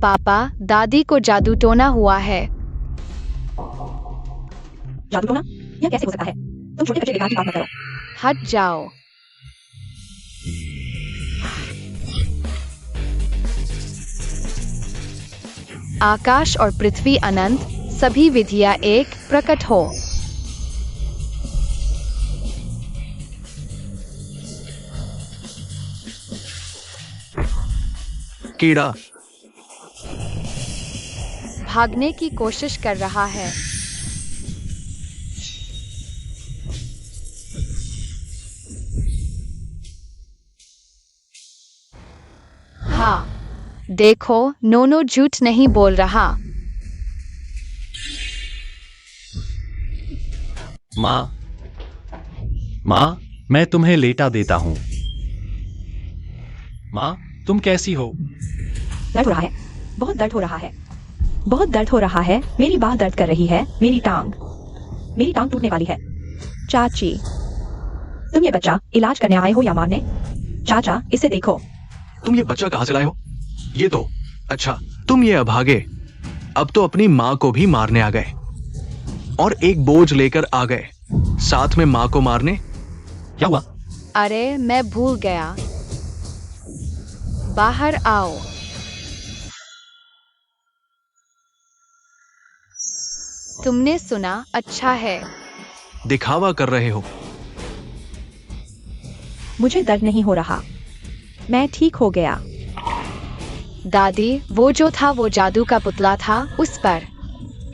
पापा, दादी को जादू टोना हुआ है। जादू टोना? यह कैसे हो सकता है? तुम छोटे बच्चे बेकार की बात मत करो। हट जाओ। आकाश और पृथ्वी अनंत, सभी विधियां एक प्रकट हो। कीड़ा भागने की कोशिश कर रहा है। हाँ, देखो, नोनो झूठ नहीं बोल रहा। माँ, माँ, मैं तुम्हें लेटा देता हूँ। माँ, तुम कैसी हो? दर्द हो रहा है, बहुत दर्द हो रहा है, बहुत दर्द हो रहा है। मेरी बाह दर्द कर रही है, मेरी टांग टूटने वाली है। चाची, तुम ये बच्चा इलाज करने आए हो या मारने? चाचा, इसे देखो। तुम ये बच्चा कहाँ से लाए हो? ये तो अच्छा, तुम ये अभागे अब तो अपनी माँ को भी मारने आ गए और एक बोझ लेकर आ गए, साथ में माँ को मारने। क्या हुआ? अरे, मैं भूल गया। बाहर आओ। तुमने सुना? अच्छा है। दिखावा कर रहे हो। मुझे दर्द नहीं हो रहा, मैं ठीक हो गया। दादी, वो जो था वो जादू का पुतला था, उस पर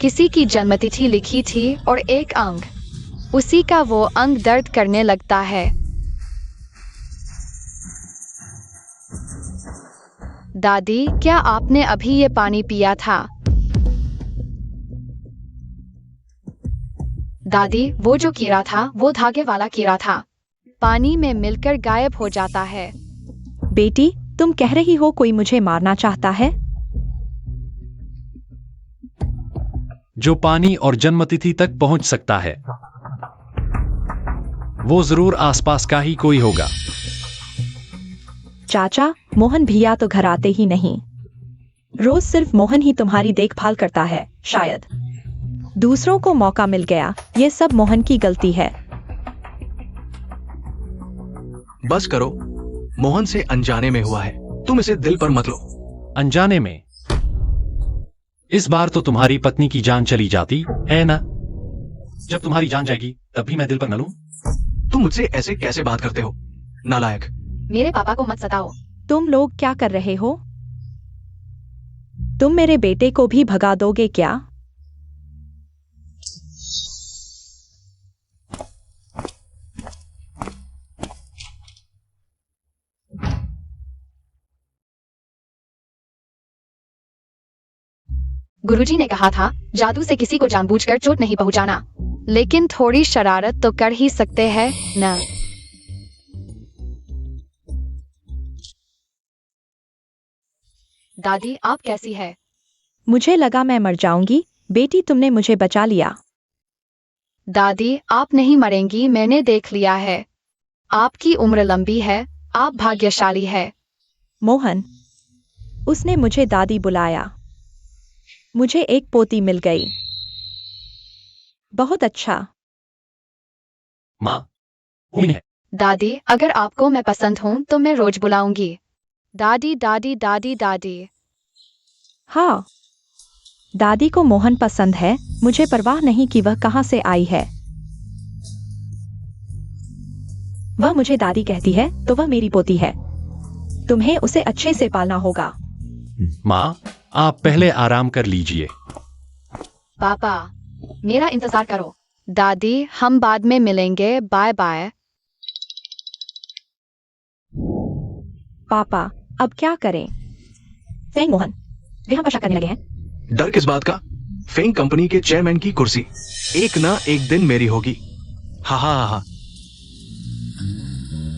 किसी की जन्मतिथि लिखी थी और एक अंग, उसी का वो अंग दर्द करने लगता है। दादी, क्या आपने अभी ये पानी पिया था? दादी, वो जो कीड़ा था वो धागे वाला कीड़ा था, पानी में मिलकर गायब हो जाता है। बेटी, तुम कह रही हो कोई मुझे मारना चाहता है? जो पानी और जन्मतिथि तक पहुंच सकता है, वो जरूर आसपास का ही कोई होगा। चाचा, मोहन भैया तो घर आते ही नहीं। रोज सिर्फ मोहन ही तुम्हारी देखभाल करता है। शायद दूसरों को मौका मिल गया। ये सब मोहन की गलती है। बस करो, मोहन से अनजाने में हुआ है, तुम इसे दिल पर मत लो। अनजाने में? इस बार तो तुम्हारी पत्नी की जान चली जाती है ना? जब तुम्हारी जान जाएगी तब भी मैं दिल पर न लूं? तुम मुझसे ऐसे कैसे बात करते हो, नालायक। मेरे पापा को मत सताओ। तुम लोग क्या कर रहे हो? तुम मेरे बेटे को भी भगा दोगे क्या? गुरुजी ने कहा था, जादू से किसी को जानबूझकर चोट नहीं पहुंचाना, लेकिन थोड़ी शरारत तो कर ही सकते हैं न? दादी, आप कैसी है? मुझे लगा मैं मर जाऊंगी। बेटी, तुमने मुझे बचा लिया। दादी, आप नहीं मरेंगी, मैंने देख लिया है। आपकी उम्र लंबी है, आप भाग्यशाली है। मोहन, उसने मुझे दादी बुलाया। मुझे एक पोती मिल गई। बहुत अच्छा। माँ, कोई है? दादी, अगर आपको मैं पसंद हूँ तो मैं रोज बुलाऊंगी। दादी दादी दादी दादी। हाँ, दादी को मोहन पसंद है। मुझे परवाह नहीं कि वह कहाँ से आई है। वह मुझे दादी कहती है तो वह मेरी पोती है। तुम्हें उसे अच्छे से पालना होगा। माँ, आप पहले आराम कर लीजिए। पापा, मेरा इंतजार करो। दादी, हम बाद में मिलेंगे, बाय बाय। पापा, अब क्या करें? फेंग, मोहन, वे हम पर शक करने लगे हैं। डर किस बात का? फेंग कंपनी के चेयरमैन की कुर्सी एक ना एक दिन मेरी होगी। हा हा हा हा।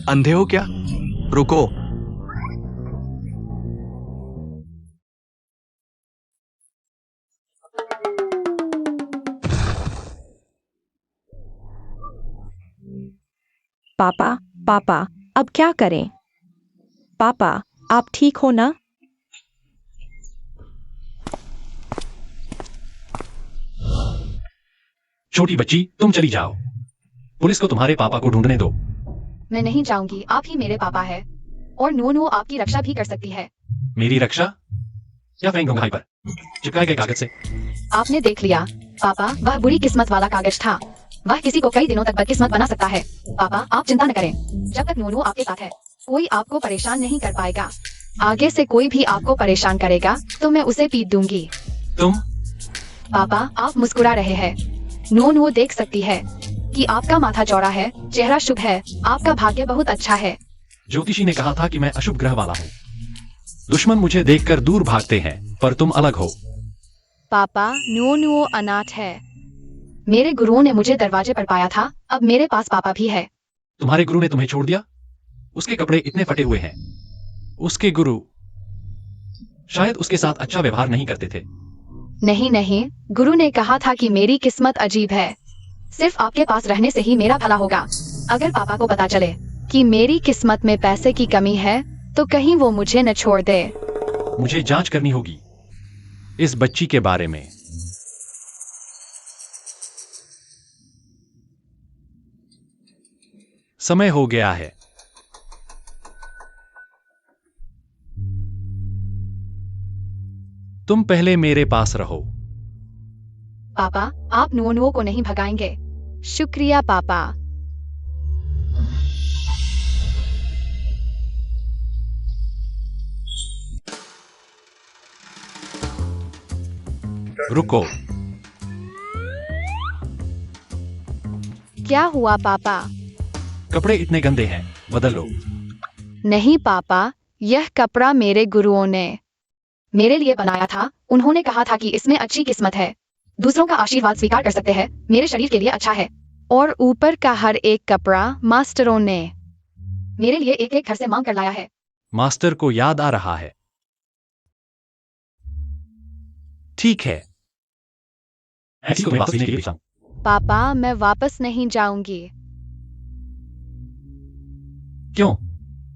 अंधे हो क्या? रुको। पापा, पापा, अब क्या करें? पापा, आप ठीक हो ना? छोटी बच्ची, तुम चली जाओ। पुलिस को तुम्हारे पापा को ढूंढने दो। मैं नहीं जाऊंगी, आप ही मेरे पापा है। और नूनू आपकी रक्षा भी कर सकती है। मेरी रक्षा? या फेंक दूंगा पर चिपकाए गए कागज से। आपने देख लिया पापा, वह बुरी किस्मत वाला कागज था। वह किसी को कई दिनों तक बदकिस्मत बना सकता है। पापा आप चिंता न करें, जब तक नूनू आपके साथ है कोई आपको परेशान नहीं कर पाएगा। आगे से कोई भी आपको परेशान करेगा तो मैं उसे पीट दूंगी। तुम? पापा आप मुस्कुरा रहे हैं। नूनू देख सकती है कि आपका माथा चौड़ा है, चेहरा शुभ है, आपका भाग्य बहुत अच्छा है। ज्योतिषी ने कहा था कि मैं अशुभ ग्रह वाला हूँ। दुश्मन मुझे देखकर दूर भागते हैं, पर तुम अलग हो। पापा नूनू अनाथ है। मेरे गुरुओं ने मुझे दरवाजे पर पाया था, अब मेरे पास पापा भी है। तुम्हारे गुरु ने तुम्हें छोड़ दिया? उसके कपड़े इतने फटे हुए हैं। उसके गुरु शायद उसके साथ अच्छा व्यवहार नहीं करते थे। नहीं नहीं, गुरु ने कहा था कि मेरी किस्मत अजीब है, सिर्फ आपके पास रहने से ही मेरा भला होगा। अगर पापा को पता चले कि मेरी किस्मत में पैसे की कमी है तो कहीं वो मुझे न छोड़ दे। मुझे जांच करनी होगी इस बच्ची के बारे में। समय हो गया है। तुम पहले मेरे पास रहो। पापा आप नूनू को नहीं भगाएंगे? शुक्रिया पापा। रुको। क्या हुआ पापा? कपड़े इतने गंदे हैं, बदल लो। नहीं पापा, यह कपड़ा मेरे गुरुओं ने मेरे लिए बनाया था। उन्होंने कहा था कि इसमें अच्छी किस्मत है, दूसरों का आशीर्वाद स्वीकार कर सकते हैं, मेरे शरीर के लिए अच्छा है। और ऊपर का हर एक कपड़ा मास्टरों ने मेरे लिए एक एक घर से मांग कर लाया है। मास्टर को याद आ रहा है। ठीक है, ऐसी को मैं वापस लेने के लिए भेजता हूं। पापा मैं वापस नहीं जाऊंगी। क्यों?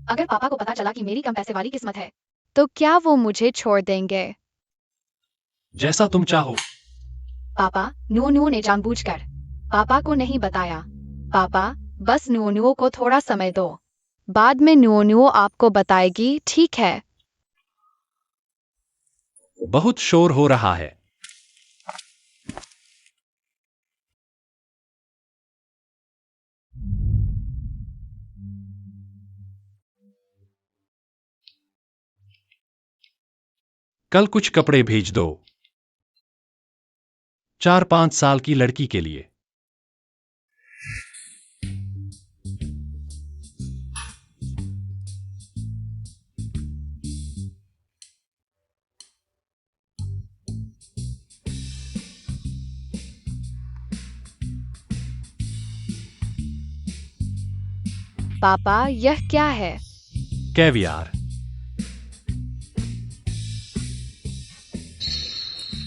अगर पापा को पता चला कि मेरी कम पैसे वाली किस्मत है तो क्या वो मुझे छोड़ देंगे? जैसा तुम चाहो। पापा नूनू ने जानबूझकर पापा को नहीं बताया। पापा बस नूनू को थोड़ा समय दो, बाद में नूनू आपको बताएगी, ठीक है? बहुत शोर हो रहा है। कल कुछ कपड़े भेज दो, 4-5 साल की लड़की के लिए। पापा यह क्या है? कैवियार।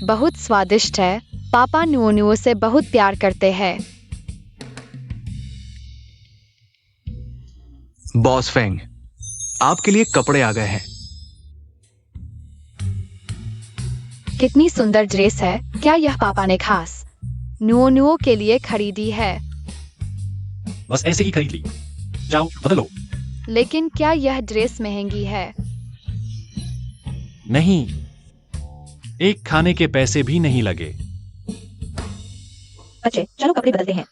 बहुत स्वादिष्ट है। पापा नूनू से बहुत प्यार करते हैं। बॉस फेंग, आपके लिए कपड़े आ गए हैं। कितनी सुंदर ड्रेस है। क्या यह पापा ने खास नूनू के लिए खरीदी है? बस ऐसे ही खरीद ली, जाओ बदलो। लेकिन क्या यह ड्रेस महंगी है? नहीं, एक खाने के पैसे भी नहीं लगे। बच्चे चलो कपड़े बदलते हैं।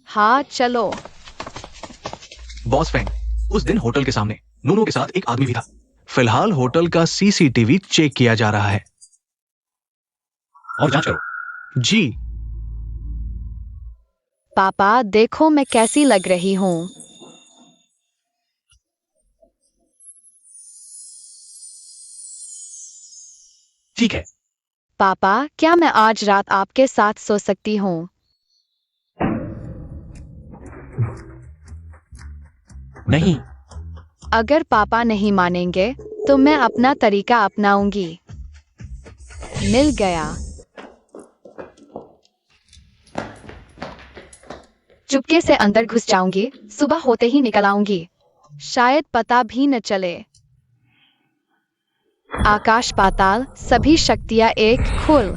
हाँ चलो। बॉस फेंग, उस दिन होटल के सामने नूनू के साथ एक आदमी भी था। फिलहाल होटल का सीसीटीवी चेक किया जा रहा है। और जांच करो। जी। पापा देखो मैं कैसी लग रही हूँ। ठीक है। पापा क्या मैं आज रात आपके साथ सो सकती हूँ? नहीं। अगर पापा नहीं मानेंगे तो मैं अपना तरीका अपनाऊंगी। मिल गया। चुपके से अंदर घुस जाऊंगी, सुबह होते ही निकल आऊंगी, शायद पता भी न चले। आकाश पाताल सभी शक्तियां एक खुल।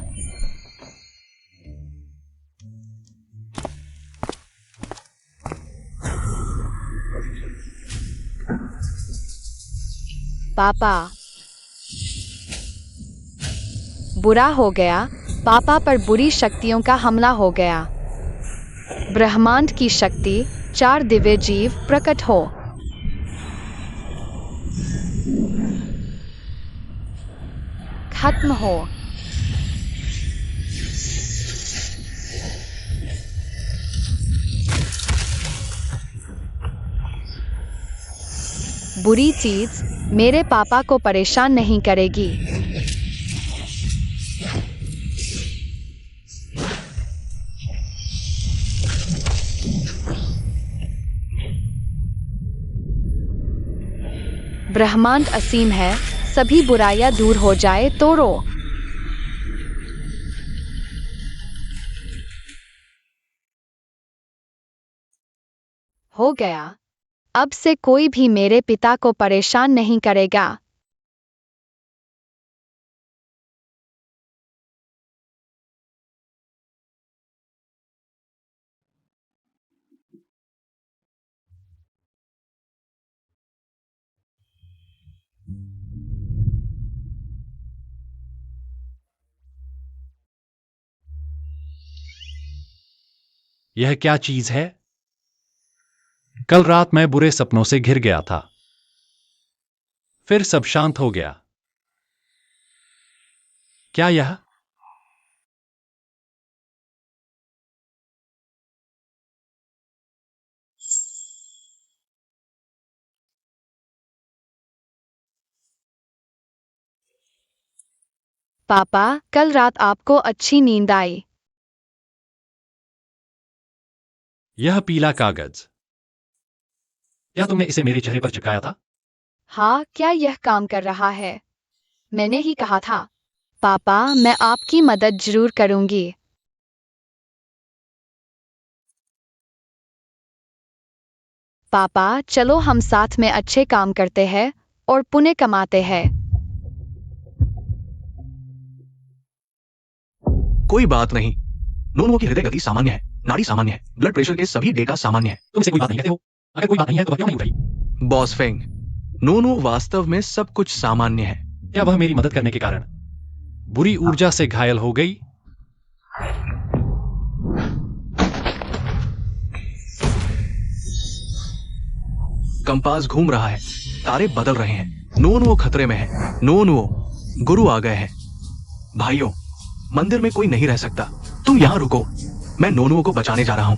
पापा। बुरा हो गया, पापा पर बुरी शक्तियों का हमला हो गया। ब्रह्मांड की शक्ति, 4 दिव्य जीव प्रकट हो। खत्म हो। बुरी चीज मेरे पापा को परेशान नहीं करेगी। ब्रह्मांड असीम है, सभी बुराइयां दूर हो जाए तो रो। हो गया। अब से कोई भी मेरे पिता को परेशान नहीं करेगा। यह क्या चीज है? कल रात मैं बुरे सपनों से घिर गया था, फिर सब शांत हो गया। क्या यह? पापा, कल रात आपको अच्छी नींद आई? यह पीला कागज, क्या तुमने इसे मेरे चेहरे पर चिपकाया था? हाँ, क्या यह काम कर रहा है? मैंने ही कहा था। पापा, मैं आपकी मदद जरूर करूंगी। पापा, चलो हम साथ में अच्छे काम करते हैं और पुण्य कमाते हैं। कोई बात नहीं। नोनो की हृदय गति सामान्य है, नाड़ी सामान्य है, ब्लड प्रेशर के सभी डेटा सामान्य है। तुम इसे कोई बात नहीं कहते हो? अगर कोई बात नहीं है तो वह क्यों नहीं उठाई? बॉस फेंग, नोनो वास्तव में सब कुछ सामान्य है। क्या वह मेरी मदद करने के कारण बुरी ऊर्जा से घायल हो गई? कंपास घूम रहा है, तारे बदल रहे हैं। नोनो खतरे में है। नोनो, गुरु आ गए हैं। भाइयों, मंदिर में कोई नहीं रह सकता। तुम यहां रुको, मैं नोनो को बचाने जा रहा हूं।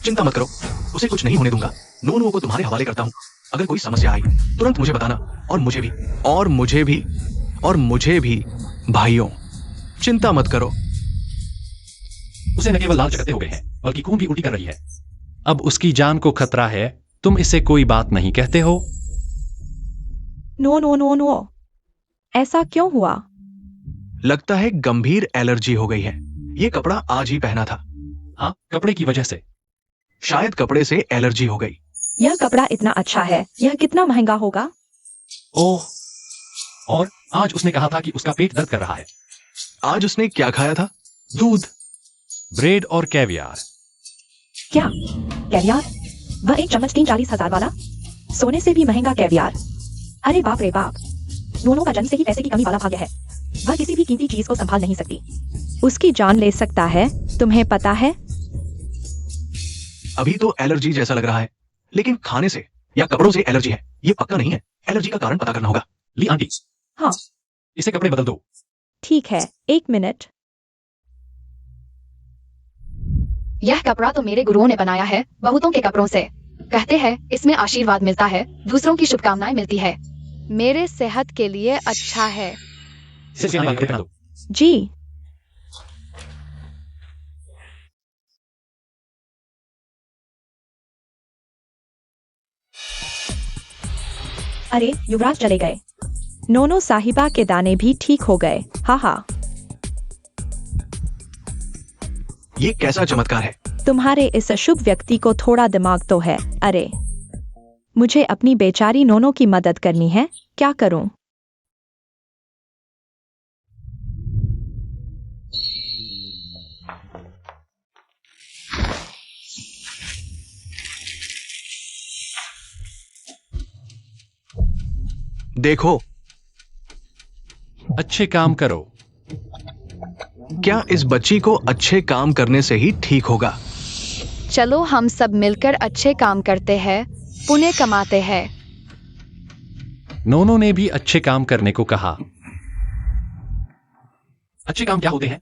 चिंता मत करो, उसे कुछ नहीं होने दूंगा। नोनो को तुम्हारे हवाले करता हूं। अगर कोई समस्या आई तुरंत मुझे बताना, और मुझे भी, और मुझे भी, और मुझे भी। भाइयों, चिंता मत करो। उसे न केवल लाल चकत्ते हो गए हैं, बल्कि खून भी उल्टी कर रही है। अब उसकी जान को खतरा है। तुम इसे कोई बात नहीं कहते हो? नो नो नो नो, ऐसा क्यों हुआ? लगता है गंभीर एलर्जी हो गई है। ये कपड़ा आज ही पहना था। हाँ, कपड़े की वजह से। शायद कपड़े से एलर्जी हो गई। यह कपड़ा इतना अच्छा है, यह कितना महंगा होगा? ओह, और आज उसने कहा था कि उसका पेट दर्द कर रहा है। आज उसने क्या खाया था? दूध, ब्रेड और कैवियार। क्या कैवियार? वह एक चम्मच 40,000 वाला? सोने से भी महंगा कैवियार। अरे बाप रे बाप। नोनो का जन्म से ही पैसे की कमी वाला भाग्य है। वह किसी भी कीमती चीज को संभाल नहीं सकती। उसकी जान ले सकता है, तुम्हें पता है? अभी तो एलर्जी जैसा लग रहा है, लेकिन खाने से या कपड़ों से एलर्जी है, ये पक्का नहीं है। एलर्जी का कारण पता करना होगा। ली आंटी, हाँ इसे कपड़े बदल दो। ठीक है, 1 मिनट। यह कपड़ा तो मेरे गुरुओं ने बनाया है, बहुतों के कपड़ों से। कहते हैं इसमें आशीर्वाद मिलता है, दूसरों की शुभकामनाएं मिलती है। मेरे सेहत के लिए अच्छा है। इसे सियाने वाले कपड़े पहना दो। जी। अरे युवराज चले गए। नोनो साहिबा के दाने भी ठीक हो गए। हा हा। ये कैसा चमत्कार है? तुम्हारे इस अशुभ व्यक्ति को थोड़ा दिमाग तो है। अरे, मुझे अपनी बेचारी नोनो की मदद करनी है, क्या करूं? देखो, अच्छे काम करो। क्या इस बच्ची को अच्छे काम करने से ही ठीक होगा? चलो हम सब मिलकर अच्छे काम करते हैं, पुण्य कमाते हैं। नोनो ने भी अच्छे काम करने को कहा। अच्छे काम क्या होते हैं?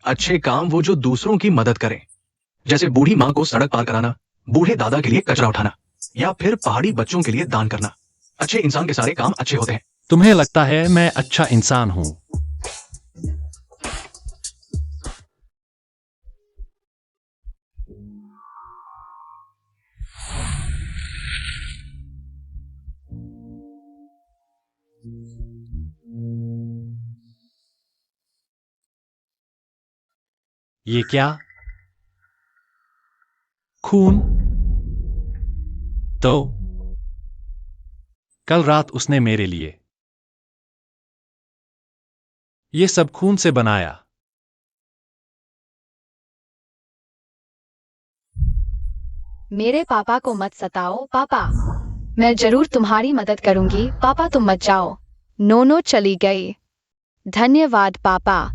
अच्छे काम वो जो दूसरों की मदद करें, जैसे बूढ़ी माँ को सड़क पार कराना, बूढ़े दादा के लिए कचरा उठाना, या फिर पहाड़ी बच्चों के लिए दान करना। अच्छे इंसान के सारे काम अच्छे होते हैं। तुम्हें लगता है मैं अच्छा इंसान हूं? ये क्या? खून? तो कल रात उसने मेरे लिए ये सब खून से बनाया। मेरे पापा को मत सताओ पापा। मैं जरूर तुम्हारी मदद करूंगी पापा, तुम मत जाओ। नोनो चली गई। धन्यवाद पापा।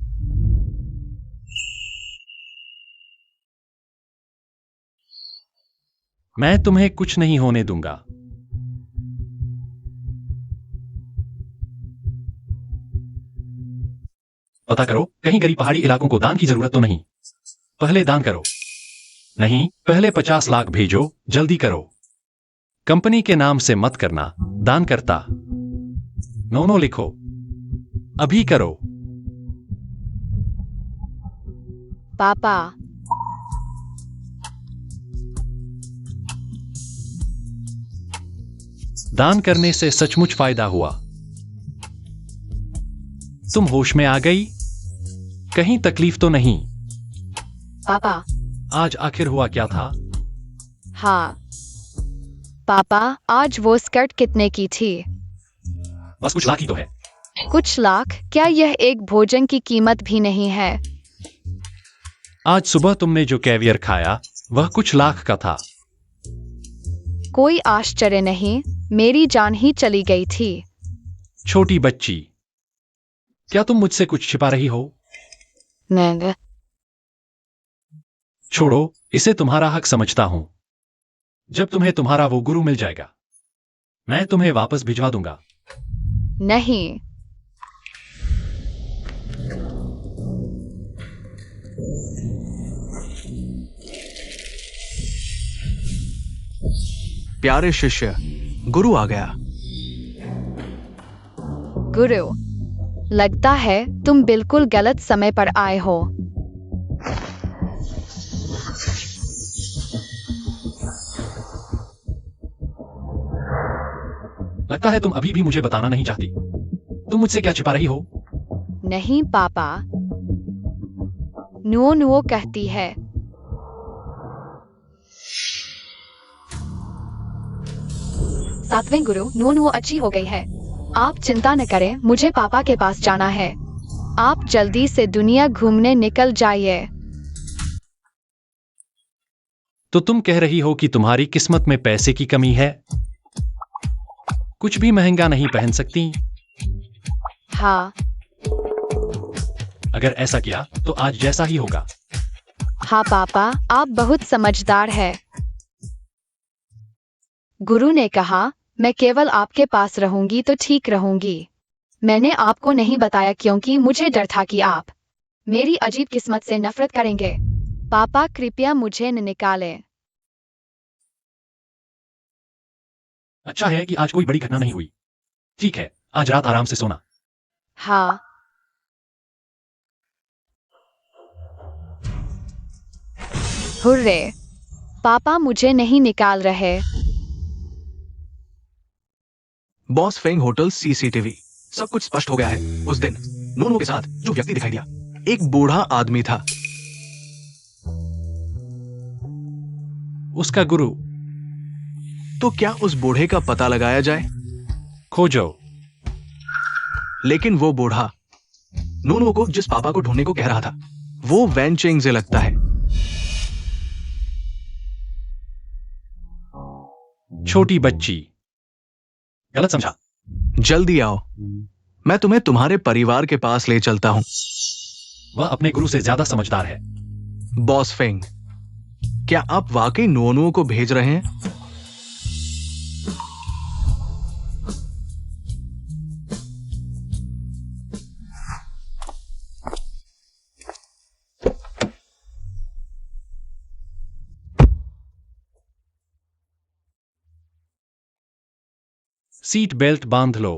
मैं तुम्हें कुछ नहीं होने दूंगा। पता करो कहीं गरीब पहाड़ी इलाकों को दान की जरूरत तो नहीं। पहले दान करो। नहीं, पहले 50 लाख भेजो, जल्दी करो। कंपनी के नाम से मत करना, दान करता। नोनो लिखो, अभी करो। पापा, दान करने से सचमुच फायदा हुआ। तुम होश में आ गई? कहीं तकलीफ तो नहीं? पापा। आज आखिर हुआ क्या था? हाँ पापा, आज वो स्कर्ट कितने की थी? बस कुछ लाख ही तो है। कुछ लाख? क्या यह एक भोजन की कीमत भी नहीं है? आज सुबह तुमने जो कैवियर खाया वह कुछ लाख का था। कोई आश्चर्य नहीं, मेरी जान ही चली गई थी। छोटी बच्ची, क्या तुम मुझसे कुछ छिपा रही हो? मैं छोड़ो, इसे तुम्हारा हक समझता हूं। जब तुम्हें तुम्हारा वो गुरु मिल जाएगा, मैं तुम्हें वापस भिजवा दूंगा। नहीं। प्यारे शिष्य, गुरु आ गया। गुरु, लगता है तुम बिल्कुल गलत समय पर आए हो। लगता है तुम अभी भी मुझे बताना नहीं चाहती। तुम मुझसे क्या छिपा रही हो? नहीं पापा, नुओ नुओ कहती है। सातवें गुरु, नुओ नुओ अच्छी हो गई है। आप चिंता न करें, मुझे पापा के पास जाना है। आप जल्दी से दुनिया घूमने निकल जाइए। तो तुम कह रही हो कि तुम्हारी किस्मत में पैसे की कमी है? कुछ भी महंगा नहीं पहन सकती? हाँ। अगर ऐसा किया तो आज जैसा ही होगा। हाँ पापा, आप बहुत समझदार है। गुरु ने कहा मैं केवल आपके पास रहूंगी तो ठीक रहूंगी। मैंने आपको नहीं बताया क्योंकि मुझे डर था कि आप मेरी अजीब किस्मत से नफरत करेंगे। पापा कृपया मुझे न निकालें। अच्छा है कि आज कोई बड़ी घटना नहीं हुई। ठीक है, आज रात आराम से सोना। हाँ। हुर्रे, पापा मुझे नहीं निकाल रहे। Boss Feng hotel CCTV. सब कुछ स्पष्ट हो गया है। उस दिन नोनो के साथ जो व्यक्ति दिखाई दिया, एक बूढ़ा आदमी था। उसका गुरु। तो क्या उस बूढ़े का पता लगाया जाए? खोजो। लेकिन वो बूढ़ा नोनो को जिस पापा को ढूंढने को कह रहा था, वो वैन चेंग से लगता है। छोटी बच्ची, गलत समझा। जल्दी आओ, मैं तुम्हें तुम्हारे परिवार के पास ले चलता हूं। वह अपने गुरु से ज्यादा समझदार है। बॉस फेंग, क्या आप वाकई नुओनुओ को भेज रहे हैं? सीट बेल्ट बांध लो।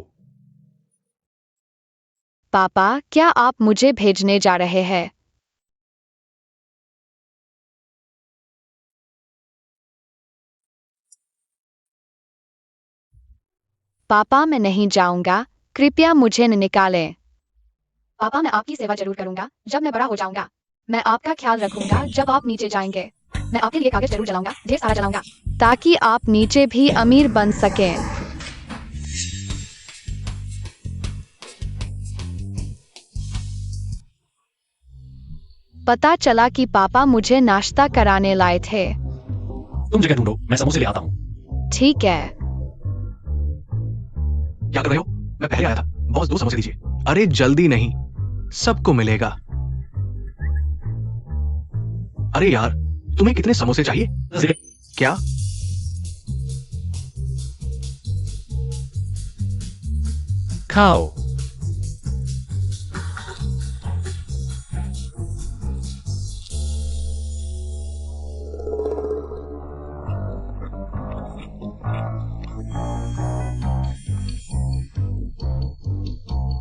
पापा, क्या आप मुझे भेजने जा रहे हैं? पापा, मैं नहीं जाऊंगा, कृपया मुझे न निकालें। पापा, मैं आपकी सेवा जरूर करूंगा जब मैं बड़ा हो जाऊंगा। मैं आपका ख्याल रखूंगा जब आप नीचे जाएंगे। मैं आपके लिए कागज जरूर जलाऊंगा, ढेर सारा जलाऊंगा, ताकि आप नीचे भी अमीर बन सकें। पता चला कि पापा मुझे नाश्ता कराने लाए थे। तुम जगह ढूंढो, मैं समोसे ले आता हूं। ठीक है। क्या कर रहे हो? मैं पहले आया था। बॉस, 2 समोसे दीजिए। अरे जल्दी नहीं, सबको मिलेगा। अरे यार, तुम्हें कितने समोसे चाहिए? क्या? खाओ।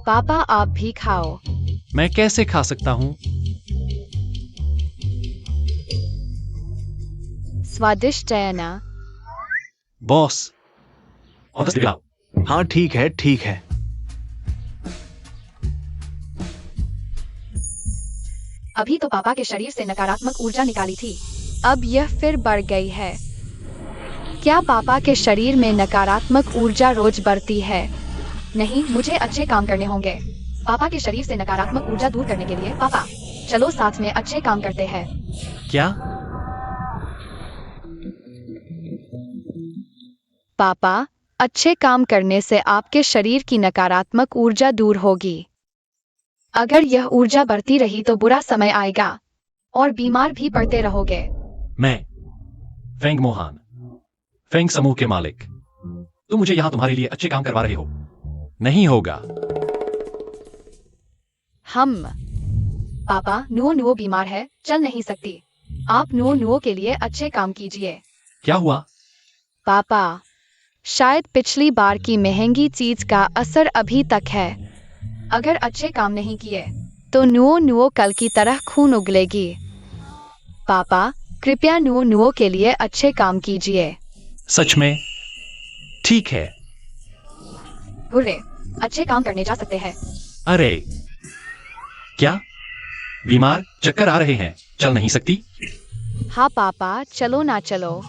पापा, आप भी खाओ। मैं कैसे खा सकता हूं? स्वादिष्ट है ना? बॉस, और 10 दिलाओ। हाँ ठीक है, ठीक है। अभी तो पापा के शरीर से नकारात्मक ऊर्जा निकाली थी, अब यह फिर बढ़ गई है। क्या पापा के शरीर में नकारात्मक ऊर्जा रोज बढ़ती है? नहीं, मुझे अच्छे काम करने होंगे। पापा के शरीर से नकारात्मक ऊर्जा दूर करने के लिए। पापा, चलो साथ में अच्छे काम करते हैं। क्या? पापा, अच्छे काम करने से आपके शरीर की नकारात्मक ऊर्जा दूर होगी। अगर यह ऊर्जा बढ़ती रही तो बुरा समय आएगा और बीमार भी पड़ते रहोगे। मैं फेंग मोहान, फेंग समूह के मालिक। तुम मुझे यहां तुम्हारे लिए अच्छे काम करवा रहे हो? नहीं होगा। हम पापा, नुओ बीमार है, चल नहीं सकती। आप नुओ के लिए अच्छे काम कीजिए। क्या हुआ? पापा, शायद पिछली बार की महंगी चीज का असर अभी तक है। अगर अच्छे काम नहीं किए तो नुओ कल की तरह खून उगलेगी। पापा, कृपया नुओ के लिए अच्छे काम कीजिए। सच में? ठीक है। हुर्रे, अच्छे काम करने जा सकते हैं। अरे क्या? बीमार, चक्कर आ रहे हैं, चल नहीं सकती? हाँ पापा, चलो ना चलो।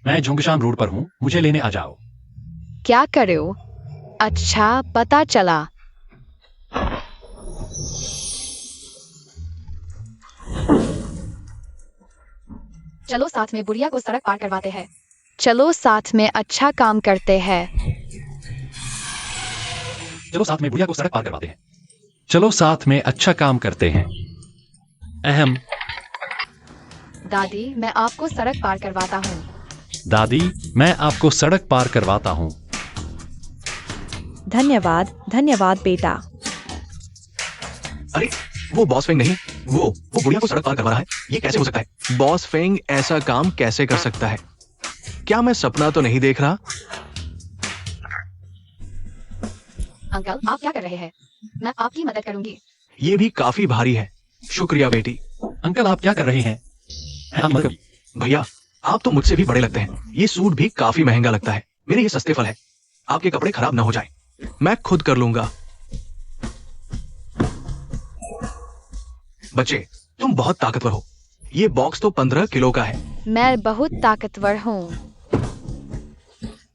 मैं झुंगशान रोड पर हूं, मुझे लेने आ जाओ। क्या करो? अच्छा, पता चला। चलो साथ में बुढ़िया को सड़क पार करवाते हैं। चलो साथ में अच्छा काम करते हैं। चलो साथ में बुढ़िया को सड़क पार करवाते हैं। चलो साथ में अच्छा काम करते हैं। अहम। दादी, मैं आपको सड़क पार करवाता हूँ। दादी, मैं आपको सड़क पार करवाता हूं। धन्यवाद, धन्यवाद बेटा। अरे वो बॉस फेंग नहीं, वो बुढ़िया को सड़क पार करवा रहा है। ये कैसे हो सकता है? बॉस फेंग ऐसा काम कैसे कर सकता है? क्या मैं सपना तो नहीं देख रहा? अंकल, आप क्या कर रहे हैं? मैं आपकी मदद करूंगी। ये भी काफी भारी है। शुक्रिया बेटी। अंकल, आप क्या कर रहे हैं? भैया, आप तो मुझसे भी बड़े लगते हैं। ये सूट भी काफी महंगा लगता है। मेरे ये सस्ते फल है, आपके कपड़े खराब ना हो जाए। मैं खुद कर लूंगा। बच्चे, तुम बहुत ताकतवर हो। ये बॉक्स तो 15 किलो का है। मैं बहुत ताकतवर हूँ।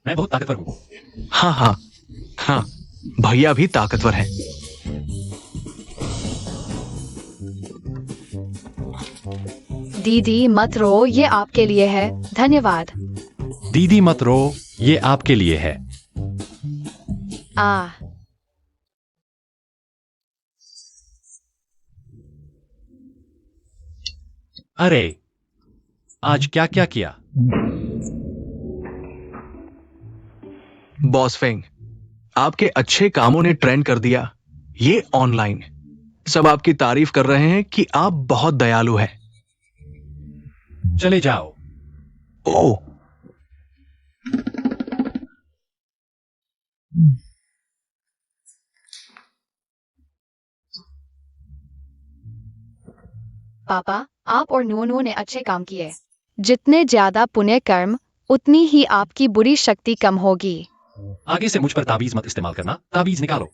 मैं बहुत ताकतवर हूं। हाँ हाँ हाँ, भैया भी ताकतवर है। दीदी मत रो, ये आपके लिए है। धन्यवाद। दीदी मत रो, ये आपके लिए है। आ अरे, आज क्या क्या किया? बॉस फेंग, आपके अच्छे कामों ने ट्रेंड कर दिया ये ऑनलाइन। सब आपकी तारीफ कर रहे हैं कि आप बहुत दयालु हैं। चले जाओ। ओह, पापा, आप और नुनु ने अच्छे काम किए। जितने ज्यादा पुण्य कर्म, उतनी ही आपकी बुरी शक्ति कम होगी। आगे से मुझ पर ताबीज मत इस्तेमाल करना। ताबीज निकालो।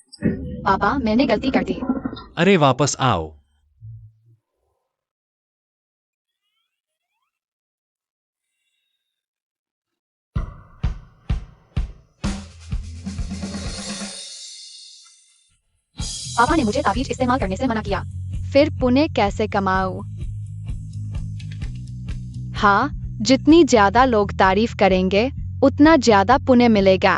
पापा, मैंने गलती कर दी। अरे वापस आओ। पापा ने मुझे ताबीज इस्तेमाल करने से मना किया। फिर पुण्य कैसे कमाऊं? हाँ, जितनी ज्यादा लोग तारीफ करेंगे, उतना ज्यादा पुण्य मिलेगा।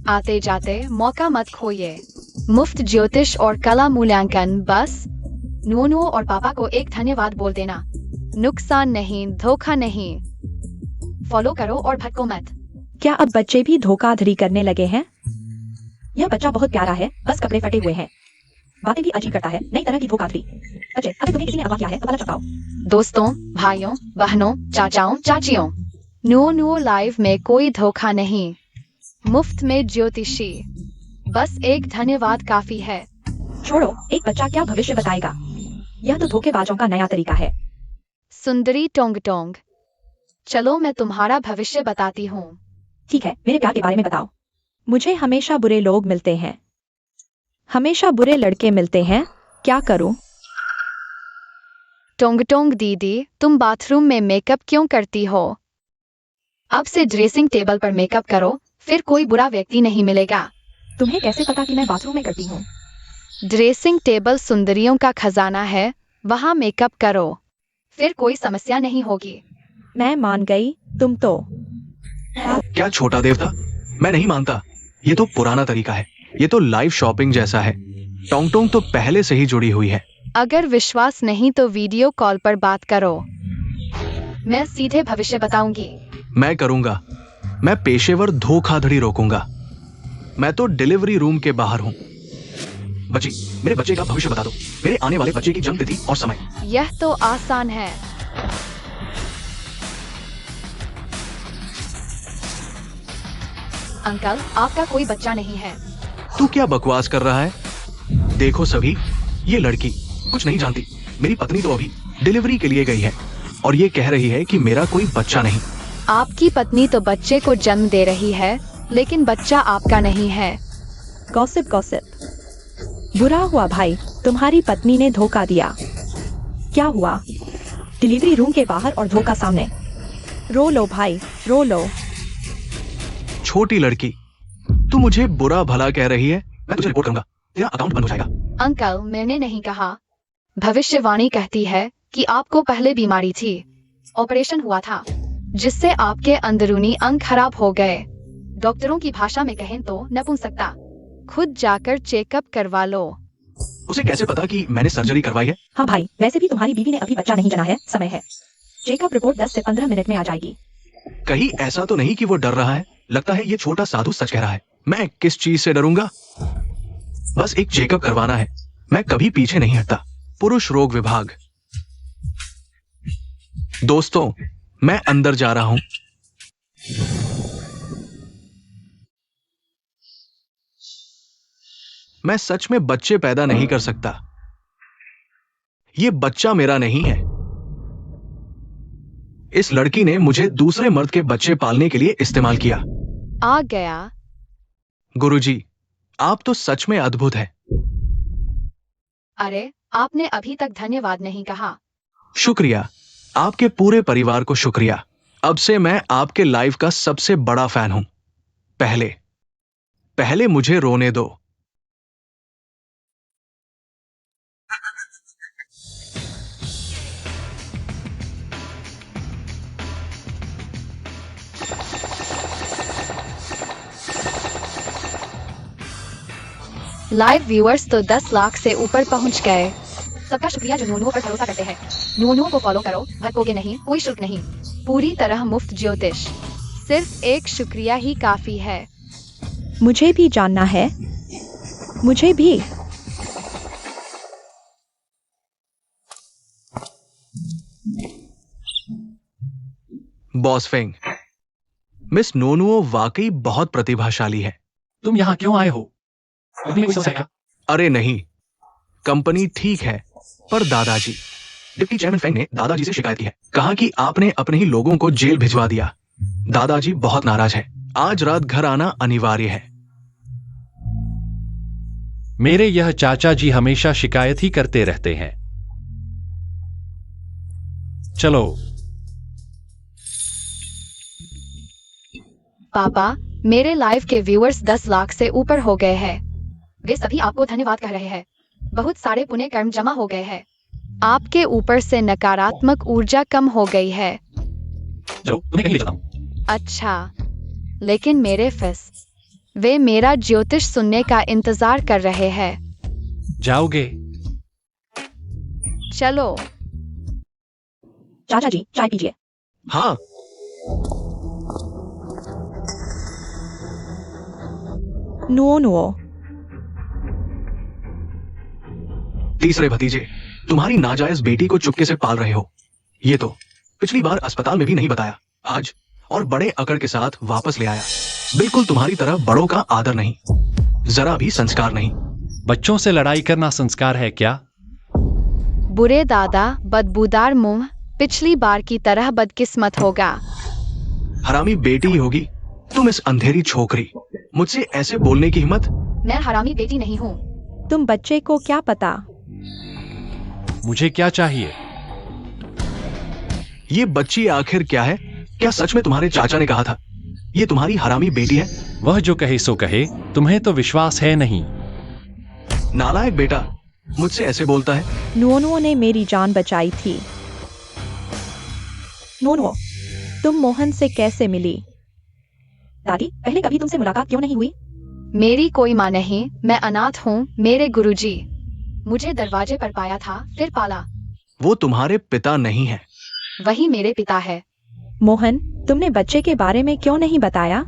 आते जाते मौका मत खोइए। मुफ्त ज्योतिष और कला मूल्यांकन बस नुनु और पापा को एक धन्यवाद बोल देना। नुकसान नहीं, धोखा नहीं। फॉलो करो और भटको मत। क्या अब बच्चे भी धोखाधड़ी करने लगे हैं? यह बच्चा बहुत प्यारा है, बस कपड़े फटे हुए हैं। बातें भी अजीब करता है, नई तरह की धोखाधड़ी। अजय, अगर तुम्हें किसी ने अगवा किया है तो पता चुकाओ। दोस्तों, भाइयों, बहनों, चाचाओं, चाचियों, नुनु लाइव में कोई धोखा नहीं। मुफ्त में ज्योतिषी। बस एक धन्यवाद काफी है। छोड़ो, एक बच्चा क्या भविष्य बताएगा? यह तो धोखेबाजों का नया तरीका है। सुंदरी टोंग टोंग, चलो मैं तुम्हारा भविष्य बताती हूँ। ठीक है, मेरे प्यार के बारे में बताओ। मुझे हमेशा बुरे लोग मिलते हैं, हमेशा बुरे लड़के मिलते हैं। क्या करूं? टोंग टोंग दीदी, तुम बाथरूम में मेकअप क्यों करती हो? अब से ड्रेसिंग टेबल पर मेकअप करो, फिर कोई बुरा व्यक्ति नहीं मिलेगा। तुम्हें कैसे पता कि मैं बाथरूम में करती हूँ? ड्रेसिंग टेबल सुंदरियों का खजाना है, वहाँ मेकअप करो, फिर कोई समस्या नहीं होगी। मैं मान गई, तुम तो। क्या छोटा देवता, मैं नहीं मानता। ये तो पुराना तरीका है। ये तो लाइव शॉपिंग जैसा है। टोंग टोंग तो पहले से ही जुड़ी हुई है। अगर विश्वास नहीं तो वीडियो कॉल पर बात करो। मैं सीधे भविष्य बताऊंगी। मैं करूंगा। मैं पेशेवर धोखाधड़ी रोकूंगा। मैं तो डिलीवरी रूम के बाहर हूँ। बच्ची, मेरे बच्चे का भविष्य बता दो। मेरे आने वाले बच्चे की जन्म तिथि और समय। यह तो आसान है। अंकल, आपका कोई बच्चा नहीं है। तू क्या बकवास कर रहा है? देखो सभी, ये लड़की कुछ नहीं जानती। मेरी पत्नी तो अभी डिलीवरी के लिए गई है और ये कह रही है कि मेरा कोई बच्चा नहीं। आपकी पत्नी तो बच्चे को जन्म दे रही है, लेकिन बच्चा आपका नहीं है। Gossip gossip. बुरा हुआ भाई, तुम्हारी पत्नी ने धोखा दिया। क्या हुआ? डिलीवरी रूम के बाहर और धोखा सामने। रो लो भाई, रो लो। छोटी लड़की, तू मुझे बुरा भला कह रही है। मैं तुझे रिपोर्ट करूंगा। तेरा अकाउंट बंद हो जाएगा। अंकल, मैंने नहीं कहा। भविष्यवाणी कहती है कि आपको पहले बीमारी थी, ऑपरेशन हुआ था, जिससे आपके अंदरूनी अंग खराब हो गए। डॉक्टरों की भाषा में कहें तो नपुंसकता। खुद जाकर चेकअप करवा लो। उसे कैसे पता कि मैंने सर्जरी करवाई है? हाँ भाई, वैसे भी तुम्हारी बीवी ने अभी बच्चा नहीं जना है, समय है। चेकअप रिपोर्ट 10 से 15 मिनट में आ जाएगी। कहीं ऐसा तो नहीं कि वो डर रहा है? लगता है ये छोटा साधु सच कह रहा है। मैं किस चीज से डरूंगा? बस एक चेकअप करवाना है। मैं कभी पीछे नहीं हटता। पुरुष रोग विभाग। दोस्तों, मैं अंदर जा रहा हूं। मैं सच में बच्चे पैदा नहीं कर सकता। ये बच्चा मेरा नहीं है। इस लड़की ने मुझे दूसरे मर्द के बच्चे पालने के लिए इस्तेमाल किया। आ गया। गुरुजी, आप तो सच में अद्भुत हैं। अरे, आपने अभी तक धन्यवाद नहीं कहा। शुक्रिया। आपके पूरे परिवार को शुक्रिया। अब से मैं आपके लाइव का सबसे बड़ा फैन हूं। पहले मुझे रोने दो। लाइव व्यूअर्स तो 10 लाख से ऊपर पहुंच गए। सबका शुक्रिया जो नुओनुओ पर भरोसा करते हैं। नुओनुओ को फॉलो करो, भटकोगे नहीं, कोई शुल्क नहीं, पूरी तरह मुफ्त ज्योतिष। सिर्फ एक शुक्रिया ही काफी है। मुझे भी जानना है, मुझे भी। बॉस फेंग, मिस नोनुओ वाकई बहुत प्रतिभाशाली है। तुम यहाँ क्यों आए हो? अभी कोई समस्या क्या? अरे नहीं, कंपनी ठीक है, पर दादाजी। डिप्टी चेयरमैन फेंग ने दादाजी से शिकायत की है। कहा कि आपने अपने ही लोगों को जेल भिजवा दिया। दादाजी बहुत नाराज है। आज रात घर आना अनिवार्य है। मेरे यह चाचा जी हमेशा शिकायत ही करते रहते हैं। चलो। पापा, मेरे लाइव के व्यूअर्स 10 लाख से ऊपर हो गए हैं। वे सभी आपको धन्यवाद कह रहे हैं। बहुत सारे पुण्य कर्म जमा हो गए हैं। आपके ऊपर से नकारात्मक ऊर्जा कम हो गई है। चलो, तुम्हें कहीं ले चलता हूं। अच्छा, लेकिन मेरे फिस, वे मेरा ज्योतिष सुनने का इंतजार कर रहे हैं। जाओगे? चलो। चाचा जी, चाय पीजिए। हाँ, नुओनुओ। तीसरे भतीजे, तुम्हारी नाजायज बेटी को चुपके से पाल रहे हो। ये तो पिछली बार अस्पताल में भी नहीं बताया, आज और बड़े अकड़ के साथ वापस ले आया। बिल्कुल तुम्हारी तरह बड़ों का आदर नहीं, जरा भी संस्कार नहीं। बच्चों से लड़ाई करना संस्कार है क्या? बुरे दादा, बदबूदार मुंह, पिछली बार की तरह बदकिस्मत होगा। हरामी बेटी ही होगी तुम, इस अंधेरी छोकरी। मुझसे ऐसे बोलने की हिम्मत? मैं हरामी बेटी नहीं हूँ। तुम बच्चे को क्या पता? मुझे क्या चाहिए? ये बच्ची आखिर क्या है? क्या सच में तुम्हारे चाचा ने कहा था ये तुम्हारी हरामी बेटी है? वह जो कहे सो कहे, तुम्हें तो विश्वास है नहीं। नालायक बेटा, मुझसे ऐसे बोलता है। नुओनुओ ने मेरी जान बचाई थी। नुओनुओ, तुम मोहन से कैसे मिली? दादी, पहले कभी तुमसे मुलाकात क्यों नहीं हुई? मेरी कोई माँ नहीं, मैं अनाथ हूँ। मेरे गुरुजी मुझे दरवाजे पर पाया था, फिर पाला। वो तुम्हारे पिता नहीं है। वही मेरे पिता है। मोहन, तुमने बच्चे के बारे में क्यों नहीं बताया?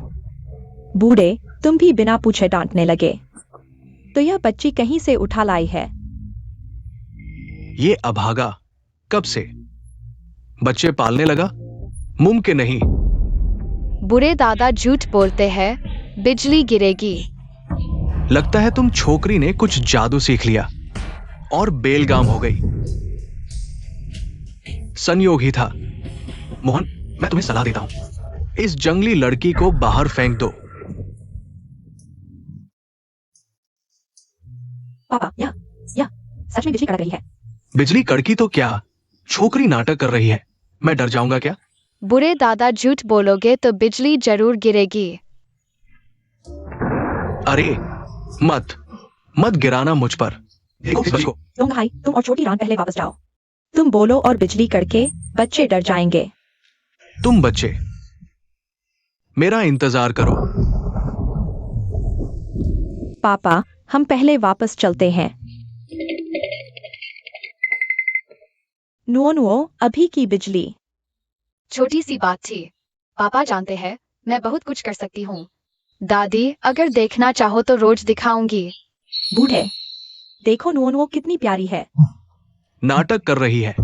बूढ़े, तुम भी बिना पूछे डांटने लगे। तो यह बच्ची कहीं से उठा लाई है। ये अभागा कब से बच्चे पालने लगा? मुमकिन नहीं। बुरे दादा झूठ बोलते हैं, बिजली गिरेगी। लगता है तुम छोकरी ने कुछ जादू सीख लिया और बेलगाम हो गई। संयोग ही था। मोहन, मैं तुम्हें सलाह देता हूं, इस जंगली लड़की को बाहर फेंक दो। पापा, या सच में बिजली कड़क रही है। बिजली कड़की तो क्या, छोकरी नाटक कर रही है। मैं डर जाऊंगा क्या? बुरे दादा, झूठ बोलोगे तो बिजली जरूर गिरेगी। अरे मत गिराना मुझ पर। देखो इस बच्ची को। तुम भाई, तुम और छोटी रान पहले वापस जाओ। तुम बोलो और बिजली कड़के, बच्चे डर जाएंगे। तुम बच्चे मेरा इंतजार करो। पापा, हम पहले वापस चलते हैं। नुओनुओ, अभी की बिजली। छोटी सी बात थी। पापा जानते हैं मैं बहुत कुछ कर सकती हूँ। दादी, अगर देखना चाहो तो रोज दिखाऊंगी। बूढ़े, देखो नुओनुओ कितनी प्यारी है। नाटक कर रही है।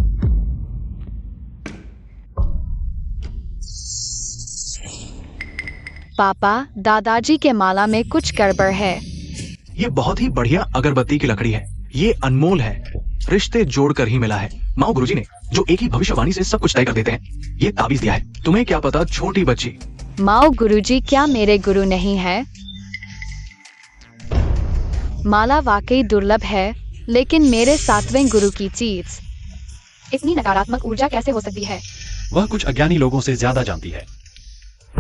पापा, दादाजी के माला में कुछ गड़बड़ है। ये बहुत ही बढ़िया अगरबत्ती की लकड़ी है। ये अनमोल है, रिश्ते जोड़कर ही मिला है। माओ गुरुजी ने, जो एक ही भविष्यवाणी से सब कुछ तय कर देते हैं, ये ताबीज दिया है। तुम्हें क्या पता छोटी बच्ची। माओ गुरुजी क्या मेरे गुरु नहीं है? माला वाकई दुर्लभ है, लेकिन मेरे 7वें गुरु की चीज। इतनी नकारात्मक ऊर्जा कैसे हो सकती है? वह कुछ अज्ञानी लोगों से ज्यादा जानती है।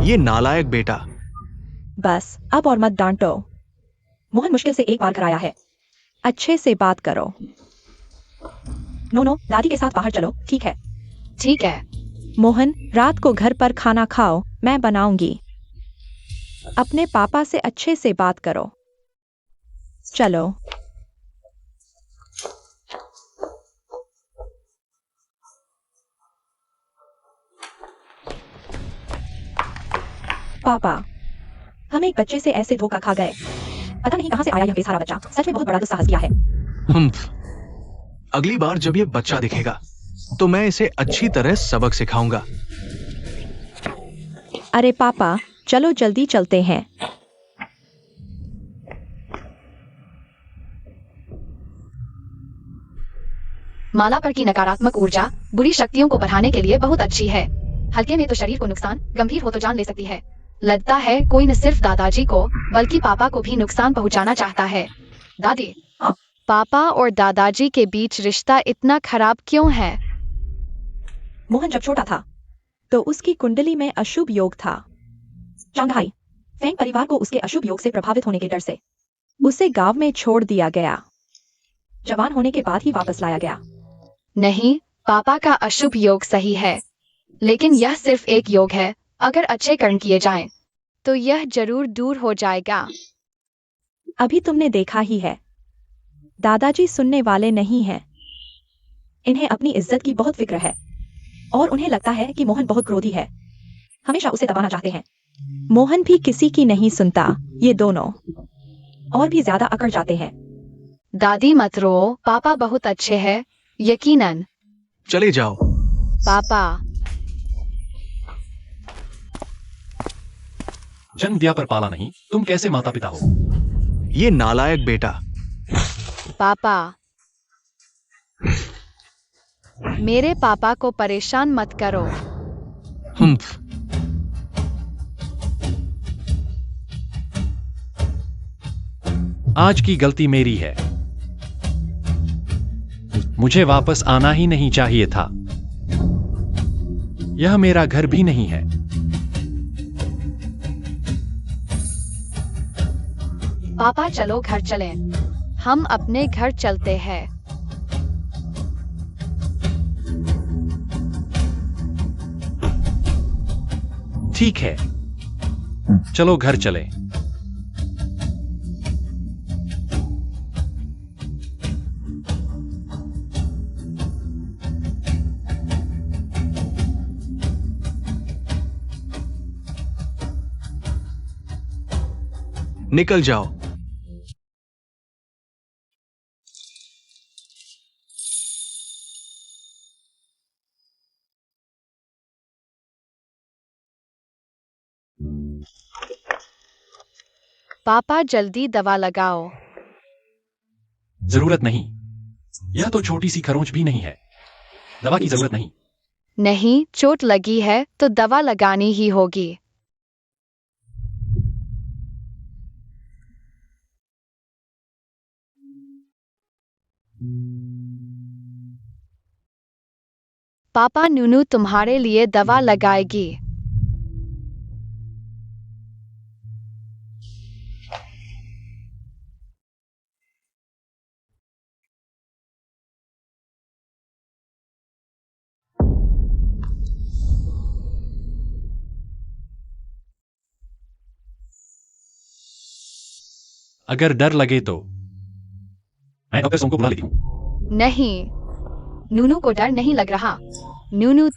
ये नालायक बेटा। बस अब और मत डांटो। मोहन मुश्किल से एक बार घर आया है। अच्छे से बात करो। नो, दादी के साथ बाहर चलो, ठीक है? ठीक है। मोहन, रात को घर पर खाना खाओ, मैं बनाऊंगी। अपने पापा से अच्छे से बात करो। चलो। पापा, हम एक बच्चे से ऐसे धोखा खा गए। पता नहीं कहां से आया यह बेसहारा बच्चा। सच में बहुत बड़ा दुस्साहस किया है। हम्फ। अगली बार जब ये बच्चा दिखेगा तो मैं इसे अच्छी तरह सबक सिखाऊंगा। अरे पापा, चलो जल्दी चलते हैं। माला पर की नकारात्मक ऊर्जा बुरी शक्तियों को बढ़ाने के लिए बहुत अच्छी है। हल्के में तो शरीर को नुकसान, गंभीर हो तो जान ले सकती है। लगता है कोई न सिर्फ दादाजी को बल्कि पापा को भी नुकसान पहुंचाना चाहता है। दादी, पापा और दादाजी के बीच रिश्ता इतना खराब क्यों है? मोहन जब छोटा था तो उसकी कुंडली में अशुभ योग था। चांगहाई फैंग परिवार को उसके अशुभ योग से प्रभावित होने के डर से उसे गांव में छोड़ दिया गया। जवान होने के बाद ही वापस लाया गया। नहीं, पापा का अशुभ योग सही है, लेकिन यह सिर्फ एक योग है। अगर अच्छे कर्म किए जाएं, तो यह जरूर दूर हो जाएगा। अभी तुमने देखा ही है, दादाजी सुनने वाले नहीं हैं। इन्हें अपनी इज्जत की बहुत फिक्र है और उन्हें लगता है कि मोहन बहुत क्रोधी है, हमेशा उसे दबाना चाहते हैं। मोहन भी किसी की नहीं सुनता। ये दोनों और भी ज्यादा अकड़ जाते हैं। दादी मत रो, पापा बहुत अच्छे हैं, यकीनन। चले जाओ। पापा, जन्म दिया पर पाला नहीं, तुम कैसे माता पिता हो? ये नालायक बेटा। पापा, मेरे पापा को परेशान मत करो। हम्फ। आज की गलती मेरी है। मुझे वापस आना ही नहीं चाहिए था। यह मेरा घर भी नहीं है। पापा चलो घर चलें। हम अपने घर चलते हैं। ठीक है, चलो घर चलें। निकल जाओ। पापा जल्दी दवा लगाओ। जरूरत नहीं, यह तो छोटी सी खरोंच भी नहीं है। दवा की जरूरत नहीं। नहीं, चोट लगी है तो दवा लगानी ही होगी। पापा, नूनू तुम्हारे लिए दवा लगाएगी। अगर डर लगे तो मैं डॉक्टर सोम को बुला लेती हूँ। नहीं, नूनू को डर नहीं लग रहा। नूनू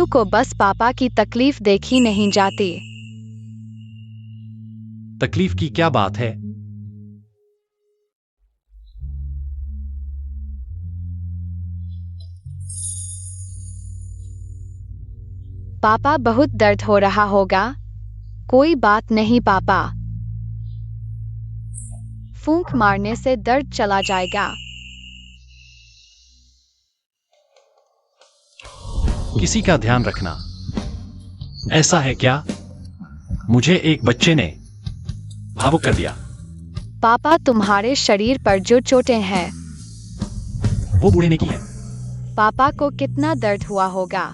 को बस पापा की तकलीफ देखी नहीं जाती। तकलीफ की क्या बात है? पापा बहुत दर्द हो रहा होगा। कोई बात नहीं पापा, फूंक मारने से दर्द चला जाएगा। किसी का ध्यान रखना। ऐसा है क्या? मुझे एक बच्चे ने भावुक कर दिया। पापा, तुम्हारे शरीर पर जो चोटें हैं, वो बूढ़े ने की है। पापा को कितना दर्द हुआ होगा।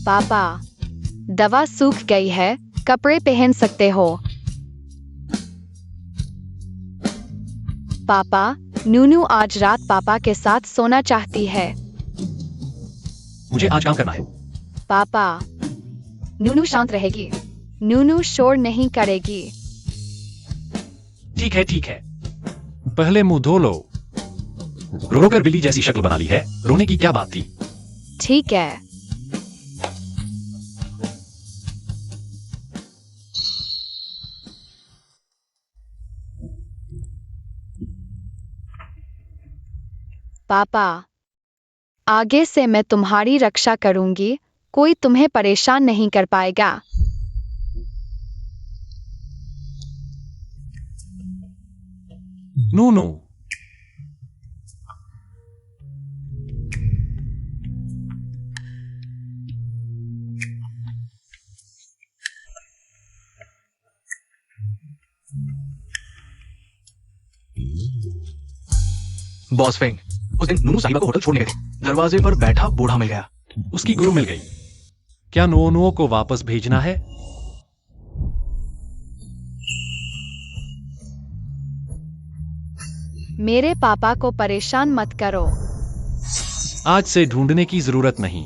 पापा, दवा सूख गई है, कपड़े पहन सकते हो। पापा, नूनू आज रात पापा के साथ सोना चाहती है। मुझे आज काम करना है। पापा, नूनू शांत रहेगी। नूनू शोर नहीं करेगी। ठीक है ठीक है, पहले मुंह धो लो। रो कर बिल्ली जैसी शक्ल बना ली है, रोने की क्या बात थी। ठीक है। पापा, आगे से मैं तुम्हारी रक्षा करूंगी, कोई तुम्हें परेशान नहीं कर पाएगा। नूनू, बॉस फेंग, उस दिन नूनू साहिबा को होटल छोड़ने गए थे। दरवाजे पर बैठा बूढ़ा मिल गया। उसकी गुरु मिल गई। क्या नूनू को वापस भेजना है? मेरे पापा को परेशान मत करो। आज से ढूंढने की जरूरत नहीं।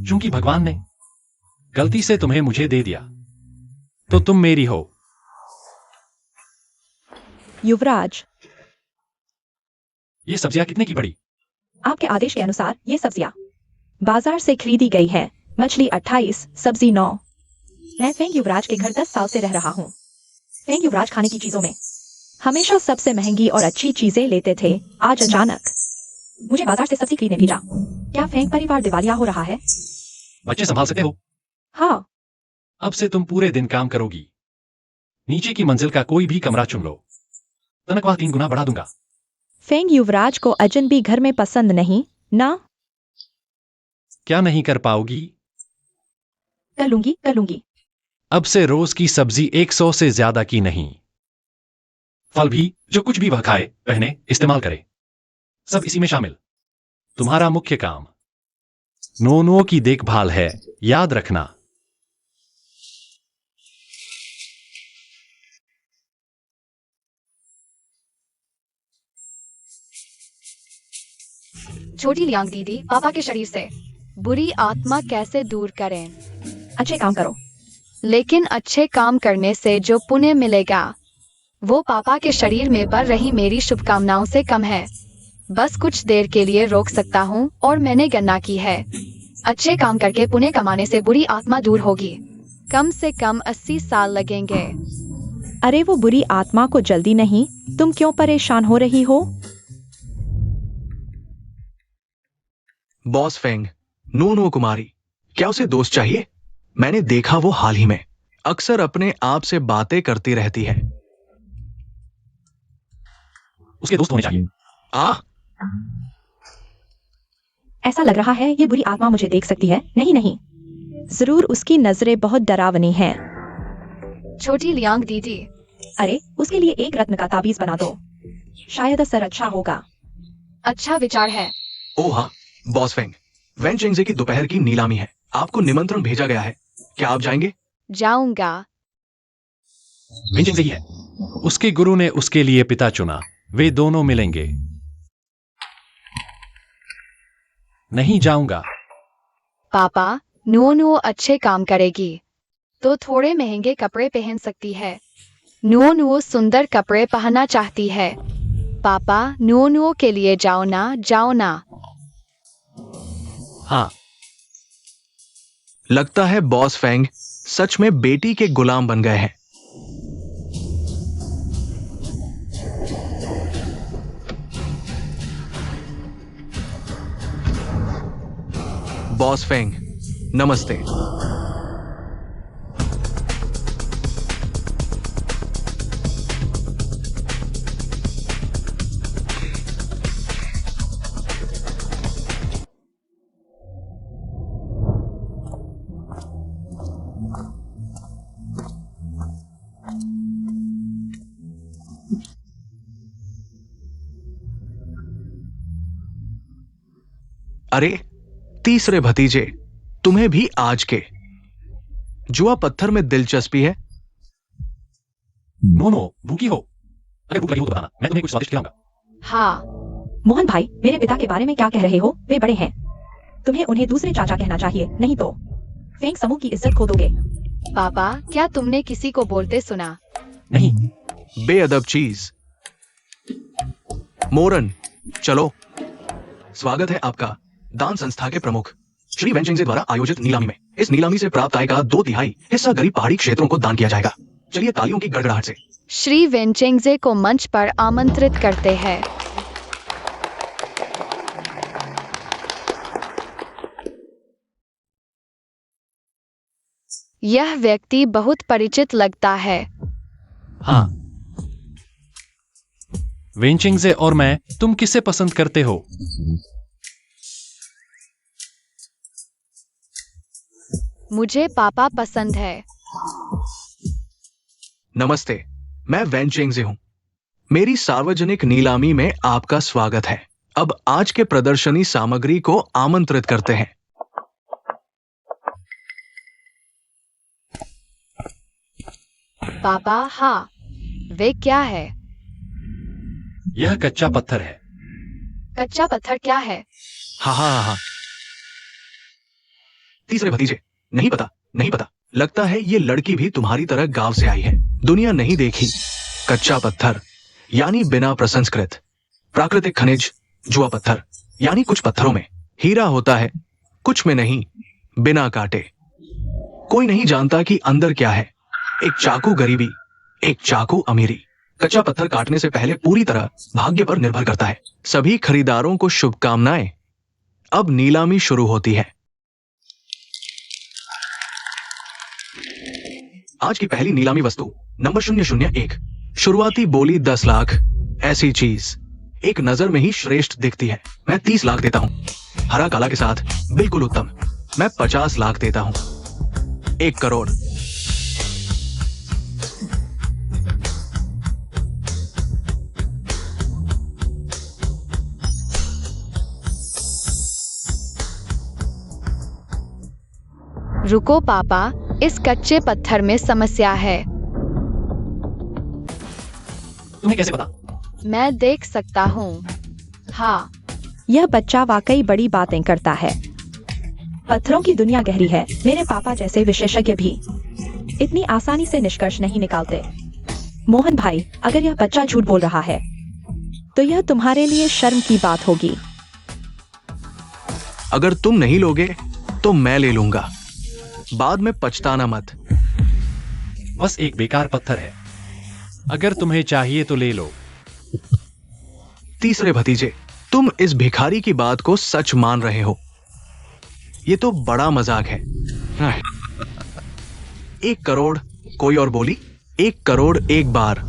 चूंकि भगवान ने गलती से तुम्हें मुझे दे दिया, तो तुम मेरी हो। युवराज, ये सब्जियां कितने की पड़ी? आपके आदेश के अनुसार ये सब्जियां बाजार से खरीदी गई है। मछली 28, सब्जी 9। मैं फेंग युवराज के घर 10 साल से रह रहा हूँ। फेंग युवराज खाने की चीजों में हमेशा सबसे महंगी और अच्छी चीजें लेते थे। आज अचानक मुझे बाजार से सब्जी खरीदने भेजा। क्या फेंग परिवार दिवालिया हो रहा है? बच्चे संभाल सकते हो? हाँ। अब से तुम पूरे दिन काम करोगी। नीचे की मंजिल का कोई भी कमरा चुन लो, तनख्वाह 3 गुना बढ़ा दूंगा। फेंग युवराज को अजनबी घर में पसंद नहीं ना? क्या नहीं कर पाओगी? कर लूंगी, कर लूंगी। अब से रोज की सब्जी 100 से ज्यादा की नहीं। फल भी जो कुछ भी वह खाए, पहने, इस्तेमाल करे, सब इसी में शामिल। तुम्हारा मुख्य काम नूनू की देखभाल है, याद रखना। छोटी लियांग दीदी, पापा के शरीर से बुरी आत्मा कैसे दूर करें? अच्छे काम करो। लेकिन अच्छे काम करने से जो पुण्य मिलेगा वो पापा के शरीर में बढ़ रही मेरी शुभकामनाओं से कम है। बस कुछ देर के लिए रोक सकता हूँ और मैंने गणना की है। अच्छे काम करके पुण्य कमाने से बुरी आत्मा दूर होगी। कम से कम 80 साल लगेंगे। अरे वो बुरी आत्मा को जल्दी नहीं, तुम क्यों परेशान हो रही हो? बॉस फेंग, नूनू कुमारी, क्या उसे दोस्त चाहिए? मैंने देखा वो हाल ही में अक्सर अपने आप से बातें करती रहती है। उसके दोस्त होने चाहिए। ऐसा लग रहा है ये बुरी आत्मा मुझे देख सकती है। नहीं नहीं, जरूर उसकी नजरें बहुत डरावनी हैं। छोटी लियांग दीदी, अरे उसके लिए एक रत्न का ताबीज बना दो, शायद असर अच्छा होगा। अच्छा विचार है। ओ हाँ, बॉस फेंग, वेन चिंगजे की दोपहर की नीलामी है। आपको निमंत्रण भेजा गया है, क्या आप जाएंगे? जाऊंगा। विंचिंग सही है। उसके गुरु ने उसके लिए पिता चुना, वे दोनों मिलेंगे। नहीं जाऊंगा। पापा, नूनू अच्छे काम करेगी तो थोड़े महंगे कपड़े पहन सकती है। नूनू सुंदर कपड़े पहनना चाहती है। पापा, नूनू के लिए जाओ ना, जाओ ना। हाँ, लगता है बॉस फेंग सच में बेटी के गुलाम बन गए हैं। बॉस फेंग, नमस्ते। अरे, तीसरे भतीजे, तुम्हें भी आज के जुआ पत्थर में दिलचस्पी है? नो नो, भूखी हो? अगर भूख लगी हो तो बताना, मैं तुम्हें कुछ स्वादिष्ट खिलाऊंगा। हाँ। मोहन भाई, मेरे पिता के बारे में क्या कह रहे हो? वे बड़े हैं। तुम्हें उन्हें दूसरे चाचा कहना चाहिए, नहीं तो फेंग समूह की इज्जत खो दोगे। पापा, क्या तुमने किसी को बोलते सुना? नहीं। बेअदब चीज। मोरन, चलो। स्वागत है आपका दान संस्था के प्रमुख श्री वेंचेंगजे द्वारा आयोजित नीलामी में। इस नीलामी से प्राप्त आय का 2/3 हिस्सा गरीब पहाड़ी क्षेत्रों को दान किया जाएगा। चलिए तालियों की गड़गड़ाहट से श्री वेंचेंगजे को मंच पर आमंत्रित करते हैं। यह व्यक्ति बहुत परिचित लगता है। हाँ। वेंचिंगजे और मैं, तुम किसे पसंद करते हो? मुझे पापा पसंद है। नमस्ते, मैं वेंचेंगजे हूं। मेरी सार्वजनिक नीलामी में आपका स्वागत है। अब आज के प्रदर्शनी सामग्री को आमंत्रित करते हैं। पापा, हाँ। वे क्या है? यह कच्चा पत्थर है। कच्चा पत्थर क्या है? हाँ हाँ हाँ हाँ। तीसरे भतीजे, नहीं पता, नहीं पता। लगता है ये लड़की भी तुम्हारी तरह गांव से आई है। दुनिया नहीं देखी। कच्चा पत्थर यानी बिना प्रसंस्कृत। प्राकृतिक खनिज जुआ पत्थर यानी कुछ पत्थरों में हीरा होता है, कुछ में नहीं, बिना काटे। कोई नहीं जानता कि अंदर क्या है। एक चाकू गरीबी, एक चाकू अमीरी। कच्चा पत्थर काटने से पहले पूरी तरह भाग्य पर निर्भर करता है। सभी खरीदारों को शुभकामनाएं। अब नीलामी शुरू होती है। आज की पहली नीलामी वस्तु नंबर 001। शुरुआती बोली 10 लाख। ऐसी चीज एक नजर में ही श्रेष्ठ दिखती है। मैं 30 लाख देता हूं। हरा काला के साथ बिल्कुल उत्तम। मैं 50 लाख देता हूं। 1 करोड़। रुको पापा, इस कच्चे पत्थर में समस्या है। तुम्हें कैसे पता? मैं देख सकता हूँ। हाँ। यह बच्चा वाकई बड़ी बातें करता है। पत्थरों की दुनिया गहरी है। मेरे पापा जैसे विशेषज्ञ भी इतनी आसानी से निष्कर्ष नहीं निकालते। मोहन भाई, अगर यह बच्चा झूठ बोल रहा है तो यह तुम्हारे लिए शर्म की बात होगी। अगर तुम नहीं लोगे तो मैं ले लूंगा। बाद में पछताना मत। बस एक बेकार पत्थर है। अगर तुम्हें चाहिए तो ले लो। तीसरे भतीजे, तुम इस भिखारी की बात को सच मान रहे हो? ये तो बड़ा मजाक है। 1 करोड़। कोई और बोली? 1 करोड़ एक बार।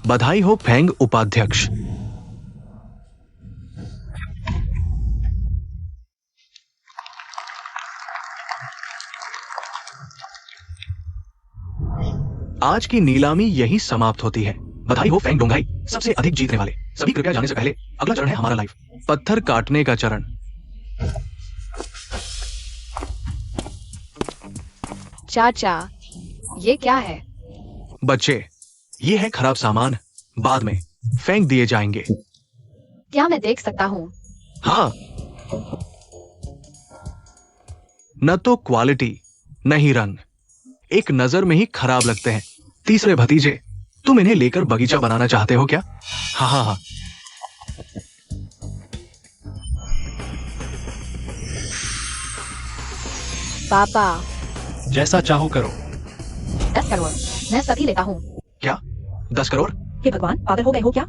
बधाई हो फेंग उपाध्यक्ष। आज की नीलामी यही समाप्त होती है। बधाई हो फेंग डोंगाई, सबसे अधिक जीतने वाले। सभी कृपया जाने से पहले अगला चरण है हमारा लाइव पत्थर काटने का चरण। चाचा, ये क्या है? बच्चे, ये है खराब सामान। बाद में फेंक दिए जाएंगे। क्या मैं देख सकता हूँ? हाँ। न तो क्वालिटी, नहीं रंग। एक नजर में ही खराब लगते हैं। तीसरे भतीजे, तुम इन्हें लेकर बगीचा बनाना चाहते हो क्या? हाँ हाँ हाँ। पापा, जैसा चाहो करो। 10 करोड़। मैं सभी लेता हूँ। क्या 10 करोड़? हे भगवान, पागल हो गए हो क्या?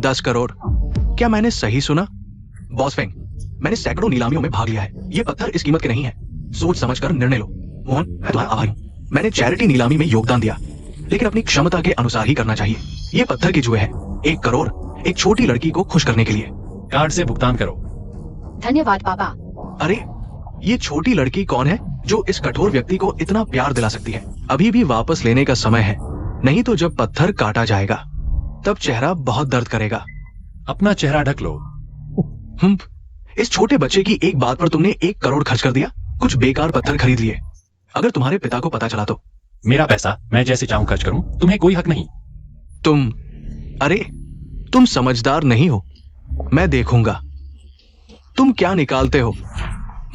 10 करोड़? क्या मैंने सही सुना? बॉस फेंग, मैंने सैकड़ों नीलामियों में भाग लिया है। ये पत्थर इस कीमत के नहीं है। सोच समझकर निर्णय लो। मोहन, मैं तुम्हारा आभारी हूं। मैंने चैरिटी नीलामी में योगदान दिया, लेकिन अपनी क्षमता के अनुसार ही करना चाहिए। ये पत्थर की जुए है। 1 करोड़ एक छोटी लड़की को खुश करने के लिए। कार्ड से भुगतान करो। धन्यवाद पापा। अरे, ये छोटी लड़की कौन है जो इस कठोर व्यक्ति को इतना प्यार दिला सकती है? अभी भी वापस लेने का समय है, नहीं तो जब पत्थर काटा जाएगा तब चेहरा बहुत दर्द करेगा। अपना चेहरा ढक लो। इस छोटे बच्चे की एक बात पर तुमने 1 करोड़ खर्च कर दिया। कुछ बेकार पत्थर खरीद लिए। अगर तुम्हारे पिता को पता चला तो? मेरा पैसा मैं जैसे चाहूं खर्च करूं, तुम्हें कोई हक नहीं। अरे तुम समझदार नहीं हो। मैं देखूंगा तुम क्या निकालते हो।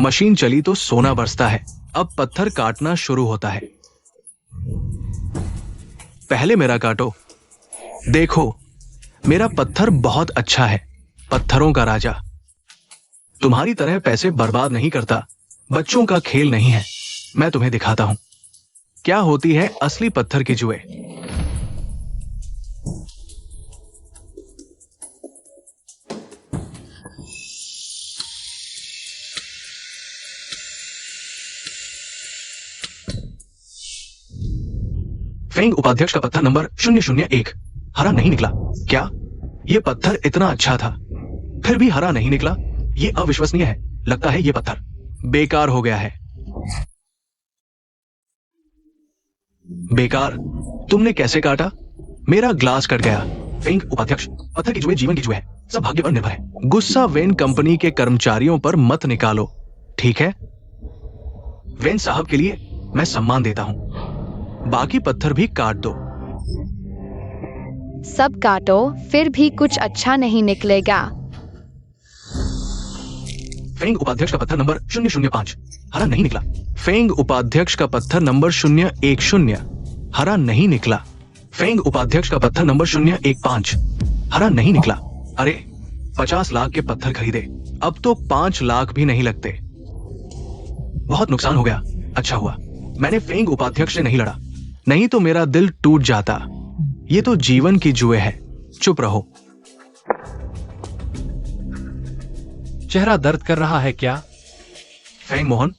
मशीन चली तो सोना बरसता है। अब पत्थर काटना शुरू होता है। पहले मेरा काटो। देखो मेरा पत्थर बहुत अच्छा है। पत्थरों का राजा। तुम्हारी तरह पैसे बर्बाद नहीं करता। बच्चों का खेल नहीं है। मैं तुम्हें दिखाता हूं क्या होती है असली पत्थर की जुए। फेंग उपाध्यक्ष का पत्थर नंबर 001 हरा नहीं निकला। क्या यह पत्थर इतना अच्छा था फिर भी हरा नहीं निकला? यह अविश्वसनीय है। लगता है यह पत्थर बेकार हो गया है। बेकार? तुमने कैसे काटा? मेरा ग्लास कट गया। फेंग उपाध्यक्ष, पत्थर की जुए जीवन की जुए है। सब भाग्य पर निर्भर है। गुस्सा वेन कंपनी के कर्मचारियों पर मत निकालो, ठीक है? वेन साहब के लिए मैं सम्मान देता हूं। बाकी पत्थर भी काट दो। सब काटो फिर भी कुछ अच्छा नहीं निकलेगा। फेंग उपाध्यक्ष का पत्थर नंबर 005 हरा नहीं निकला। फेंग उपाध्यक्ष का पत्थर नंबर 010 हरा नहीं निकला। फेंग उपाध्यक्ष का पत्थर नंबर 015 हरा नहीं निकला। अरे 50 लाख के पत्थर खरीदे, अब तो 5 लाख भी नहीं लगते। बहुत नुकसान हो गया। अच्छा हुआ मैंने फेंग उपाध्यक्ष से नहीं लड़ा, नहीं तो मेरा दिल टूट जाता। ये तो जीवन की जुए है। चुप रहो। चेहरा दर्द कर रहा है क्या? फेंग मोहन,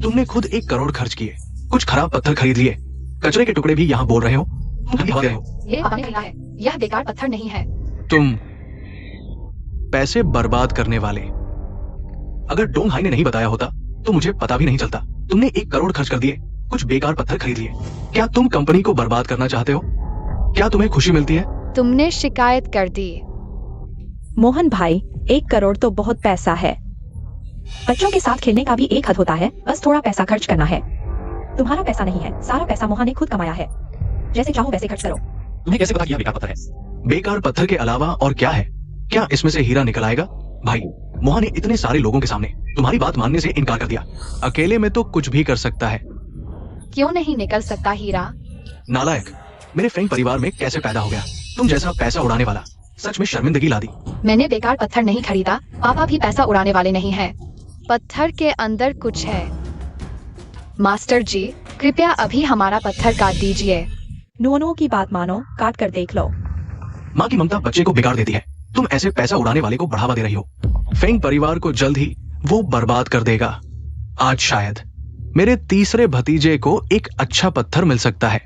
तुमने खुद 1 करोड़ खर्च किए, कुछ खराब पत्थर खरीद लिए, कचरे के टुकड़े भी यहाँ बोल रहे हो। तुम ठगी हो गए हो। ये आपने खरीदा है, यह बेकार पत्थर नहीं है। तुम पैसे बर्बाद करने वाले। अगर डोंग हाई ने नहीं बताया होता तो मुझे पता भी नहीं चलता। तुमने 1 करोड़ खर्च कर दिए, कुछ बेकार पत्थर खरीद लिए। क्या तुम कंपनी को बर्बाद करना चाहते हो? क्या तुम्हें खुशी मिलती है? तुमने शिकायत कर दी। मोहन भाई, 1 करोड़ तो बहुत पैसा है। बच्चों के साथ खेलने का भी एक हद होता है, बस थोड़ा पैसा खर्च करना है। तुम्हारा पैसा नहीं है, सारा पैसा मोहन ने खुद कमाया है। जैसे चाहो वैसे खर्च करो। तुम्हें कैसे पता कि यह बेकार पत्थर है? बेकार पत्थर के अलावा और क्या है? क्या इसमें से हीरा निकल आएगा? भाई, मोहन ने इतने सारे लोगों के सामने तुम्हारी बात मानने से इनकार कर दिया। अकेले में तो कुछ भी कर सकता है। क्यों नहीं निकल सकता हीरा? नालायक, मेरे फेंग परिवार में कैसे पैदा हो गया? तुम जैसा पैसा उड़ाने वाला। सच में शर्मिंदगी ला दी। मैंने बेकार पत्थर नहीं खरीदा, पापा भी पैसा उड़ाने वाले नहीं है। पत्थर के अंदर कुछ है। मास्टर जी, कृपया अभी हमारा पत्थर काट दीजिए। नो की बात मानो, काट कर देख लो। माँ की ममता बच्चे को बिगाड़ देती है। तुम ऐसे पैसा उड़ाने वाले को बढ़ावा दे रही हो। फेंग परिवार को जल्द ही वो बर्बाद कर देगा। आज शायद मेरे तीसरे भतीजे को एक अच्छा पत्थर मिल सकता है।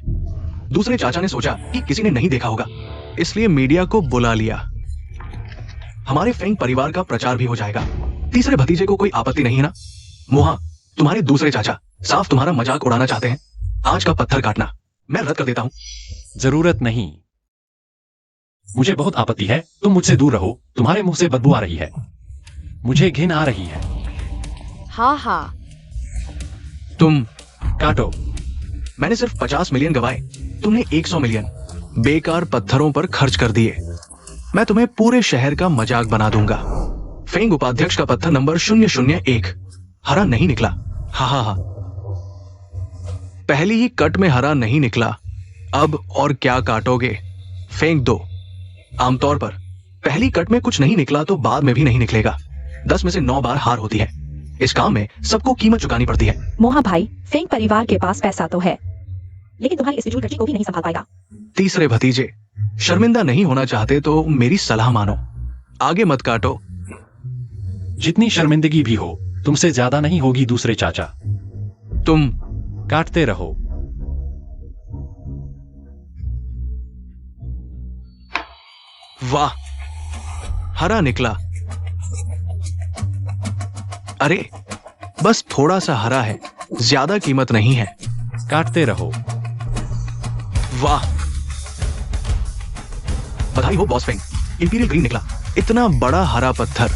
दूसरे चाचा ने सोचा कि किसी ने नहीं देखा होगा, इसलिए मीडिया को बुला लिया। हमारे फेंग परिवार का प्रचार भी हो जाएगा। तीसरे भतीजे को कोई आपत्ति नहीं है ना? मोहा, तुम्हारे दूसरे चाचा साफ तुम्हारा मजाक उड़ाना चाहते हैं। आज का पत्थर काटना मैं रद्द कर देता हूं। जरूरत नहीं। मुझे बहुत आपत्ति है। तुम मुझसे दूर रहो। तुम्हारे मुंह से बदबू आ रही है। मुझे घिन आ रही है। हाँ हाँ, तुम काटो। मैंने सिर्फ 50 मिलियन गवाए, तुमने 100 मिलियन बेकार पत्थरों पर खर्च कर दिए। मैं तुम्हें पूरे शहर का मजाक बना दूंगा। फेंग उपाध्यक्ष का पत्थर नंबर 001 हरा नहीं निकला। हा। पहली ही कट में हरा नहीं निकला। अब और क्या काटोगे? फेंक दो। आमतौर पर पहली कट में कुछ नहीं निकला तो बाद में भी नहीं निकलेगा। 10 में से 9 बार हार होती है। इस काम में सबको कीमत चुकानी पड़ती है। मोहा भाई, फेंग परिवार के पास पैसा तो है, लेकिन तुम्हारी इस फिजूल खर्ची को भी नहीं संभाल पाएगा। तीसरे भतीजे शर्मिंदा नहीं होना चाहते तो मेरी सलाह मानो, आगे मत काटो। जितनी शर्मिंदगी भी हो, तुमसे ज्यादा नहीं होगी दूसरे चाचा। तुम काटते रहो। वाह, हरा निकला। अरे बस थोड़ा सा हरा है, ज्यादा कीमत नहीं है। काटते रहो। वाह, बधाई हो बॉस फेंग, इंपीरियल ग्रीन निकला। इतना बड़ा हरा पत्थर,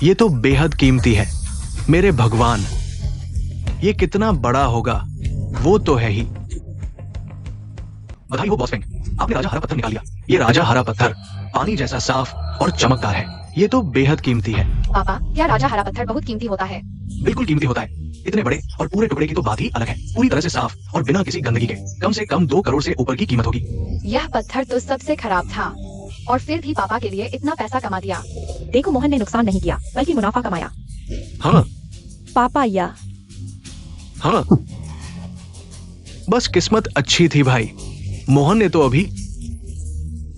ये तो बेहद कीमती है। मेरे भगवान, ये कितना बड़ा होगा वो तो है ही। बधाई हो बॉस फेंग, आपने राजा हरा पत्थर निकाल लिया। ये राजा हरा पत्थर पानी जैसा साफ और चमकदार है। ये तो बेहद कीमती है। पापा, क्या राजा हरा पत्थर बहुत कीमती होता है? बिल्कुल कीमती होता है। इतने बड़े और पूरे टुकड़े की तो बात ही अलग है। पूरी तरह से साफ और बिना किसी गंदगी के कम से कम 2 करोड़ से ऊपर की कीमत होगी। यह पत्थर तो सबसे खराब था और फिर भी पापा के लिए इतना पैसा कमा दिया। देखो, मोहन ने नुकसान नहीं किया बल्कि मुनाफा कमाया। हाँ पापा या हाँ, बस किस्मत अच्छी थी भाई। मोहन ने तो अभी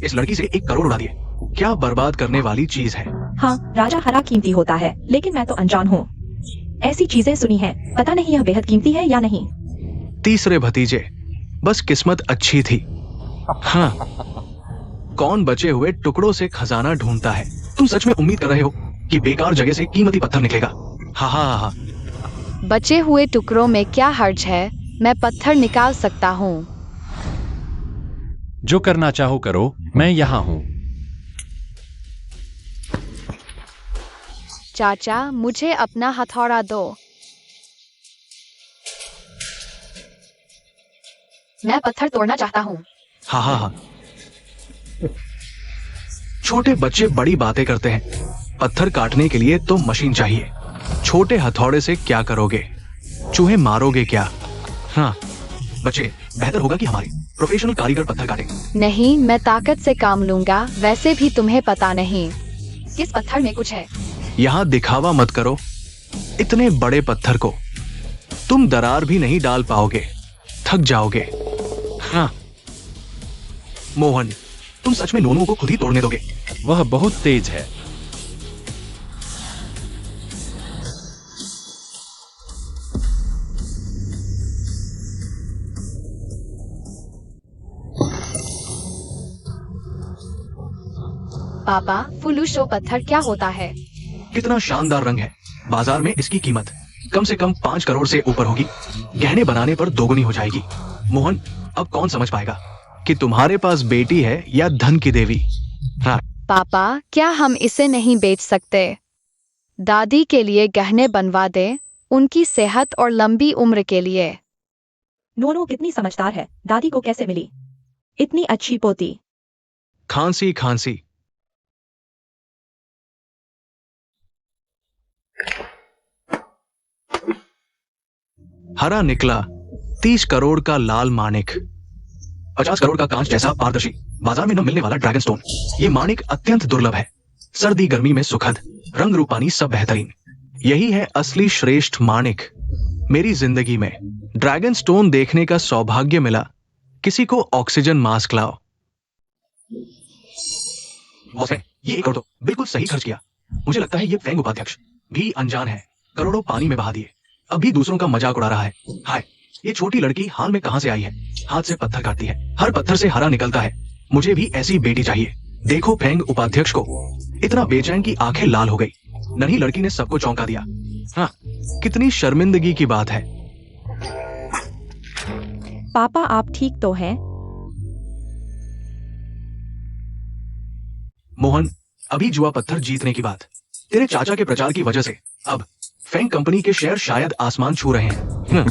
इस लड़की से 1 करोड़ उड़ा दिए। क्या बर्बाद करने वाली चीज है। हाँ, राजा हरा कीमती होता है, लेकिन मैं तो अनजान हूँ। ऐसी चीजें सुनी है, पता नहीं यह बेहद कीमती है या नहीं। तीसरे भतीजे, बस किस्मत अच्छी थी। हाँ, कौन बचे हुए टुकड़ों से खजाना ढूंढता है। तुम सच में उम्मीद कर रहे हो कि बेकार जगह से कीमती पत्थर निकलेगा? हाँ हाँ हाँ, बचे हुए टुकड़ों में क्या हर्ज है? मैं पत्थर निकाल सकता हूँ। जो करना चाहो करो, मैं यहाँ हूँ। चाचा, मुझे अपना हथौड़ा दो। मैं पत्थर तोड़ना चाहता हूँ। हाँ हाँ हाँ। छोटे बच्चे बड़ी बातें करते हैं। पत्थर काटने के लिए तो मशीन चाहिए। छोटे हथौड़े से क्या करोगे? चूहे मारोगे क्या? हाँ बच्चे, बेहतर होगा कि हमारे प्रोफेशनल कारीगर पत्थर काटें। नहीं, मैं ताकत से काम लूंगा। वैसे भी तुम्हें पता नहीं किस पत्थर में कुछ है। यहाँ दिखावा मत करो। इतने बड़े पत्थर को तुम दरार भी नहीं डाल पाओगे, थक जाओगे। हाँ मोहन, तुम सच में नोनू को खुद ही तोड़ने दोगे? वह बहुत तेज है। पापा, फुलूशो पत्थर क्या होता है? कितना शानदार रंग है। बाजार में इसकी कीमत कम से कम 5 करोड़ से ऊपर होगी। गहने बनाने पर दोगुनी हो जाएगी। मोहन, अब कौन समझ पाएगा कि तुम्हारे पास बेटी है या धन की देवी? हाँ पापा, क्या हम इसे नहीं बेच सकते? दादी के लिए गहने बनवा दे, उनकी सेहत और लंबी उम्र के लिए। नोनो कितनी समझदार है। दादी को कैसे मिली इतनी अच्छी पोती? खांसी खांसी। हरा निकला 30 करोड़ का लाल माणिक, 50 करोड़ का कांच जैसा पारदर्शी, बाजार में न मिलने वाला ड्रैगन स्टोन। ये माणिक अत्यंत दुर्लभ है। सर्दी गर्मी में सुखद, रंग रूपानी सब बेहतरीन। यही है असली श्रेष्ठ माणिक। मेरी जिंदगी में ड्रैगन स्टोन देखने का सौभाग्य मिला। किसी को ऑक्सीजन मास्क लाओ। बॉस ने ये 1 करोड़ तो बिल्कुल सही खर्च किया। मुझे लगता है ये फेंग उपाध्यक्ष भी अनजान है। करोड़ों पानी में बहा दिए, अब भी दूसरों का मजाक उड़ा रहा है। हाय, ये छोटी लड़की हाल में कहां से आई है? हाथ से पत्थर काटती है, हर पत्थर से हरा निकलता है। मुझे भी ऐसी बेटी चाहिए। देखो फेंग उपाध्यक्ष को, इतना बेचैन की आंखें लाल हो गई। नन्ही लड़की ने सबको चौंका दिया। हाँ, कितनी शर्मिंदगी की बात है। पापा, आप ठीक तो हैं? मोहन, अभी जुआ पत्थर जीतने की बात। तेरे चाचा के प्रचार की वजह से अब फेंग कंपनी के शेयर शायद आसमान छू रहे हैं।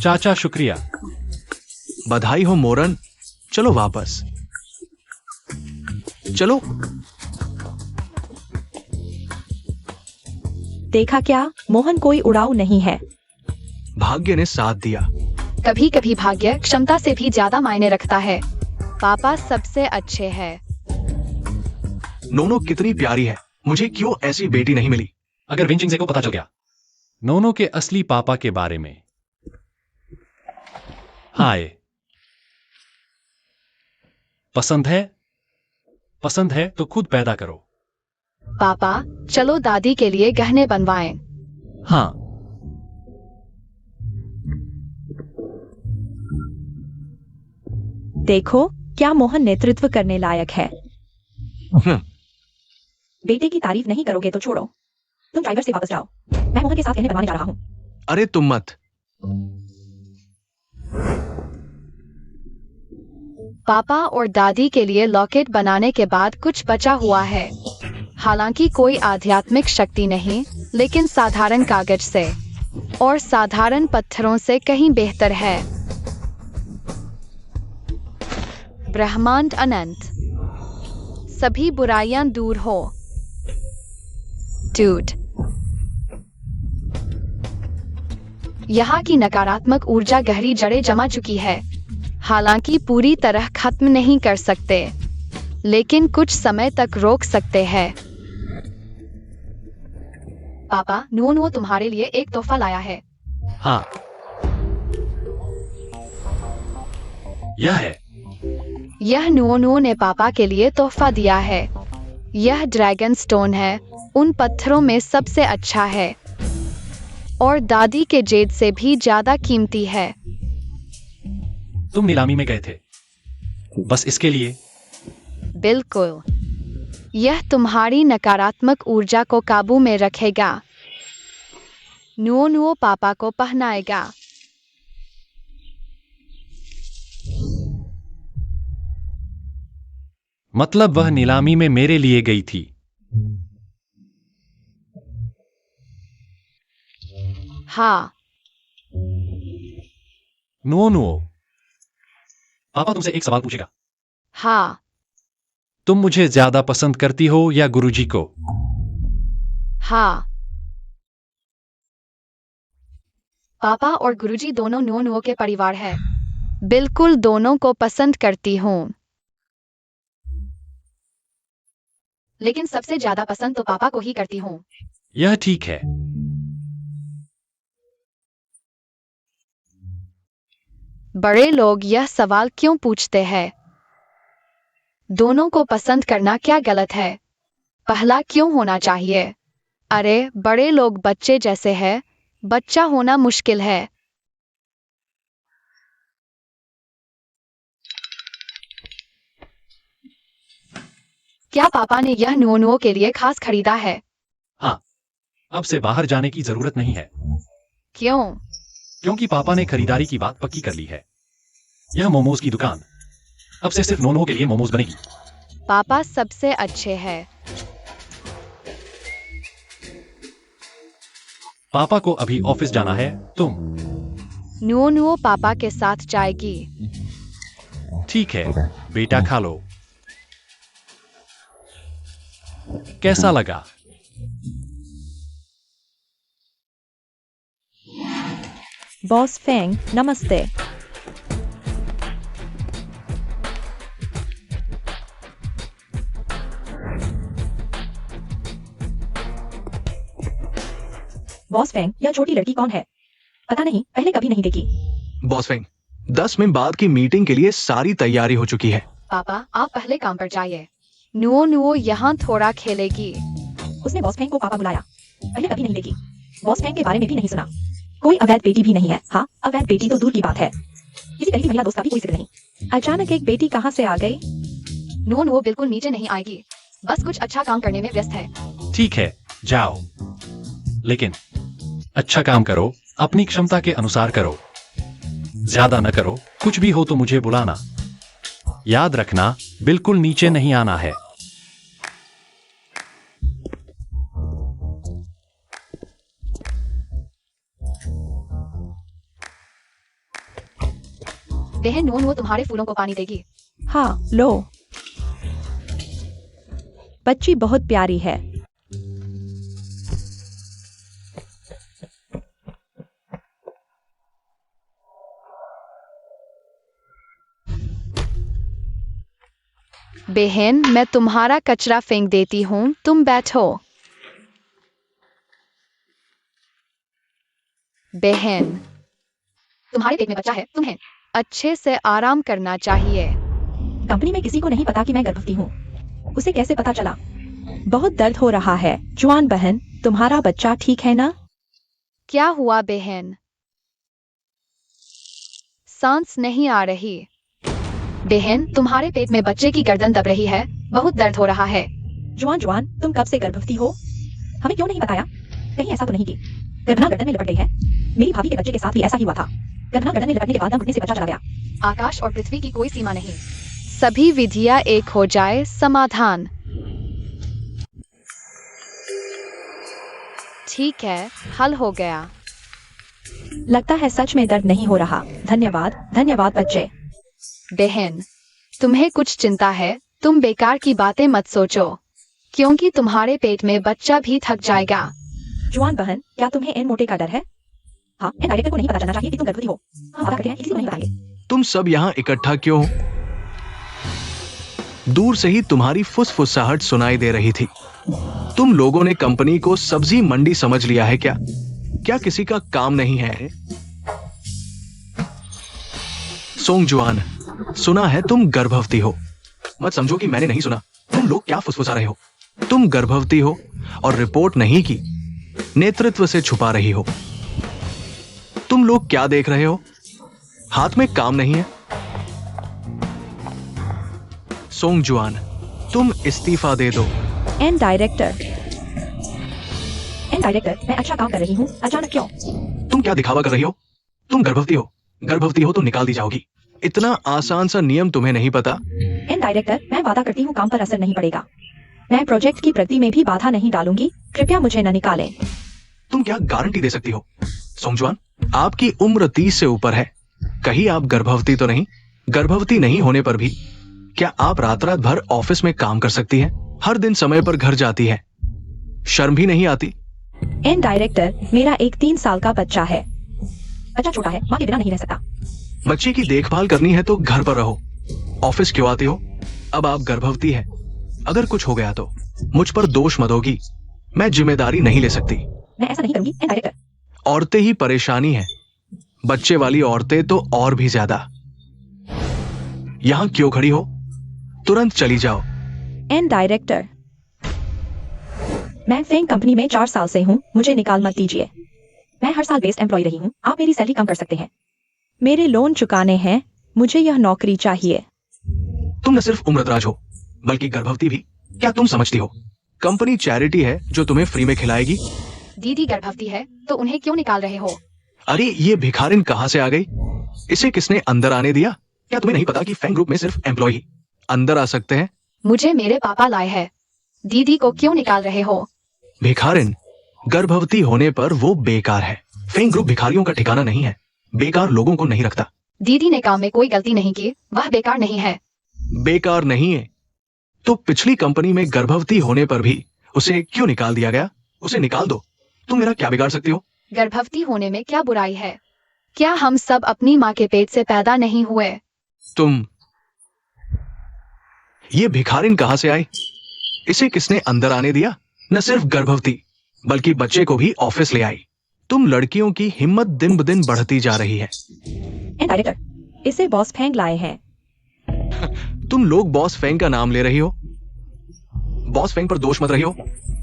चाचा शुक्रिया। बधाई हो मोरन। चलो वापस चलो। देखा क्या, मोहन कोई उड़ाऊ नहीं है। भाग्य ने साथ दिया। कभी कभी भाग्य क्षमता से भी ज्यादा मायने रखता है। पापा सबसे अच्छे हैं। नोनो कितनी प्यारी है। मुझे क्यों ऐसी बेटी नहीं मिली? अगर विंचिंग को पता चल गया नोनो के असली पापा के बारे में। हाय, पसंद है? पसंद है तो खुद पैदा करो। पापा, चलो दादी के लिए गहने बनवाएं। हाँ, देखो, क्या मोहन नेतृत्व करने लायक है। बेटे की तारीफ नहीं करोगे तो छोड़ो। तुम ड्राइवर से वापस जाओ। मैं मोहन के साथ गहने बनवाने जा रहा हूँ। अरे तुम मत। पापा और दादी के लिए लॉकेट बनाने के बाद कुछ बचा हुआ है। हालांकि कोई आध्यात्मिक शक्ति नहीं, लेकिन साधारण कागज से और साधारण पत्थरों से कहीं बेहतर है। ब्रह्मांड अनंत, सभी बुराइयां दूर हो। डूड, यहाँ की नकारात्मक ऊर्जा गहरी जड़ें जमा चुकी है। हालांकि पूरी तरह खत्म नहीं कर सकते, लेकिन कुछ समय तक रोक सकते हैं। पापा, नुओ तुम्हारे लिए एक तोहफा लाया है। हाँ, यह है। यह नुओ ने पापा के लिए तोहफा दिया है। यह ड्रैगन स्टोन है, उन पत्थरों में सबसे अच्छा है और दादी के जेड से भी ज्यादा कीमती है। तुम नीलामी में गए थे बस इसके लिए? बिल्कुल, यह तुम्हारी नकारात्मक ऊर्जा को काबू में रखेगा। नुओ पापा को पहनाएगा। मतलब वह नीलामी में मेरे लिए गई थी? हाँ। नुओ, पापा तुमसे एक सवाल पूछेगा। हाँ। तुम मुझे ज्यादा पसंद करती हो या गुरुजी को? हाँ। पापा और गुरुजी दोनों नुओ के परिवार है। बिल्कुल, दोनों को पसंद करती हूँ, लेकिन सबसे ज्यादा पसंद तो पापा को ही करती हूँ। यह ठीक है। बड़े लोग यह सवाल क्यों पूछते हैं? दोनों को पसंद करना क्या गलत है? पहला क्यों होना चाहिए? अरे, बड़े लोग बच्चे जैसे हैं, बच्चा होना मुश्किल है। क्या पापा ने यह नुओ के लिए खास खरीदा है? हाँ, अब से बाहर जाने की जरूरत नहीं है। क्यों? क्योंकि पापा ने खरीदारी की बात पक्की कर ली है। यह मोमोज की दुकान अब से सिर्फ नुओ के लिए मोमोज बनेगी। पापा सबसे अच्छे हैं। पापा को अभी ऑफिस जाना है। तुम? नुओ पापा के साथ जाएगी। ठीक है बेटा, खा लो। कैसा लगा? बॉस फेंग, नमस्ते। बॉस फेंग, यह छोटी लड़की कौन है? पता नहीं, पहले कभी नहीं देखी। बॉस फेंग, 10 मिनट बाद की मीटिंग के लिए सारी तैयारी हो चुकी है। पापा, आप पहले काम पर जाइए। नुओ यहाँ थोड़ा खेलेगी। उसने बॉस फेंग को पापा बुलाया। पहले कभी नहीं देखी। बॉस फेंग के बारे में भी नहीं सुना। कोई अवैध बेटी भी नहीं है। हाँ, अवैध बेटी तो दूर की बात है। किसी तरह की महिला दोस्त का भी कोई जिक्र नहीं। अचानक एक बेटी कहाँ से आ गई? नुओ बिल्कुल नीचे नहीं आएगी, बस कुछ अच्छा काम करने में व्यस्त है। ठीक है, जाओ, लेकिन अच्छा काम करो, अपनी क्षमता के अनुसार करो। ज्यादा न करो। कुछ भी हो तो मुझे बुलाना। याद रखना, बिल्कुल नीचे नहीं आना है। बहन, नुओ तुम्हारे फूलों को पानी देगी। हाँ, लो। बच्ची बहुत प्यारी है। बहन, मैं तुम्हारा कचरा फेंक देती हूँ, तुम बैठो। बहन, तुम्हारे पेट में बच्चा है, तुम्हें अच्छे से आराम करना चाहिए। कंपनी में किसी को नहीं पता कि मैं गर्भवती हूँ। उसे कैसे पता चला? बहुत दर्द हो रहा है। जवान बहन, तुम्हारा बच्चा ठीक है ना? क्या हुआ बहन? सांस नहीं आ रही। बहन, तुम्हारे पेट में बच्चे की गर्दन दब रही है, बहुत दर्द हो रहा है। जवान, तुम कब से गर्भवती हो? हमें क्यों नहीं बताया? कहीं ऐसा तो नहीं कि गर्दन गर्दन में लिपट गई है? मेरी भाभी के बच्चे के साथ भी ऐसा ही हुआ था। गर्दन गर्दन में लिपटने के बाद घुटने से बच्चा चला गया। आकाश और पृथ्वी की कोई सीमा नहीं। सभी विधियां एक हो जाए, समाधान। ठीक है, हल हो गया। लगता है सच में दर्द नहीं हो रहा। धन्यवाद, धन्यवाद बच्चे। बहन, तुम्हें कुछ चिंता है? तुम बेकार की बातें मत सोचो, क्योंकि तुम्हारे पेट में बच्चा भी थक जाएगा। जुआन बहन, क्या तुम्हें इन मोटे का डर है? हाँ, इन डायरेक्टर को नहीं पता चलना चाहिए कि तुम गर्भवती हो। हम वादा करते हैं कि किसी को नहीं बताएंगे। तुम सब यहाँ इकट्ठा क्यों हो? दूर से ही तुम्हारी फुसफुसाहट सुनाई दे रही थी। तुम लोगों ने कंपनी को सब्जी मंडी समझ लिया है क्या? क्या किसी का काम नहीं है? सोंगजुआन, सुना है तुम गर्भवती हो। मत समझो कि मैंने नहीं सुना। तुम लोग क्या फुसफुसा रहे हो? तुम गर्भवती हो और रिपोर्ट नहीं की, नेतृत्व से छुपा रही हो। तुम लोग क्या देख रहे हो? हाथ में काम नहीं है? सोंगजुआन, तुम इस्तीफा दे दो। एन डायरेक्टर, मैं अच्छा काम कर रही हूँ, अचानक क्यों? तुम क्या दिखावा कर रही हो? तुम गर्भवती हो। गर्भवती हो तो निकाल दी जाओगी। इतना आसान सा नियम तुम्हें नहीं पता? एन डायरेक्टर, मैं वादा करती हूँ काम पर असर नहीं पड़ेगा। मैं प्रोजेक्ट की प्रगति में भी बाधा नहीं डालूंगी। कृपया मुझे न निकालें। तुम क्या गारंटी दे सकती हो? सोंगजुआन, आपकी उम्र 30 से ऊपर है। कहीं आप गर्भवती तो नहीं? गर्भवती नहीं होने पर भी क्या आप रात रात भर ऑफिस में काम कर सकती हैं? हर दिन समय पर घर जाती हैं? शर्म भी नहीं आती? एन डायरेक्टर, मेरा एक 3 साल का बच्चा है। बच्चा छोटा है, माँ के बिना नहीं रह सकता। बच्चे की देखभाल करनी है तो घर पर रहो। ऑफिस क्यों आती हो? अब आप गर्भवती है। अगर कुछ हो गया तो मुझ पर दोष मत होगी। मैं जिम्मेदारी नहीं ले सकती। मैं ऐसा नहीं करूंगी एन डायरेक्टर। औरतें ही परेशानी है, बच्चे वाली औरतें तो और भी ज्यादा। यहां क्यों खड़ी हो? तुरंत चली जाओ। एन डायरेक्टर, मैं फेंग कंपनी में 4 साल से हूँ, मुझे निकाल मत दीजिए। मैं हर साल बेस्ट एम्प्लॉय रही हूँ, आप मेरी सैलरी कम कर सकते हैं। मेरे लोन चुकाने हैं, मुझे यह नौकरी चाहिए। तुम न सिर्फ उम्रदराज हो बल्कि गर्भवती भी। क्या तुम समझती हो कंपनी चैरिटी है जो तुम्हें फ्री में खिलाएगी? दीदी गर्भवती है तो उन्हें क्यों निकाल रहे हो? अरे ये भिखारिन कहां से आ गई? इसे किसने अंदर आने दिया? क्या तुम्हें नहीं पता कि फैंग ग्रुप में सिर्फ एम्प्लॉय ही अंदर आ सकते हैं? मुझे मेरे पापा लाए हैं। दीदी को क्यों निकाल रहे हो? भिखारिन, गर्भवती होने पर वो बेकार है। फेंग ग्रुप भिखारियों का ठिकाना नहीं है। बेकार लोगों को नहीं रखता। दीदी ने काम में कोई गलती नहीं की, वह बेकार नहीं है। बेकार नहीं है तो पिछली कंपनी में गर्भवती होने पर भी उसे क्यों निकाल दिया गया? उसे निकाल दो। तुम मेरा क्या बिगाड़ सकती हो? गर्भवती होने में क्या बुराई है? क्या हम सब अपनी माँ के पेट से पैदा नहीं हुए? तुम ये भिखारिन कहां से आई? इसे किसने अंदर आने दिया? न सिर्फ गर्भवती बल्कि बच्चे को भी ऑफिस ले आई। तुम लड़कियों की हिम्मत दिन ब दिन बढ़ती जा रही है। एन डायरेक्टर, इसे बॉस फेंग लाए हैं। तुम लोग बॉस फेंग का नाम ले रही हो। बॉस फेंग पर दोष मत रही हो।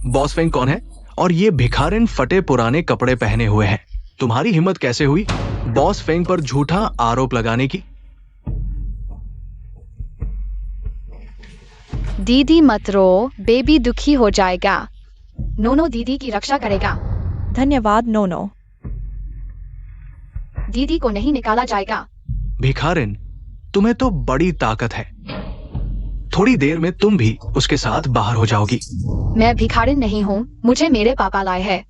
बॉस फेंग कौन है? और ये भिखारिन फटे पुराने कपड़े पहने हुए हैं। तुम्हारी हिम्मत कैसे हुई बॉस फेंग पर झूठा आरोप लगाने की? दीदी मत रो, बेबी दुखी हो जाएगा। नोनो दीदी की रक्षा करेगा। धन्यवाद नोनो। दीदी को नहीं निकाला जाएगा। भिखारिन, तुम्हें तो बड़ी ताकत है। थोड़ी देर में तुम भी उसके साथ बाहर हो जाओगी। मैं भिखारिन नहीं हूँ, मुझे मेरे पापा लाए हैं।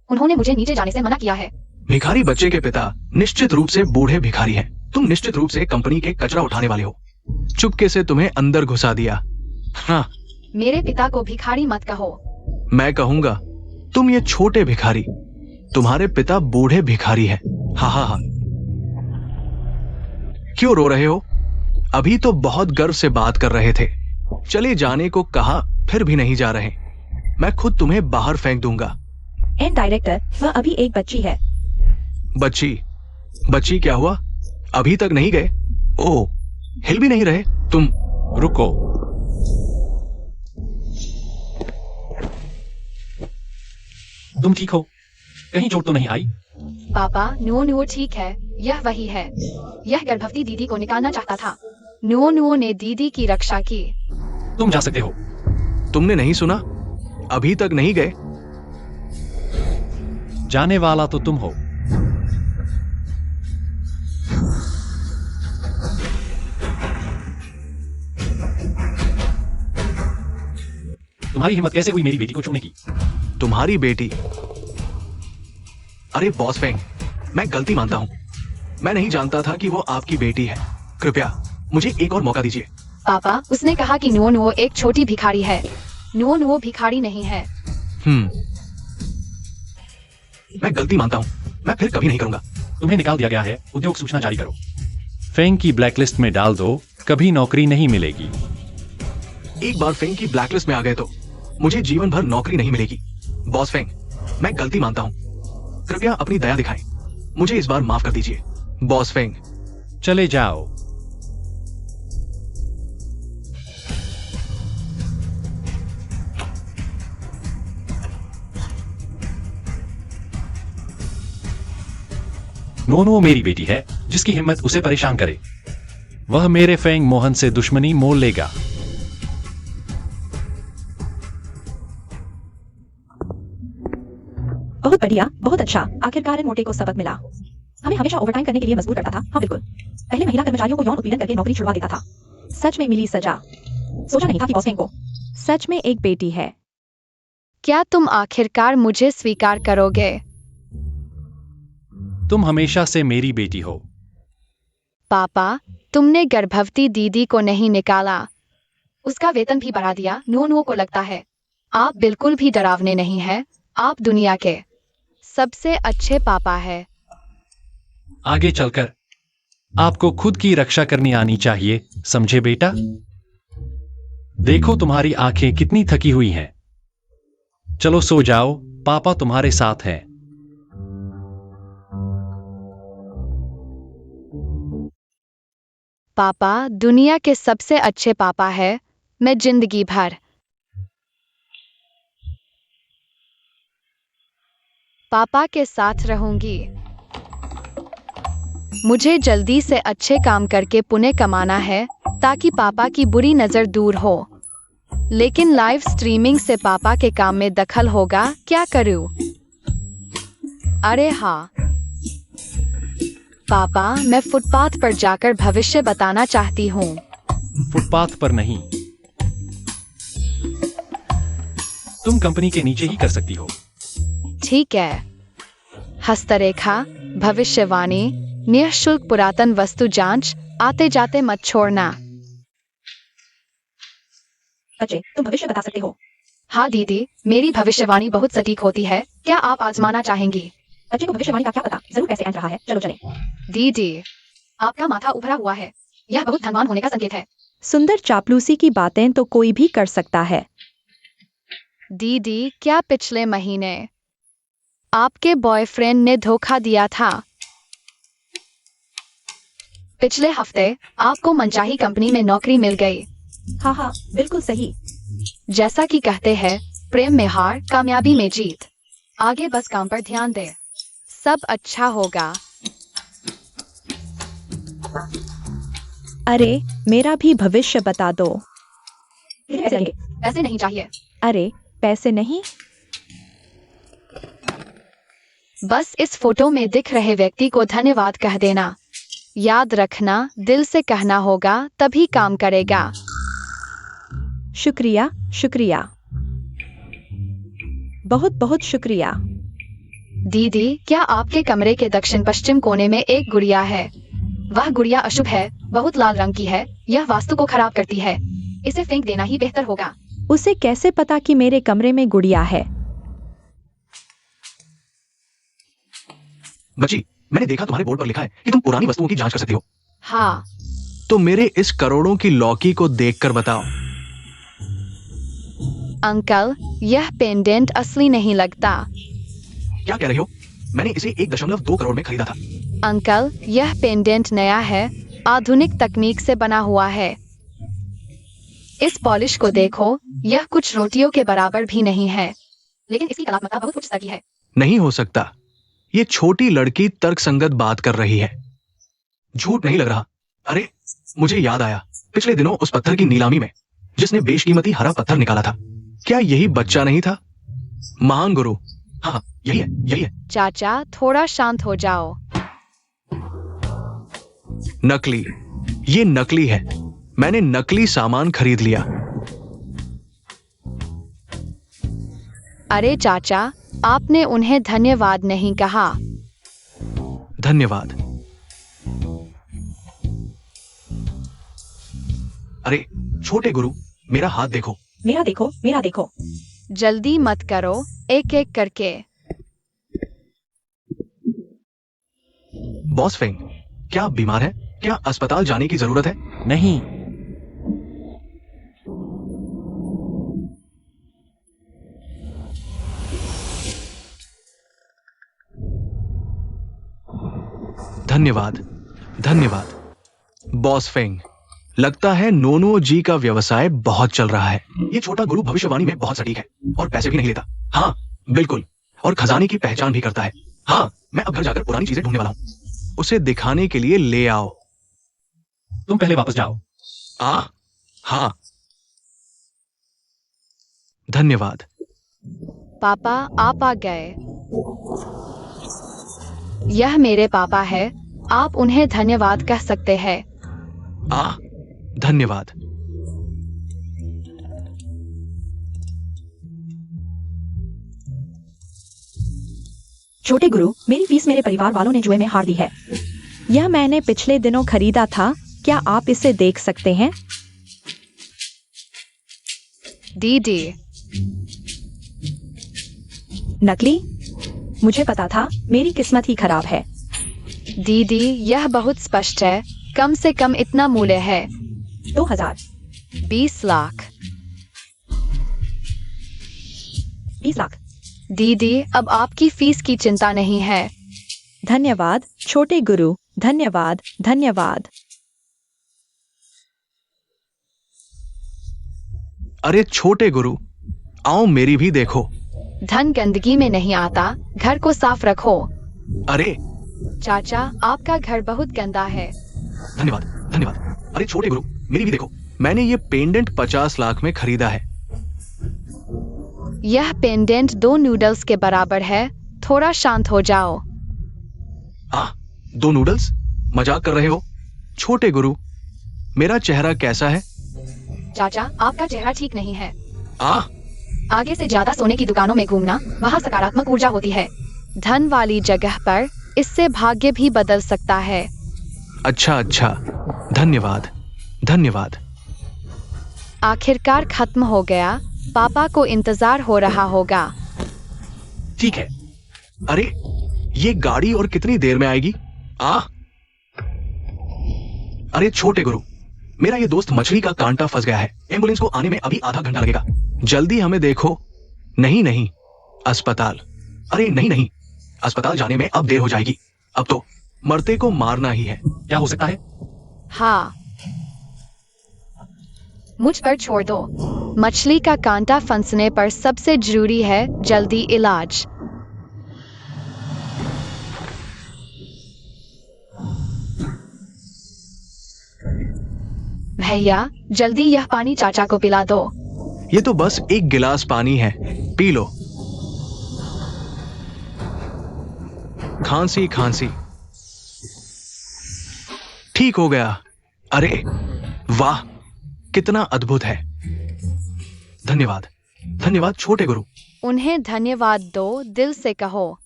उन्होंने मुझे नीचे जाने से मना किया है। भिखारी बच्चे के पिता निश्चित रूप से बूढ़े भिखारी हैं। तुम निश्चित रूप से कंपनी के कचरा उठाने वाले हो। चुपके से तुम्हें अंदर घुसा दिया। हाँ, मेरे पिता को भिखारी मत कहो। मैं कहूंगा तुम ये छोटे भिखारी। तुम्हारे पिता बूढ़े भिखारी है। हाँ हाँ हाँ। क्यों रो रहे हो? अभी तो बहुत गर्व से बात कर रहे थे। चले जाने को कहा फिर भी नहीं जा रहे। मैं खुद तुम्हें बाहर फेंक दूंगा। एन डायरेक्टर, वह अभी एक बच्ची है। बच्ची? बच्ची क्या हुआ? अभी तक नहीं गए? ओह, हिल भी नहीं रहे तुम? रुको। तुम ठीक हो? कहीं चोट तो नहीं आई? पापा, नुओ नुओ ठीक है, यह वही है। यह गर्भवती दीदी को निकालना चाहता था। नुओ नुओ ने दीदी की रक्षा की। तुम जा सकते हो। तुमने नहीं सुना? अभी तक नहीं गए? जाने वाला तो तुम हो। तुम्हारी हिम्मत कैसे हुई मेरी बेटी को छूने की? तुम्हारी बेटी? अरे बॉस फेंग, मैं गलती मानता हूँ। मैं नहीं जानता था कि वो आपकी बेटी है। कृपया मुझे एक और मौका दीजिए। पापा, उसने कहा कि नुओ नुओ एक छोटी भिखारी है। नुओ नुओ भिखारी नहीं है। मैं गलती मानता हूँ। मैं फिर कभी नहीं करूंगा। तुम्हें निकाल दिया गया है, उद्योग सूचना जारी करो। फेंग की ब्लैकलिस्ट में डाल दो, कभी नौकरी नहीं मिलेगी। एक बार फेंग की ब्लैकलिस्ट में आ गए तो मुझे जीवन भर नौकरी नहीं मिलेगी। बॉस फेंग, मैं गलती मानता हूँ। कृपया अपनी दया दिखाएं। मुझे इस बार माफ कर दीजिए। Boss Feng. चले जाओ। नोनो मेरी बेटी है, जिसकी हिम्मत उसे परेशान करे, वह मेरे फेंग मोहन से दुश्मनी मोल लेगा। बहुत बढ़िया, बहुत अच्छा। आखिरकार इन मोटे को सबक मिला। हमें हमेशा ओवरटाइम करने के लिए मजबूर करता था। हाँ बिल्कुल, पहले महिला कर्मचारियों को यौन उत्पीड़न करके नौकरी छुड़वा देता था। सच में मिली सजा। सोचा नहीं था कि बॉस फेंग को सच में एक बेटी है। क्या तुम आखिरकार मुझे स्वीकार करोगे? तुम हमेशा से मेरी बेटी हो। पापा, तुमने गर्भवती दीदी को नहीं निकाला। उसका वेतन भी बढ़ा दिया। नुओ नुओ को लगता है आप बिल्कुल भी डरावने नहीं हैं। आप दुनिया के सबसे अच्छे पापा है। आगे चलकर आपको खुद की रक्षा करनी आनी चाहिए, समझे बेटा? देखो तुम्हारी आंखें कितनी थकी हुई हैं। चलो सो जाओ, पापा तुम्हारे साथ हैं। पापा दुनिया के सबसे अच्छे पापा है। मैं जिंदगी भर पापा के साथ रहूंगी। मुझे जल्दी से अच्छे काम करके पुण्य कमाना है ताकि पापा की बुरी नजर दूर हो। लेकिन लाइव स्ट्रीमिंग से पापा के काम में दखल होगा। क्या करूं? अरे हाँ पापा, मैं फुटपाथ पर जाकर भविष्य बताना चाहती हूँ। फुटपाथ पर नहीं, तुम कंपनी के नीचे ही कर सकती हो। ठीक है। हस्तरेखा, भविष्यवाणी, निःशुल्क पुरातन वस्तु जांच, आते जाते मत छोड़ना। बच्चे, तुम भविष्य बता सकते हो। हाँ दीदी, मेरी भविष्यवाणी बहुत सटीक होती है। क्या आप आजमाना चाहेंगी? बच्चे को भविष्यवाणी का क्या पता, जरूर कैसे आंच रहा है। चलो चले। दीदी, आपका माथा उभरा हुआ है। यह बहुत धनवान होने का संकेत है। सुंदर चापलूसी की बातें तो कोई भी कर सकता है। दीदी, क्या पिछले महीने आपके बॉयफ्रेंड ने धोखा दिया था? पिछले हफ्ते आपको मनचाही कंपनी में नौकरी मिल गई। हाँ हाँ, बिल्कुल सही। जैसा कि कहते हैं, प्रेम में हार, कामयाबी में जीत। आगे बस काम पर ध्यान दे, सब अच्छा होगा। अरे, मेरा भी भविष्य बता दो। पैसे नहीं चाहिए। अरे, पैसे नहीं? बस इस फोटो में दिख रहे व्यक्ति को धन्यवाद कह देना। याद रखना, दिल से कहना होगा, तभी काम करेगा। शुक्रिया, शुक्रिया, बहुत बहुत शुक्रिया। दीदी, क्या आपके कमरे के दक्षिण पश्चिम कोने में एक गुड़िया है? वह गुड़िया अशुभ है, बहुत लाल रंग की है। यह वास्तु को खराब करती है। इसे फेंक देना ही बेहतर होगा। उसे कैसे पता कि मेरे कमरे में गुड़िया है? बच्ची, मैंने देखा तुम्हारे बोर्ड पर लिखा है कि तुम पुरानी वस्तुओं की जांच कर सकती हो। हाँ। तो मेरे इस करोड़ों की लौकी को देखकर बताओ। अंकल, यह पेंडेंट असली नहीं लगता। क्या कह रही हो? मैंने इसे 1.2 करोड़ में खरीदा था। अंकल, यह पेंडेंट नया है, आधुनिक तकनीक से बना हुआ है। इस पॉलिश को देखो, यह कुछ रोटियों के बराबर भी नहीं है, लेकिन इसकी कलात्मकता बहुत उच्च स्तर की है। नहीं हो सकता। ये छोटी लड़की तर्कसंगत बात कर रही है। झूठ नहीं लग रहा। अरे, मुझे याद आया, पिछले दिनों उस पत्थर की नीलामी में जिसने बेशकीमती हरा पत्थर निकाला था, क्या यही बच्चा नहीं था? महान गुरु। हाँ, यही है, यही है। चाचा, थोड़ा शांत हो जाओ। नकली। ये नकली है। मैंने नकली सामान खरीद लिया। अरे चाचा, आपने उन्हें धन्यवाद नहीं कहा। धन्यवाद। अरे छोटे गुरु, मेरा हाथ देखो। मेरा देखो, मेरा देखो। जल्दी मत करो, एक एक करके। बॉस फेंग, क्या आप बीमार हैं? क्या अस्पताल जाने की जरूरत है? नहीं। धन्यवाद, धन्यवाद। बॉस फेंग, लगता है नोनो जी का व्यवसाय बहुत चल रहा है। ये छोटा गुरु भविष्यवाणी में बहुत सटीक है और पैसे भी नहीं लेता। हाँ बिल्कुल, और खजाने की पहचान भी करता है। हाँ, मैं अब घर जाकर पुरानी चीजें ढूंढने वाला हूँ। उसे दिखाने के लिए ले आओ। तुम पहले वापस जाओ। हाँ। धन्यवाद। पापा, आप आ गए। यह मेरे पापा है, आप उन्हें धन्यवाद कह सकते हैं। धन्यवाद। छोटे गुरु, मेरी फीस मेरे परिवार वालों ने जुए में हार दी है। यह मैंने पिछले दिनों खरीदा था, क्या आप इसे देख सकते हैं? दीदी, नकली? मुझे पता था, मेरी किस्मत ही खराब है। दीदी, यह बहुत स्पष्ट है। कम से कम इतना मूल्य है। 2000। 20 लाख। 20 लाख। दीदी, अब आपकी फीस की चिंता नहीं है। धन्यवाद छोटे गुरु, धन्यवाद, धन्यवाद। अरे छोटे गुरु, आओ मेरी भी देखो। धन गंदगी में नहीं आता, घर को साफ रखो। अरे चाचा, आपका घर बहुत गंदा है। धन्यवाद, धन्यवाद। अरे छोटे गुरु, मेरी भी देखो। मैंने ये पेंडेंट 50 लाख में खरीदा है। यह पेंडेंट 2 नूडल्स के बराबर है। थोड़ा शांत हो जाओ। 2 नूडल्स? मजाक कर रहे हो? छोटे गुरु, मेरा चेहरा कैसा है? चाचा, आपका चेहरा ठीक नहीं है। आगे से ज्यादा सोने की दुकानों में घूमना, वहाँ सकारात्मक ऊर्जा होती है। धन वाली जगह पर इससे भाग्य भी बदल सकता है। अच्छा, धन्यवाद, धन्यवाद। आखिरकार खत्म हो गया। पापा को इंतजार हो रहा होगा। ठीक है। अरे ये गाड़ी और कितनी देर में आएगी? अरे छोटे गुरु, मेरा ये दोस्त मछली का कांटा फंस गया है। एम्बुलेंस को आने में अभी आधा घंटा लगेगा। जल्दी हमें देखो। नहीं, अस्पताल। अरे नहीं, अस्पताल जाने में अब देर हो जाएगी। अब तो मरते को मारना ही है। क्या हो सकता है? हाँ, मुझ पर छोड़ दो। मछली का कांटा फंसने पर सबसे जरूरी है जल्दी इलाज। भैया, जल्दी यह पानी चाचा को पिला दो। ये तो बस एक गिलास पानी है, पी लो। खांसी ठीक हो गया। अरे वाह, कितना अद्भुत है। धन्यवाद, धन्यवाद छोटे गुरु। उन्हें धन्यवाद दो, दिल से कहो।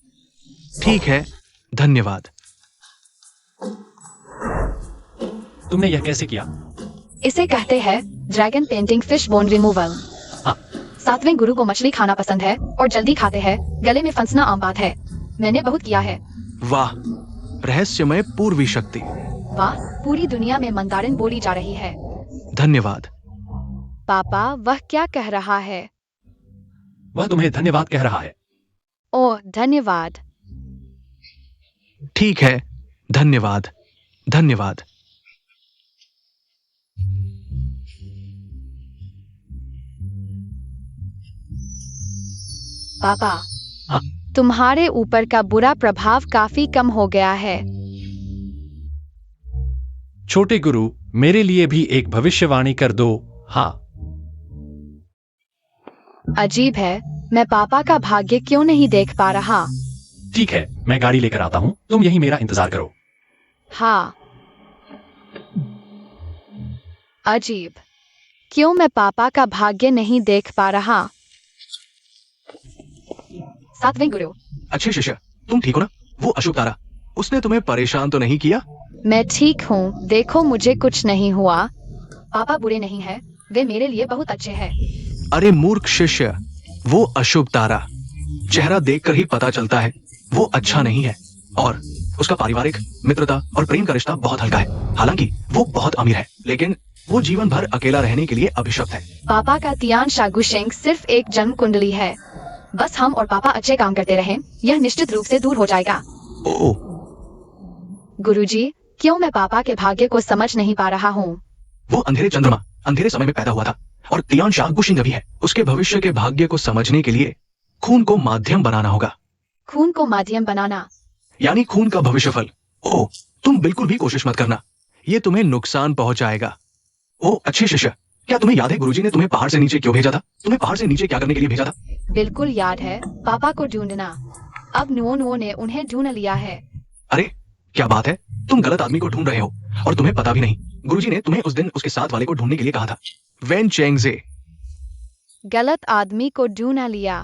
ठीक है, धन्यवाद। तुमने यह कैसे किया? इसे कहते हैं dragon painting fish bone removal. 7वें गुरु को मछली खाना पसंद है और जल्दी खाते हैं। गले में फंसना आम बात है। मैंने बहुत किया है। वाह, रहस्यमय पूर्वी शक्ति। वाह, पूरी दुनिया में मंदारिन बोली जा रही है। धन्यवाद। पापा, वह क्या कह रहा है? वह तुम्हें धन्यवाद कह रहा है। ओह, धन्यवाद। ठीक है, धन्यवाद, धन्यवाद। पापा, तुम्हारे ऊपर का बुरा प्रभाव काफी कम हो गया है। छोटे गुरु, मेरे लिए भी एक भविष्यवाणी कर दो। हाँ। अजीब है, मैं पापा का भाग्य क्यों नहीं देख पा रहा। ठीक है, मैं गाड़ी लेकर आता हूँ, तुम यहीं मेरा इंतजार करो। हाँ। अजीब, क्यों मैं पापा का भाग्य नहीं देख पा रहा। सातवें गुरु। अच्छे शिष्य, तुम ठीक हो ना? वो अशुभ तारा, उसने तुम्हें परेशान तो नहीं किया? मैं ठीक हूँ, देखो मुझे कुछ नहीं हुआ। पापा बुरे नहीं है, वे मेरे लिए बहुत अच्छे हैं। अरे मूर्ख शिष्य, वो अशुभ तारा, चेहरा देखकर ही पता चलता है वो अच्छा नहीं है, और उसका पारिवारिक, मित्रता और प्रेम का रिश्ता बहुत हल्का है। हालांकि वो बहुत अमीर है, लेकिन वो जीवन भर अकेला रहने के लिए अभिशप्त है। पापा का तियान शागुशेंग सिर्फ एक जन्म कुंडली है। बस हम और पापा अच्छे काम करते रहें, यह निश्चित रूप से दूर हो जाएगा। ओ, गुरुजी, क्यों मैं पापा के भाग्य को समझ नहीं पा रहा हूँ? वो अंधेरे चंद्रमा अंधेरे समय में पैदा हुआ था, और तियान शागुशिंग भी है। उसके भविष्य के भाग्य को समझने के लिए खून को माध्यम बनाना होगा। खून को माध्यम बनाना यानी खून का भविष्यफल। ओ, तुम बिल्कुल भी कोशिश मत करना, ये तुम्हें नुकसान पहुंचाएगा। ओ अच्छे शिष्य, क्या तुम्हें याद है गुरुजी ने तुम्हें पहाड़ से नीचे क्यों भेजा था? तुम्हें पहाड़ से नीचे क्या करने के लिए भेजा था? बिल्कुल याद है, पापा को ढूंढना। अब नुओ ने उन्हें ढूंढ लिया है। अरे क्या बात है, तुम गलत आदमी को ढूंढ रहे हो और तुम्हें पता भी नहीं। गुरुजी ने तुम्हें उस दिन उसके साथ वाले को ढूंढने के लिए कहा था। वेन चेंगजे। गलत आदमी को ढूंढ लिया।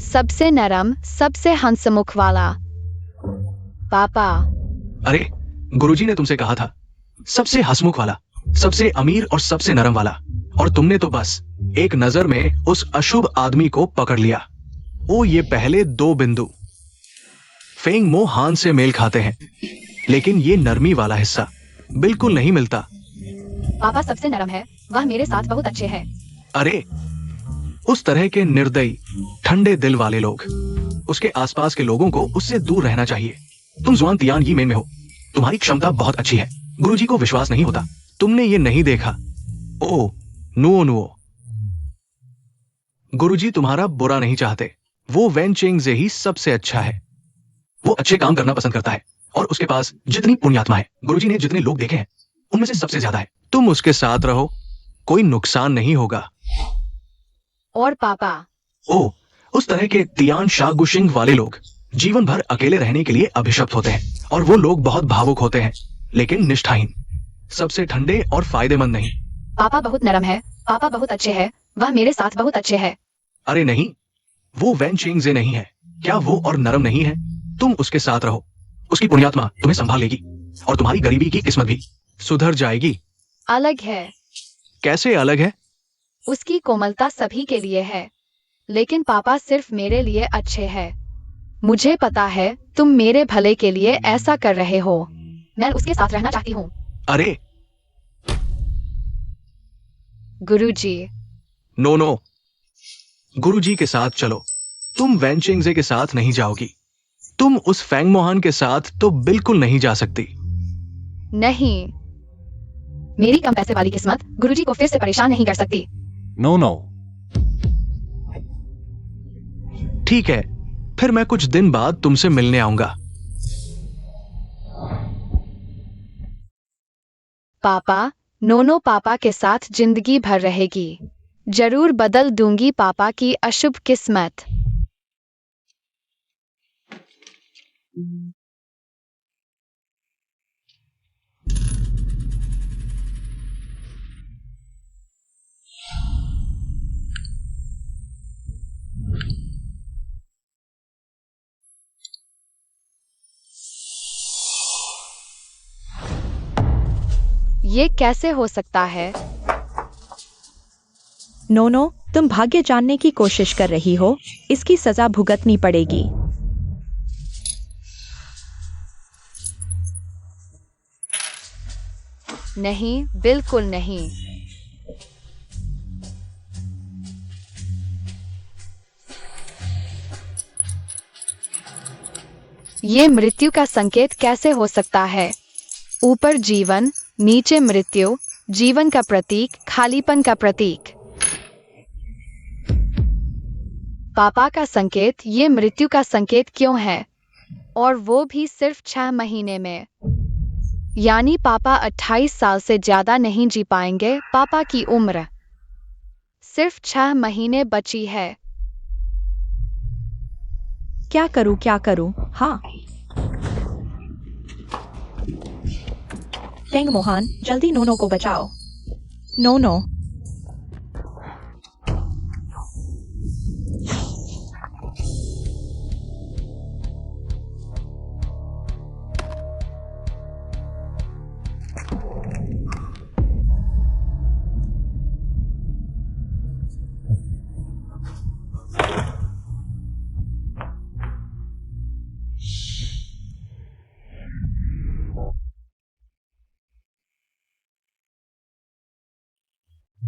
सबसे नरम, सबसे हंसमुख वाला। पापा, अरे गुरुजी ने तुमसे कहा था सबसे हंसमुख वाला, सबसे अमीर और सबसे नरम वाला, और तुमने तो बस एक नजर में उस अशुभ आदमी को पकड़ लिया। ओ, ये पहले दो बिंदु फेंग मो हान से मेल खाते हैं, लेकिन ये नरमी वाला हिस्सा बिल्कुल नहीं मिलता। पापा सबसे नरम है, वह मेरे साथ बहुत अच्छे हैं। अरे उस तरह के निर्दयी, ठंडे दिल वाले लोग, उसके आसपास के लोगों को उससे दूर रहना चाहिए। तुम जुआन तियान यी मेन में हो, तुम्हारी क्षमता बहुत अच्छी है। गुरुजी को विश्वास नहीं होता, तुमने ये नहीं देखा। ओ नुओ नुओ, गुरुजी तुम्हारा बुरा नहीं चाहते। वो वेन चेंगजे ही सबसे अच्छा है। वो अच्छे काम करना पसंद करता है, और उसके पास जितनी पुण्यात्मा है, गुरुजी ने जितने लोग देखे हैं उनमें से सबसे ज्यादा है। तुम उसके साथ रहो, कोई नुकसान नहीं होगा। और पापा? ओ, उस तरह के तियान शागुशिंग वाले लोग जीवन भर अकेले रहने के लिए अभिशप्त होते हैं, और वो लोग बहुत भावुक होते हैं, लेकिन निष्ठाहीन, सबसे ठंडे और फायदेमंद नहीं। पापा बहुत नरम है, पापा बहुत अच्छे हैं, वह मेरे साथ बहुत अच्छे हैं। अरे नहीं, वो वेन चेंगजे नहीं है। क्या वो और नरम नहीं है? तुम उसके साथ रहो, उसकी पुण्यात्मा तुम्हें संभाल लेगी, और तुम्हारी गरीबी की किस्मत भी सुधर जाएगी। अलग है। कैसे अलग है? उसकी कोमलता सभी के लिए है, लेकिन पापा सिर्फ मेरे लिए अच्छे हैं। मुझे पता है तुम मेरे भले के लिए ऐसा कर रहे हो। मैं उसके साथ रहना चाहती हूँ। अरे गुरुजी। नो नो, गुरुजी के साथ चलो। तुम वेन चेंगजे के साथ नहीं जाओगी। तुम उस फेंग मोहान के साथ तो बिल्कुल नहीं जा सकती। नहीं, मेरी कम पैसे वाली किस्मत गुरुजी को फिर से परेशान नहीं कर सकती। नो नो, ठीक है, फिर मैं कुछ दिन बाद तुमसे मिलने आऊंगा। पापा, नोनो पापा के साथ जिंदगी भर रहेगी। जरूर बदल दूंगी पापा की अशुभ किस्मत। ये कैसे हो सकता है? नोनो, तुम भाग्य जानने की कोशिश कर रही हो, इसकी सजा भुगतनी पड़ेगी। नहीं, बिल्कुल नहीं। ये मृत्यु का संकेत कैसे हो सकता है? ऊपर जीवन, नीचे मृत्यु, जीवन का प्रतीक, खालीपन का प्रतीक। पापा का संकेत, ये मृत्यु का संकेत क्यों है? और वो भी सिर्फ 6 महीने में। यानी पापा 28 साल से ज्यादा नहीं जी पाएंगे। पापा की उम्र सिर्फ 6 महीने बची है। क्या करूं? हाँ, फेंग मोहान, जल्दी नोनो को बचाओ। नोनो,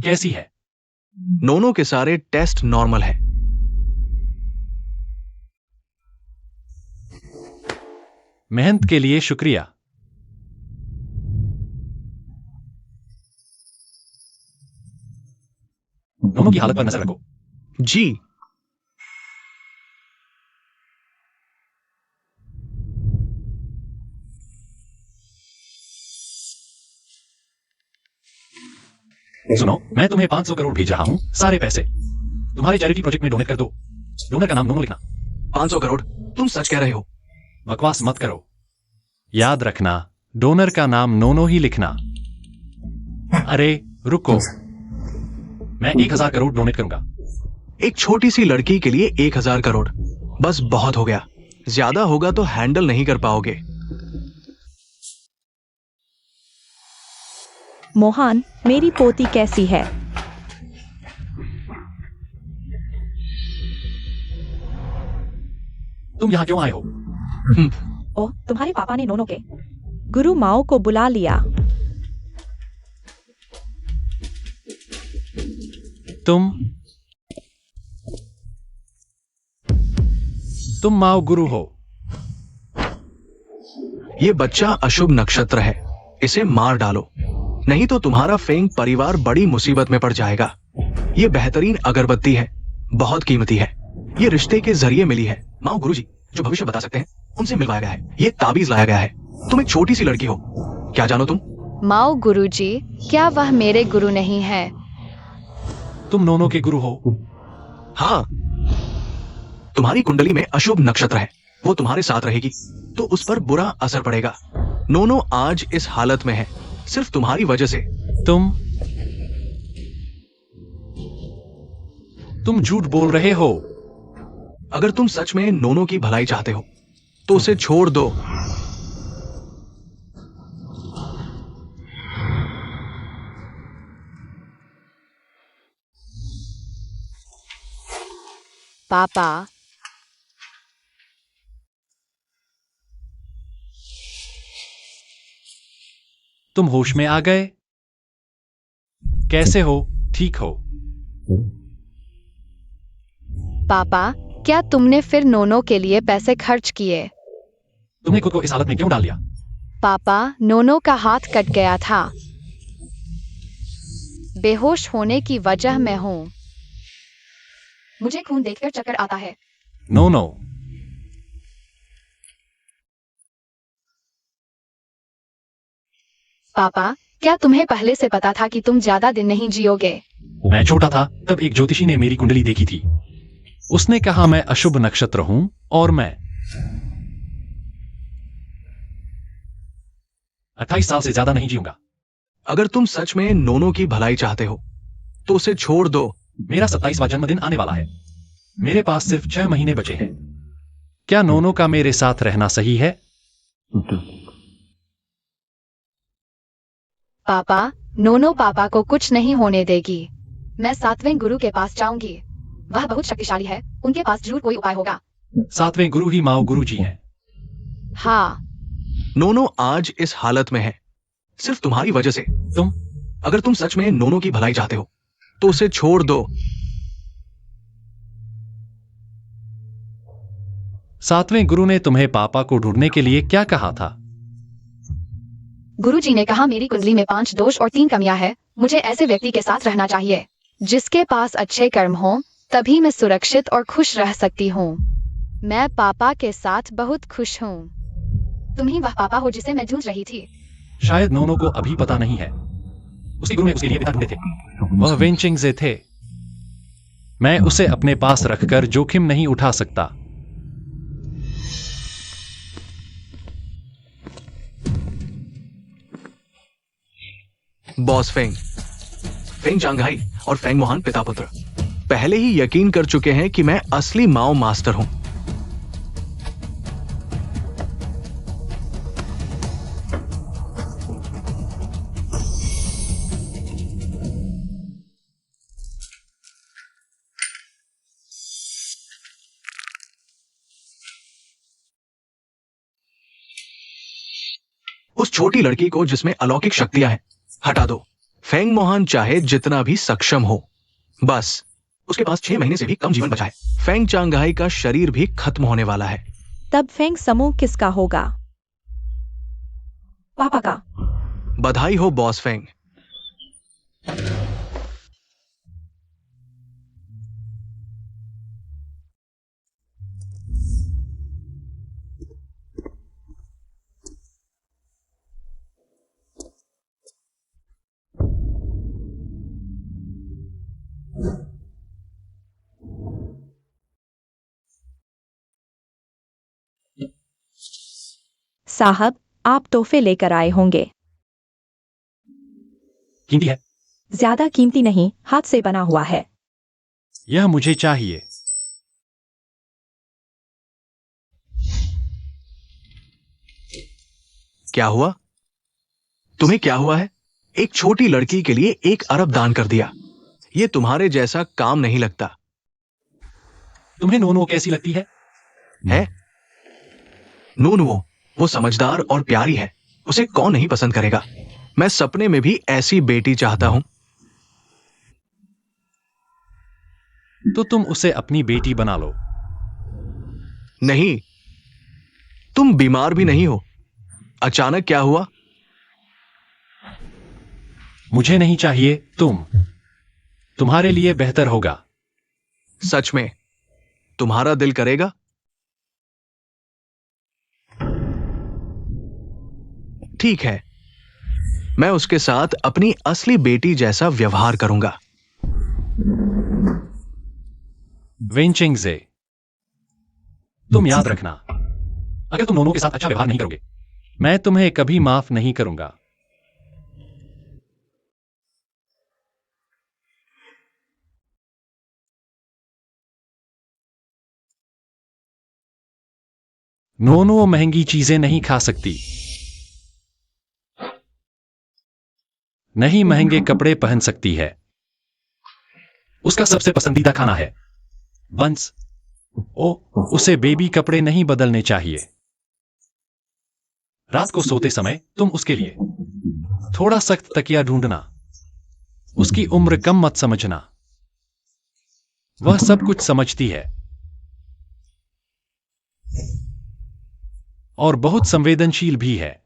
कैसी है? नोनो के सारे टेस्ट नॉर्मल है। मेहनत के लिए शुक्रिया। नोनो की हालत पर नजर रखो। जी। सुनो, मैं तुम्हें 500 करोड़ भेज रहा हूं, सारे पैसे तुम्हारे चैरिटी प्रोजेक्ट में डोनेट कर दो। डोनर का नाम नोनो लिखना। 500 करोड़? तुम सच कह रहे हो? बकवास मत करो। याद रखना, डोनर का नाम नोनो ही लिखना। अरे रुको, मैं 1000 करोड़ डोनेट करूंगा। एक छोटी सी लड़की के लिए 1000 करोड़ बस बहुत हो गया। ज्यादा होगा तो हैंडल नहीं कर पाओगे। मोहन, मेरी पोती कैसी है? तुम यहां क्यों आए हो? ओह, तुम्हारे पापा ने नोनो के गुरु माओ को बुला लिया। तुम माओ गुरु हो। ये बच्चा अशुभ नक्षत्र है, इसे मार डालो, नहीं तो तुम्हारा फेंग परिवार बड़ी मुसीबत में पड़ जाएगा। ये बेहतरीन अगरबत्ती है, बहुत कीमती है। ये रिश्ते के जरिए मिली है। माओ गुरुजी जो भविष्य बता सकते हैं, उनसे मिलवाया गया है। ये ताबीज लाया गया है। तुम एक छोटी सी लड़की हो, क्या जानो तुम? माओ गुरुजी, क्या वह मेरे गुरु नहीं है? तुम नोनो के गुरु हो? हाँ, तुम्हारी कुंडली में अशुभ नक्षत्र है, वो तुम्हारे साथ रहेगी तो उस पर बुरा असर पड़ेगा। नोनो आज इस हालत में है सिर्फ तुम्हारी वजह से। तुम झूठ बोल रहे हो। अगर तुम सच में नोनो की भलाई चाहते हो तो उसे छोड़ दो। पापा, तुम होश में आ गए? कैसे हो? ठीक हो? पापा, क्या तुमने फिर नोनो के लिए पैसे खर्च किए? तुमने खुद को इस हालत में क्यों डाल दिया? पापा, नोनो का हाथ कट गया था। बेहोश होने की वजह मैं हूँ। मुझे खून देखकर चक्कर आता है। नोनो, पापा, क्या तुम्हें पहले से पता था कि तुम ज्यादा दिन नहीं जियोगे? मैं छोटा था तब एक ज्योतिषी ने मेरी कुंडली देखी थी। उसने कहा मैं अशुभ नक्षत्र हूं और मैं 28 साल से ज्यादा नहीं जीऊंगा। अगर तुम सच में नोनो की भलाई चाहते हो तो उसे छोड़ दो। मेरा 27वां जन्मदिन आने वाला है। मेरे पास सिर्फ 6 महीने बचे हैं। क्या नोनो का मेरे साथ रहना सही है? पापा, नोनो पापा को कुछ नहीं होने देगी। मैं 7वें गुरु के पास जाऊंगी। वह बहुत शक्तिशाली है, उनके पास जरूर कोई उपाय होगा। 7वें गुरु ही माओ गुरु जी हैं। हाँ, नोनो आज इस हालत में है सिर्फ तुम्हारी वजह से। अगर तुम सच में नोनो की भलाई चाहते हो तो उसे छोड़ दो। 7वें गुरु ने तुम्हें पापा को ढूंढने के लिए क्या कहा था? गुरुजी ने कहा मेरी कुंडली में 5 दोष और 3 कमियां है। मुझे ऐसे व्यक्ति के साथ रहना चाहिए जिसके पास अच्छे कर्म हो, तभी मैं सुरक्षित और खुश रह सकती हूँ। मैं पापा के साथ बहुत खुश हूँ। तुम ही वह पापा हो जिसे मैं ढूंढ रही थी। शायद नोनो को अभी पता नहीं है। उसके गुरु ने उसके लिए पिता ढूंढे थे। वह वेंचिंगजे थे। मैं उसे अपने पास रखकर जोखिम नहीं उठा सकता। बॉस फेंग, फेंग चांगहाई और फेंग मोहन पिता पुत्र पहले ही यकीन कर चुके हैं कि मैं असली माओ मास्टर हूं। उस छोटी लड़की को जिसमें अलौकिक शक्तियां हैं हटा दो। फेंग मोहान चाहे जितना भी सक्षम हो, बस उसके पास 6 महीने से भी कम जीवन बचा है। फेंग चांगहाई का शरीर भी खत्म होने वाला है। तब फेंग समूह किसका होगा? पापा का। बधाई हो बॉस फेंग। साहब, आप तोहफे लेकर आए होंगे। कीमती है। ज्यादा कीमती नहीं, हाथ से बना हुआ है। यह मुझे चाहिए। क्या हुआ? तुम्हें क्या हुआ है? एक छोटी लड़की के लिए 1 अरब दान कर दिया। ये तुम्हारे जैसा काम नहीं लगता। तुम्हें नोनो कैसी लगती है? है? नूनवो, वो समझदार और प्यारी है। उसे कौन नहीं पसंद करेगा? मैं सपने में भी ऐसी बेटी चाहता हूं। तो तुम उसे अपनी बेटी बना लो। नहीं, तुम बीमार भी नहीं हो। अचानक क्या हुआ? मुझे नहीं चाहिए, तुम्हारे लिए बेहतर होगा। सच में? तुम्हारा दिल करेगा? ठीक है, मैं उसके साथ अपनी असली बेटी जैसा व्यवहार करूंगा। वेंचिंगजे, तुम याद रखना, अगर तुम नोनो के साथ अच्छा व्यवहार नहीं करोगे, मैं तुम्हें कभी माफ नहीं करूंगा। नोनो महंगी चीजें नहीं खा सकती, नहीं महंगे कपड़े पहन सकती है। उसका सबसे पसंदीदा खाना है बंस। उसे बेबी कपड़े नहीं बदलने चाहिए। रात को सोते समय तुम उसके लिए थोड़ा सख्त तकिया ढूंढना। उसकी उम्र कम मत समझना, वह सब कुछ समझती है और बहुत संवेदनशील भी है।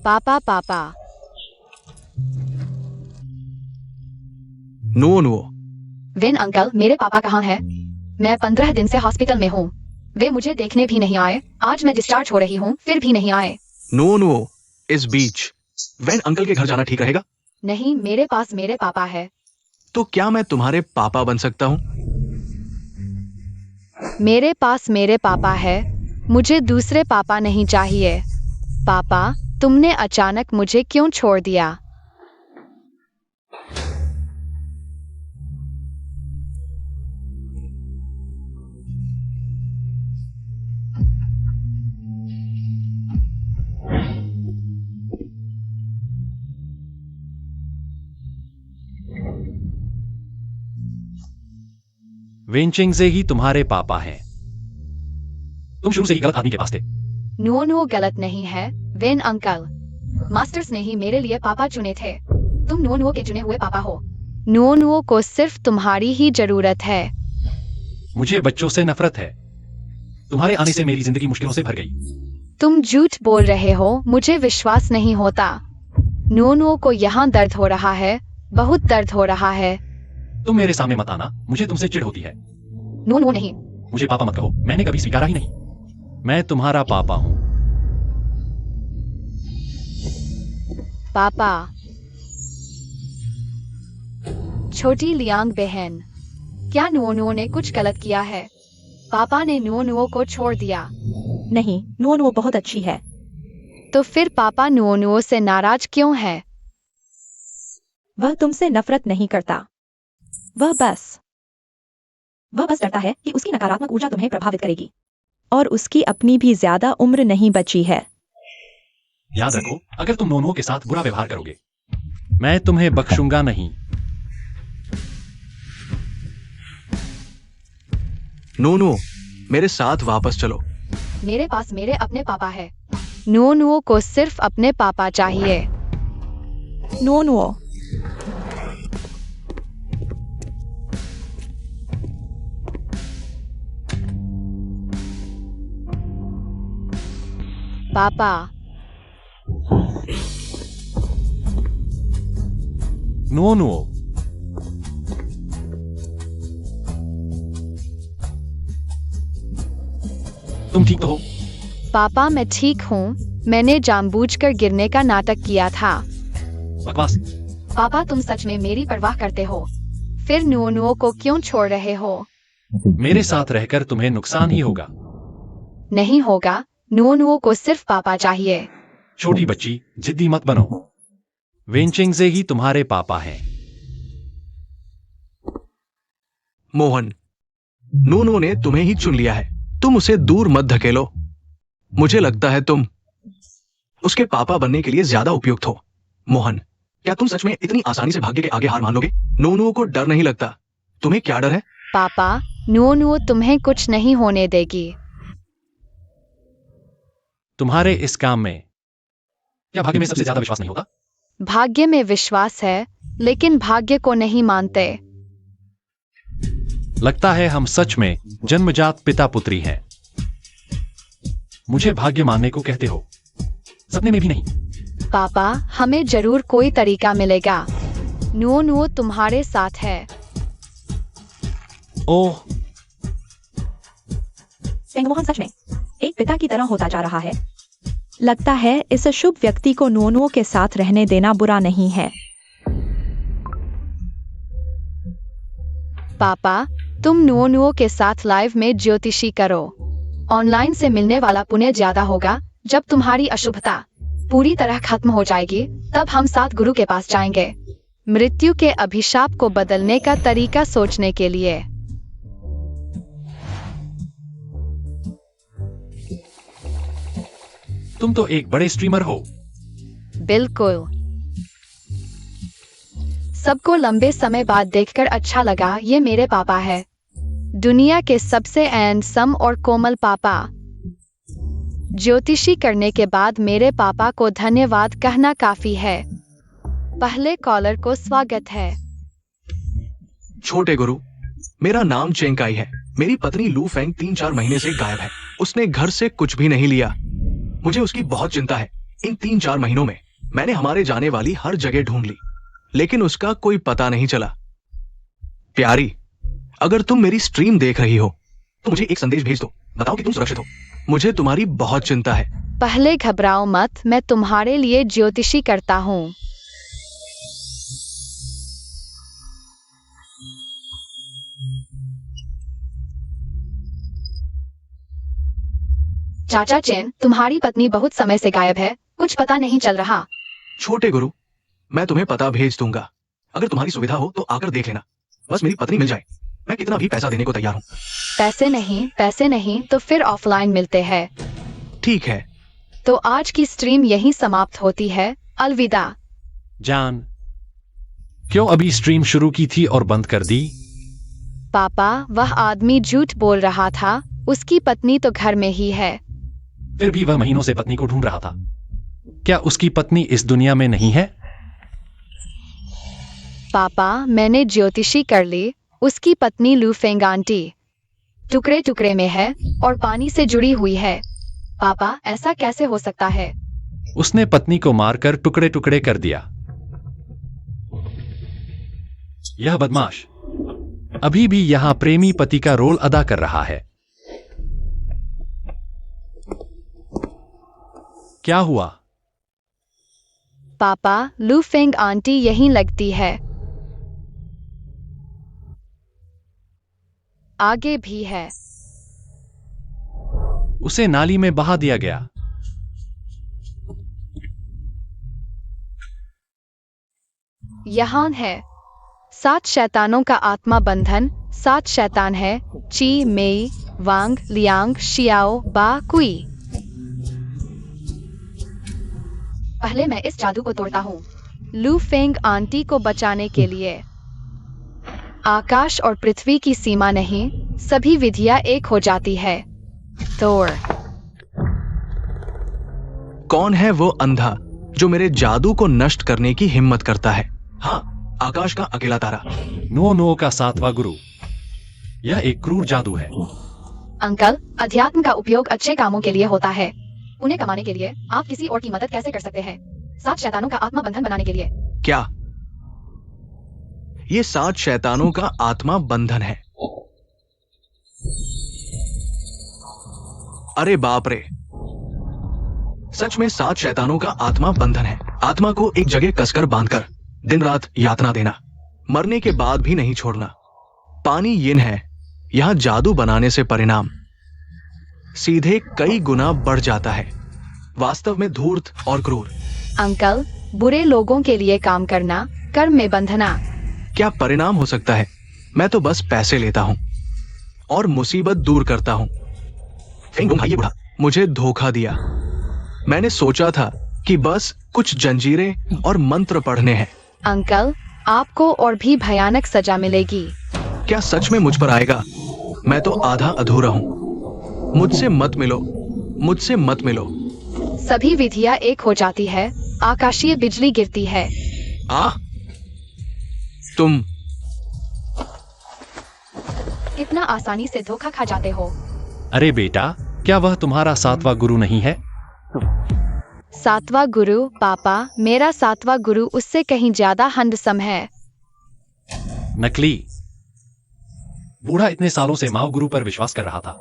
पापा पापा। नो। विन अंकल, मेरे पापा कहाँ हैं? मैं 15 दिन से हॉस्पिटल में हूँ। वे मुझे देखने भी नहीं आए। आज मैं डिस्चार्ज हो रही हूँ, फिर भी नहीं आए। नो, इस बीच वेन अंकल के घर जाना ठीक रहेगा? नहीं, मेरे पास मेरे पापा है। तो क्या मैं तुम्हारे पापा बन सकता हूँ? मेरे पास मेरे पापा है, मुझे दूसरे पापा नहीं चाहिए। पापा, तुमने अचानक मुझे क्यों छोड़ दिया? वेंचिंगजे ही तुम्हारे पापा हैं। तुम शुरू से ही गलत आदमी के पास थे। नो गलत नहीं है वेन अंकल। मास्टर्स ने ही मेरे लिए पापा चुने थे। तुम नो के चुने हुए पापा हो। नो को सिर्फ तुम्हारी ही जरूरत है। मुझे बच्चों से नफरत है। तुम्हारे आने से मेरी जिंदगी मुश्किलों से भर गई। तुम झूठ बोल रहे हो, मुझे विश्वास नहीं होता। नो को यहाँ दर्द हो रहा है, बहुत दर्द हो रहा है। तुम मेरे सामने मत आना, मुझे तुमसे चिढ़ होती है। नो नहीं। मुझे पापा मत कहो, मैंने कभी स्वीकारा ही नहीं। मैं तुम्हारा पापा हूं। पापा। छोटी लियांग बहन, क्या नो ने कुछ गलत किया है? पापा ने नो को छोड़ दिया। नहीं, नो बहुत अच्छी है। तो फिर पापा नो से नाराज क्यों है? वह तुमसे नफरत नहीं करता। वह बस डरता है कि उसकी नकारात्मक ऊर्जा तुम्हें प्रभावित करेगी और उसकी अपनी भी ज्यादा उम्र नहीं बची है। याद रखो, अगर तुम नोनो के साथ बुरा व्यवहार करोगे, मैं तुम्हें बख्शूंगा नहीं। नोनो, मेरे साथ वापस चलो। मेरे पास मेरे अपने पापा है। नोनुओ को सिर्फ अपने पापा चाहिए। नोनुओ, पापा, नोनो, तुम ठीक तो हो? पापा मैं ठीक हूँ। मैंने जानबूझकर गिरने का नाटक किया था। बकवास। पापा तुम सच में मेरी परवाह करते हो? फिर नोनुओ को क्यों छोड़ रहे हो? मेरे साथ रहकर तुम्हें नुकसान ही होगा। नहीं होगा। नोनुओ को सिर्फ पापा चाहिए। छोटी बच्ची, जिद्दी मत बनो। वेंचिंगजे ही तुम्हारे पापा हैं। मोहन, नूनू ने तुम्हें ही चुन लिया है। तुम उसे दूर मत धकेलो। मुझे लगता है तुम उसके पापा बनने के लिए ज्यादा उपयुक्त हो। मोहन, क्या तुम सच में इतनी आसानी से भाग्य के आगे हार मान लोगे? नूनू को डर नहीं लगता। तुम्हें क्या डर है? पापा, नोनुओ तुम्हें कुछ नहीं होने देगी। तुम्हारे इस काम में क्या भाग्य में सबसे ज्यादा विश्वास नहीं होता? भाग्य में विश्वास है, लेकिन भाग्य को नहीं मानते। लगता है हम सच में जन्मजात पिता पुत्री हैं। मुझे भाग्य मानने को कहते हो? सपने में भी नहीं। पापा, हमें जरूर कोई तरीका मिलेगा। नोनुओ तुम्हारे साथ है। ओह, सेंगमोहन सच में एक पिता की तरह होता जा रहा है। लगता है इस शुभ व्यक्ति को नोनुओ के साथ रहने देना बुरा नहीं है। पापा, तुम नोनुओ के साथ लाइव में ज्योतिषी करो। ऑनलाइन से मिलने वाला पुण्य ज्यादा होगा। जब तुम्हारी अशुभता पूरी तरह खत्म हो जाएगी, तब हम साथ गुरु के पास जाएंगे। मृत्यु के अभिशाप को बदलने का तरीका सोचने के लिए। तुम तो एक बड़े स्ट्रीमर हो। बिल्कुल। सबको लंबे समय बाद देखकर अच्छा लगा। ये मेरे पापा है, दुनिया के सबसे हैंडसम और कोमल पापा। ज्योतिषी करने के बाद मेरे पापा को धन्यवाद कहना काफी है। पहले कॉलर को स्वागत है। छोटे गुरु, मेरा नाम चेंकाई है। मेरी पत्नी लू फेंग 3-4 महीने से गायब है। उसने घर से कुछ भी नहीं लिया। मुझे उसकी बहुत चिंता है। इन 3-4 महीनों में मैंने हमारे जाने वाली हर जगह ढूंढ ली, लेकिन उसका कोई पता नहीं चला। प्यारी, अगर तुम मेरी स्ट्रीम देख रही हो तो मुझे एक संदेश भेज दो। बताओ कि तुम सुरक्षित हो। मुझे तुम्हारी बहुत चिंता है। पहले घबराओ मत, मैं तुम्हारे लिए ज्योतिषी करता हूँ। चाचा चेन, तुम्हारी पत्नी बहुत समय से गायब है। कुछ पता नहीं चल रहा। छोटे गुरु, मैं तुम्हें पता भेज दूंगा। अगर तुम्हारी सुविधा हो तो आकर देख लेना। बस मेरी पत्नी मिल जाए, मैं कितना भी पैसा देने को तैयार हूँ। पैसे नहीं तो फिर ऑफलाइन मिलते हैं। ठीक है। तो आज की स्ट्रीम यहीं समाप्त होती है। अलविदा। जान, क्यों अभी स्ट्रीम शुरू की थी और बंद कर दी? पापा, वह आदमी झूठ बोल रहा था। उसकी पत्नी तो घर में ही है। फिर भी वह महीनों से पत्नी को ढूंढ रहा था। क्या उसकी पत्नी इस दुनिया में नहीं है? पापा, मैंने ज्योतिषी कर ली। उसकी पत्नी लू फेंग आंटी टुकड़े टुकड़े में है और पानी से जुड़ी हुई है। पापा, ऐसा कैसे हो सकता है? उसने पत्नी को मारकर टुकड़े टुकड़े कर दिया। यह बदमाश अभी भी यहां प्रेमी पति का रोल अदा कर रहा है। क्या हुआ? पापा, लू फेंग आंटी यहीं लगती है। आगे भी है। उसे नाली में बहा दिया गया। यहाँ है 7 शैतानों का आत्मा बंधन। 7 शैतान है, ची, मेई, वांग, लियांग, शियाओ, बा, कुई। पहले मैं इस जादू को तोड़ता हूँ। लू फेंग आंटी को बचाने के लिए। आकाश और पृथ्वी की सीमा नहीं, सभी विधियां एक हो जाती है। तोड़। कौन है वो अंधा जो मेरे जादू को नष्ट करने की हिम्मत करता है? हाँ, आकाश का अकेला तारा। नो नो का 7वां गुरु। यह एक क्रूर जादू है। अंकल, अध्यात्म का उपयोग अच्छे कामों के लिए होता है। उन्हें कमाने के लिए आप किसी और की मदद कैसे कर सकते हैं? 7 शैतानों का आत्मा बंधन बनाने के लिए। क्या ये 7 शैतानों का आत्मा बंधन है? अरे बाप रे, सच में 7 शैतानों का आत्मा बंधन है। आत्मा को एक जगह कसकर बांधकर दिन रात यातना देना, मरने के बाद भी नहीं छोड़ना। पानी यिन है, यहां जादू बनाने से परिणाम सीधे कई गुना बढ़ जाता है। वास्तव में धूर्त और क्रूर। अंकल, बुरे लोगों के लिए काम करना, कर्म में बंधना। क्या परिणाम हो सकता है? मैं तो बस पैसे लेता हूं और मुसीबत दूर करता हूं। ये बुढ़ा मुझे धोखा दिया। मैंने सोचा था कि बस कुछ जंजीरें और मंत्र पढ़ने हैं। अंकल, आपको और भी भयानक सजा मिलेगी। क्या सच में मुझ पर आएगा? मैं तो आधा अधूरा हूं। मुझसे मत मिलो, मुझसे मत मिलो। सभी विधियां एक हो जाती है, आकाशीय बिजली गिरती है। तुम कितना आसानी से धोखा खा जाते हो। अरे बेटा, क्या वह तुम्हारा 7वां गुरु नहीं है? 7वां गुरु? पापा, मेरा 7वां गुरु उससे कहीं ज्यादा हैंडसम है। नकली। बूढ़ा इतने सालों से माओ गुरु पर विश्वास कर रहा था,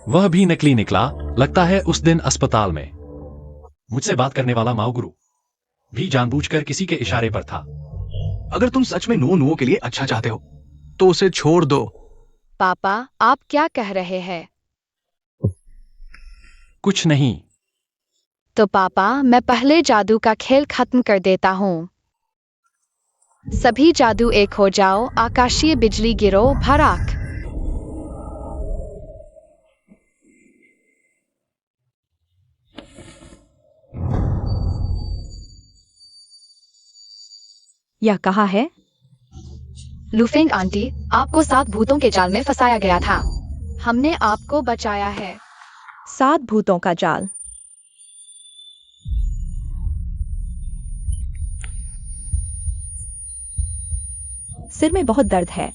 वह भी नकली निकला। लगता है उस दिन अस्पताल में मुझसे बात करने वाला माओ गुरु भी जानबूझकर किसी के इशारे पर था। अगर तुम सच में नुओ के लिए अच्छा चाहते हो तो उसे छोड़ दो। पापा, आप क्या कह रहे हैं? कुछ नहीं। तो पापा, मैं पहले जादू का खेल खत्म कर देता हूँ। सभी जादू एक हो जाओ, आकाशीय बिजली गिरो, भड़ाक। यह कहा है? लुफेंग आंटी, आपको 7 भूतों के जाल में फंसाया गया था। हमने आपको बचाया है। 7 भूतों का जाल। सिर में बहुत दर्द है।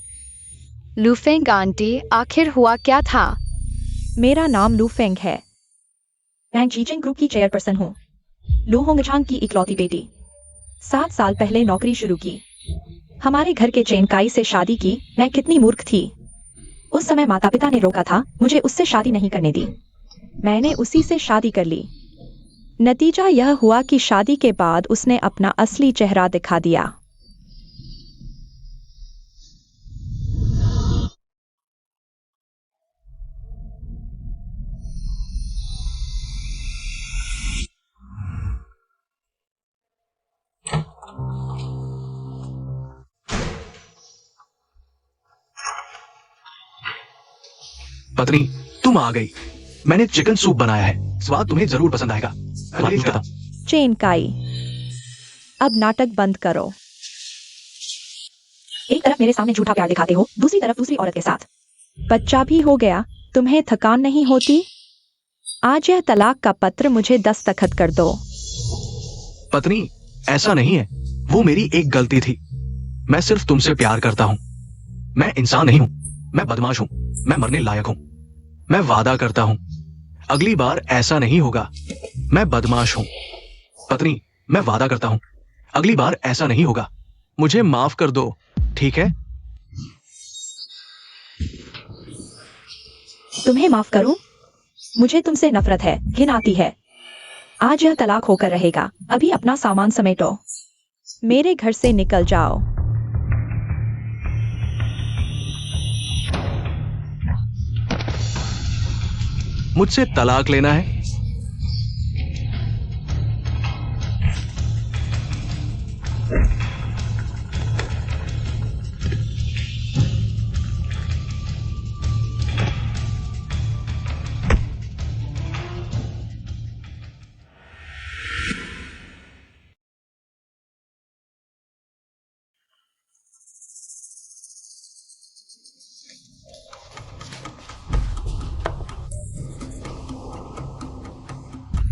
लुफेंग आंटी, आखिर हुआ क्या था? मेरा नाम लू फेंग है। मैं जीजिंग ग्रुप की चेयरपर्सन हूँ। लू होंगचांग की इकलौती बेटी। 7 साल पहले नौकरी शुरू की। हमारे घर के चेन काई से शादी की। मैं कितनी मूर्ख थी। उस समय माता पिता ने रोका था, मुझे उससे शादी नहीं करने दी। मैंने उसी से शादी कर ली। नतीजा यह हुआ कि शादी के बाद उसने अपना असली चेहरा दिखा दिया। पत्नी, तुम आ गई। मैंने चिकन सूप बनाया है, स्वाद तुम्हें जरूर पसंद आएगा। चेन काई, अब नाटक बंद करो। एक तरफ मेरे सामने झूठा प्यार दिखाते हो, दूसरी तरफ दूसरी औरत के साथ। बच्चा भी हो गया, तुम्हें थकान नहीं होती? आज यह तलाक का पत्र मुझे दस्तखत कर दो। पत्नी, ऐसा नहीं है, वो मेरी एक गलती थी। मैं सिर्फ तुमसे प्यार करता हूं। मैं इंसान नहीं हूं, मैं बदमाश हूं, मैं मरने लायक हूं। मैं वादा करता हूं, अगली बार ऐसा नहीं होगा। मैं बदमाश हूं। पत्नी, मैं वादा करता हूं, अगली बार ऐसा नहीं होगा। मुझे माफ कर दो, ठीक है? तुम्हें माफ करूं? मुझे तुमसे नफरत है, घिन आती है। आज यह तलाक होकर रहेगा। अभी अपना सामान समेटो। मेरे घर से निकल जाओ। मुझसे तलाक लेना है?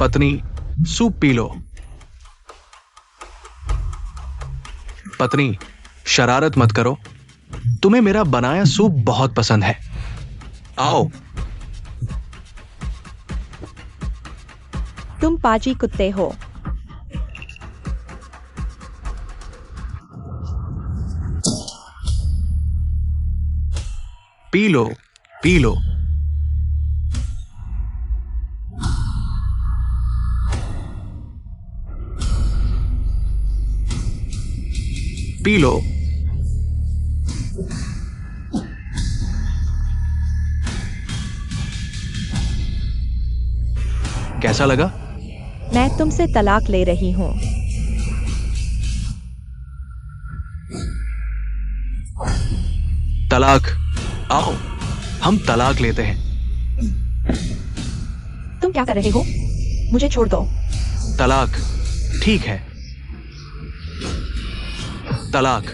पत्नी, सूप पी लो। पत्नी, शरारत मत करो, तुम्हें मेरा बनाया सूप बहुत पसंद है। आओ। तुम पाजी कुत्ते हो। P low, P low. P low. कैसा लगा? मैं तुमसे तलाक ले रही हूँ। तलाक? आओ, हम तलाक लेते हैं। तुम क्या कर रहे हो? मुझे छोड़ दो। तलाक? ठीक है, तलाक।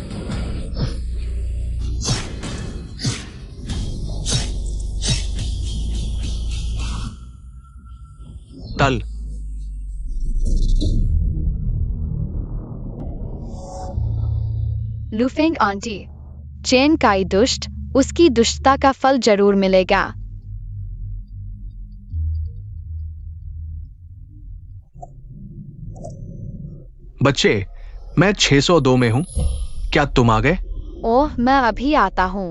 तल। लुफेंग आंटी, चेन काई दुष्ट, उसकी दुष्टता का फल जरूर मिलेगा। बच्चे, मैं 602 में हूं, क्या तुम आ गए? ओह, मैं अभी आता हूँ।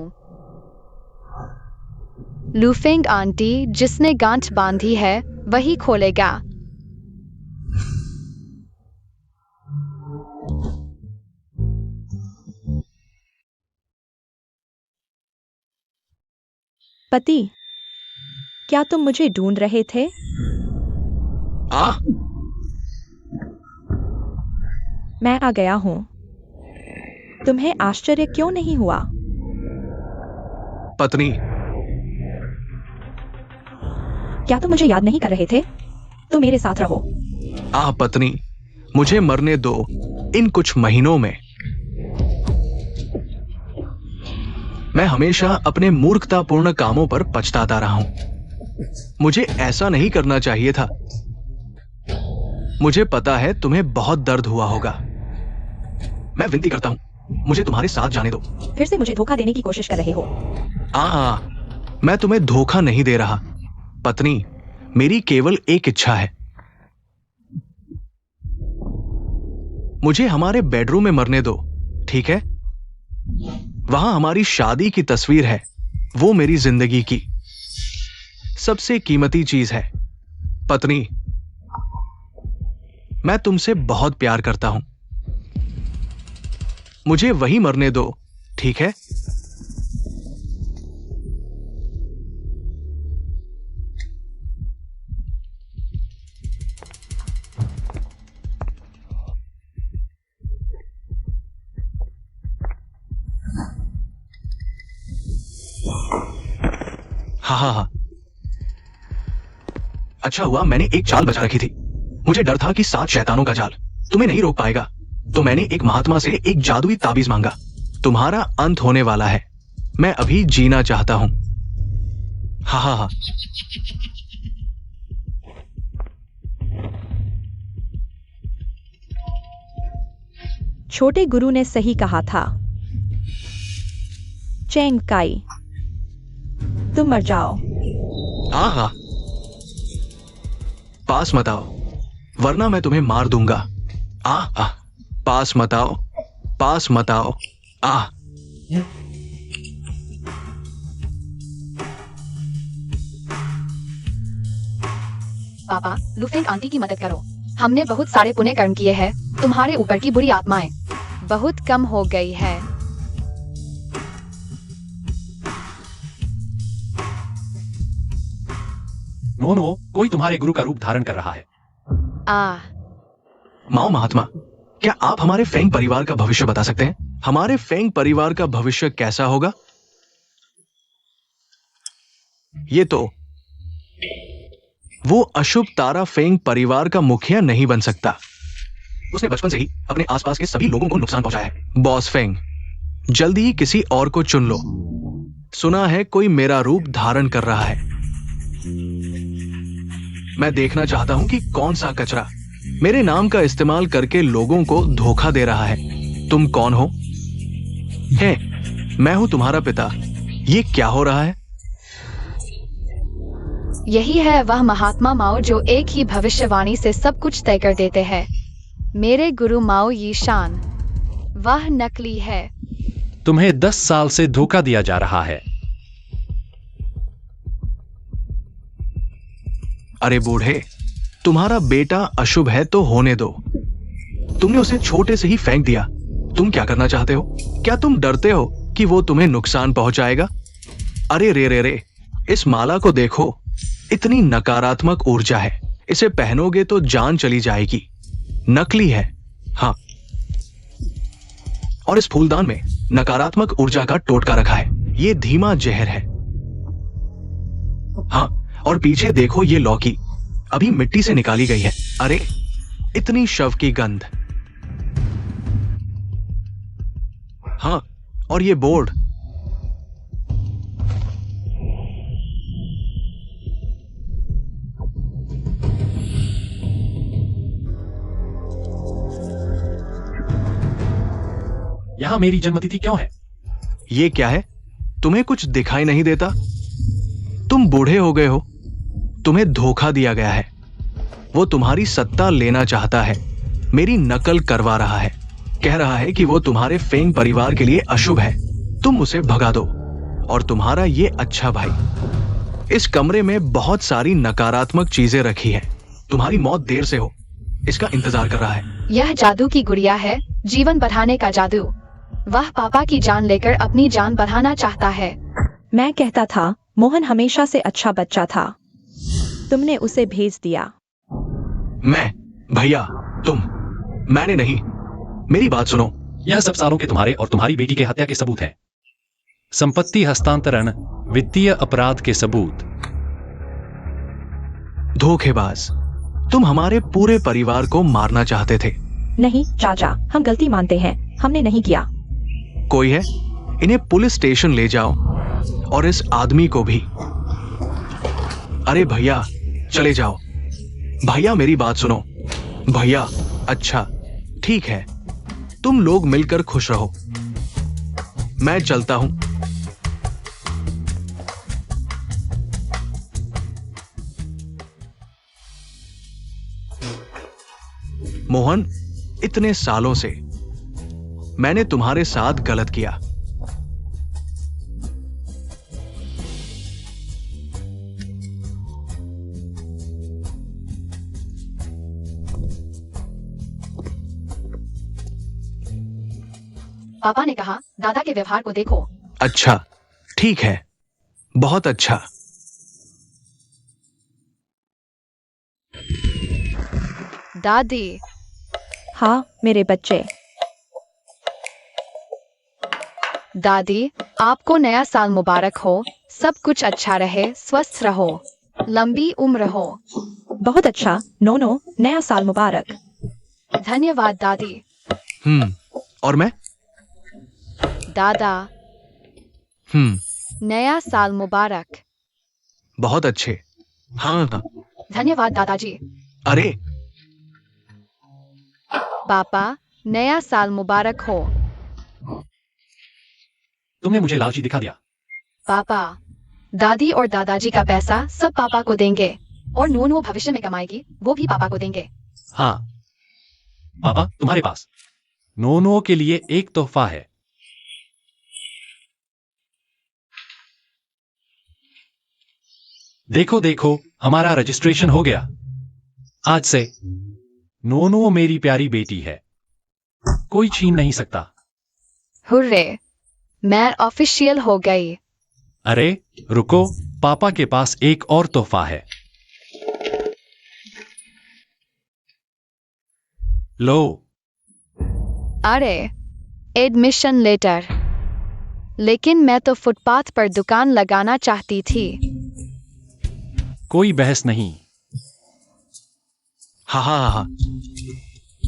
लुफेंग आंटी, जिसने गांठ बांधी है वही खोलेगा। पति, क्या तुम मुझे ढूंढ रहे थे? आ, मैं आ गया हूँ। तुम्हें आश्चर्य क्यों नहीं हुआ? पत्नी, क्या तुम मुझे याद नहीं कर रहे थे? तो मेरे साथ रहो। पत्नी, मुझे मरने दो इन कुछ महीनों में। मैं हमेशा अपने मूर्खतापूर्ण कामों पर पछताता रहा हूं। मुझे ऐसा नहीं करना चाहिए था। मुझे पता है तुम्हें बहुत दर्द हुआ होगा। मैं विनती करता हूं, मुझे तुम्हारे साथ जाने दो। फिर से मुझे धोखा देने की कोशिश कर रहे हो। मैं तुम्हें धोखा नहीं दे रहा। पत्नी, मेरी केवल एक इच्छा है। मुझे हमारे बेडरूम में मरने दो, ठीक है? वहां हमारी शादी की तस्वीर है। वो मेरी जिंदगी की सबसे कीमती चीज है। पत्नी, मैं तुमसे बहुत प्यार करता हूं। मुझे वहीं मरने दो, ठीक है? हाँ। अच्छा हुआ मैंने एक चाल बचा रखी थी। मुझे डर था कि 7 शैतानों का जाल तुम्हें नहीं रोक पाएगा, तो मैंने एक महात्मा से एक जादुई ताबीज मांगा। तुम्हारा अंत होने वाला है। मैं अभी जीना चाहता हूं। हाँ। छोटे गुरु ने सही कहा था। चेंग काई, तुम मर जाओ। हाँ। पास मत आओ, वरना मैं तुम्हें मार दूंगा। पास मत आओ, पास मत आओ। पापा, लुफेंग आंटी की मदद करो। हमने बहुत सारे पुण्य कर्म किए हैं। तुम्हारे ऊपर की बुरी आत्माएं बहुत कम हो गई है। नो, कोई तुम्हारे गुरु का रूप धारण कर रहा है। माओ महात्मा, क्या आप हमारे फेंग परिवार का भविष्य बता सकते हैं? हमारे फेंग परिवार का भविष्य कैसा होगा? ये तो वो अशुभ तारा फेंग परिवार का मुखिया नहीं बन सकता। उसने बचपन से ही अपने आसपास के सभी लोगों को नुकसान पहुंचाया है। बॉस फेंग, जल्दी ही किसी और को चुन लो। सुना है कोई मेरा रूप धारण कर रहा है। मैं देखना चाहता हूं कि कौन सा कचरा मेरे नाम का इस्तेमाल करके लोगों को धोखा दे रहा है। तुम कौन हो? मैं हूं तुम्हारा पिता। ये क्या हो रहा है? यही है वह महात्मा माओ जो एक ही भविष्यवाणी से सब कुछ तय कर देते हैं। मेरे गुरु माओ ये शान, वह नकली है। तुम्हें 10 साल से धोखा दिया जा रहा है। अरे बूढ़े, तुम्हारा बेटा अशुभ है तो होने दो। तुमने उसे छोटे से ही फेंक दिया। तुम क्या करना चाहते हो? क्या तुम डरते हो कि वो तुम्हें नुकसान पहुंचाएगा? अरे रे रे रे, इस माला को देखो, इतनी नकारात्मक ऊर्जा है। इसे पहनोगे तो जान चली जाएगी। नकली है। हाँ, और इस फूलदान में नकारात्मक ऊर्जा का टोटका रखा है। ये धीमा जहर है। हाँ, और पीछे देखो, ये लौकी अभी मिट्टी से निकाली गई है। अरे, इतनी शव की गंध। हाँ, और ये बोर्ड। यहां मेरी जन्मतिथि क्यों है? ये क्या है? तुम्हें कुछ दिखाई नहीं देता? तुम बूढ़े हो गए हो। तुम्हें धोखा दिया गया है। वो तुम्हारी सत्ता लेना चाहता है। मेरी नकल करवा रहा है। कह रहा है कि वो तुम्हारे फेंग परिवार के लिए अशुभ है। तुम उसे भगा दो। और तुम्हारा ये अच्छा भाई इस कमरे में बहुत सारी नकारात्मक चीजें रखी है। तुम्हारी मौत देर से हो, इसका इंतजार कर रहा है। यह जादू की गुड़िया है, जीवन बढ़ाने का जादू। वह पापा की जान लेकर अपनी जान बढ़ाना चाहता है। मैं कहता था मोहन हमेशा से अच्छा बच्चा था। तुमने उसे भेज दिया। मैं? भैया, तुम? मैंने नहीं। मेरी बात सुनो। यह सब सालों के तुम्हारे और तुम्हारी बेटी के हत्या के सबूत हैं। संपत्ति हस्तांतरण, वित्तीय अपराध के सबूत। धोखेबाज, तुम हमारे पूरे परिवार को मारना चाहते थे। नहीं चाचा, हम गलती मानते हैं, हमने नहीं किया। कोई है? इन्हें पुलिस स्टेशन ले जाओ, और इस आदमी को भी। अरे भैया, चले जाओ। भैया, मेरी बात सुनो। भैया, अच्छा ठीक है, तुम लोग मिलकर खुश रहो। मैं चलता हूं। मोहन, इतने सालों से मैंने तुम्हारे साथ गलत किया। पापा ने कहा दादा के व्यवहार को देखो। अच्छा, ठीक है, बहुत अच्छा। दादी। हाँ मेरे बच्चे। दादी, आपको नया साल मुबारक हो। सब कुछ अच्छा रहे, स्वस्थ रहो, लंबी उम्र हो। बहुत अच्छा नोनो, नया साल मुबारक। धन्यवाद दादी। और मैं? दादा, नया साल मुबारक। बहुत अच्छे। हाँ। धन्यवाद दादाजी। अरे, पापा, नया साल मुबारक हो। तुमने मुझे लालची दिखा दिया। पापा, दादी और दादाजी का पैसा सब पापा को देंगे, और नोनो भविष्य में कमाएगी, वो भी पापा को देंगे। हाँ पापा, तुम्हारे पास नोनो के लिए एक तोहफा है। देखो देखो, हमारा रजिस्ट्रेशन हो गया। आज से नोनो मेरी प्यारी बेटी है, कोई छीन नहीं सकता। हुर्रे, मैं ऑफिशियल हो गई। अरे रुको, पापा के पास एक और तोहफा है। लो। अरे, एडमिशन लेटर। लेकिन मैं तो फुटपाथ पर दुकान लगाना चाहती थी। कोई बहस नहीं। हाँ हाँ हाँ।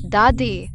दादी,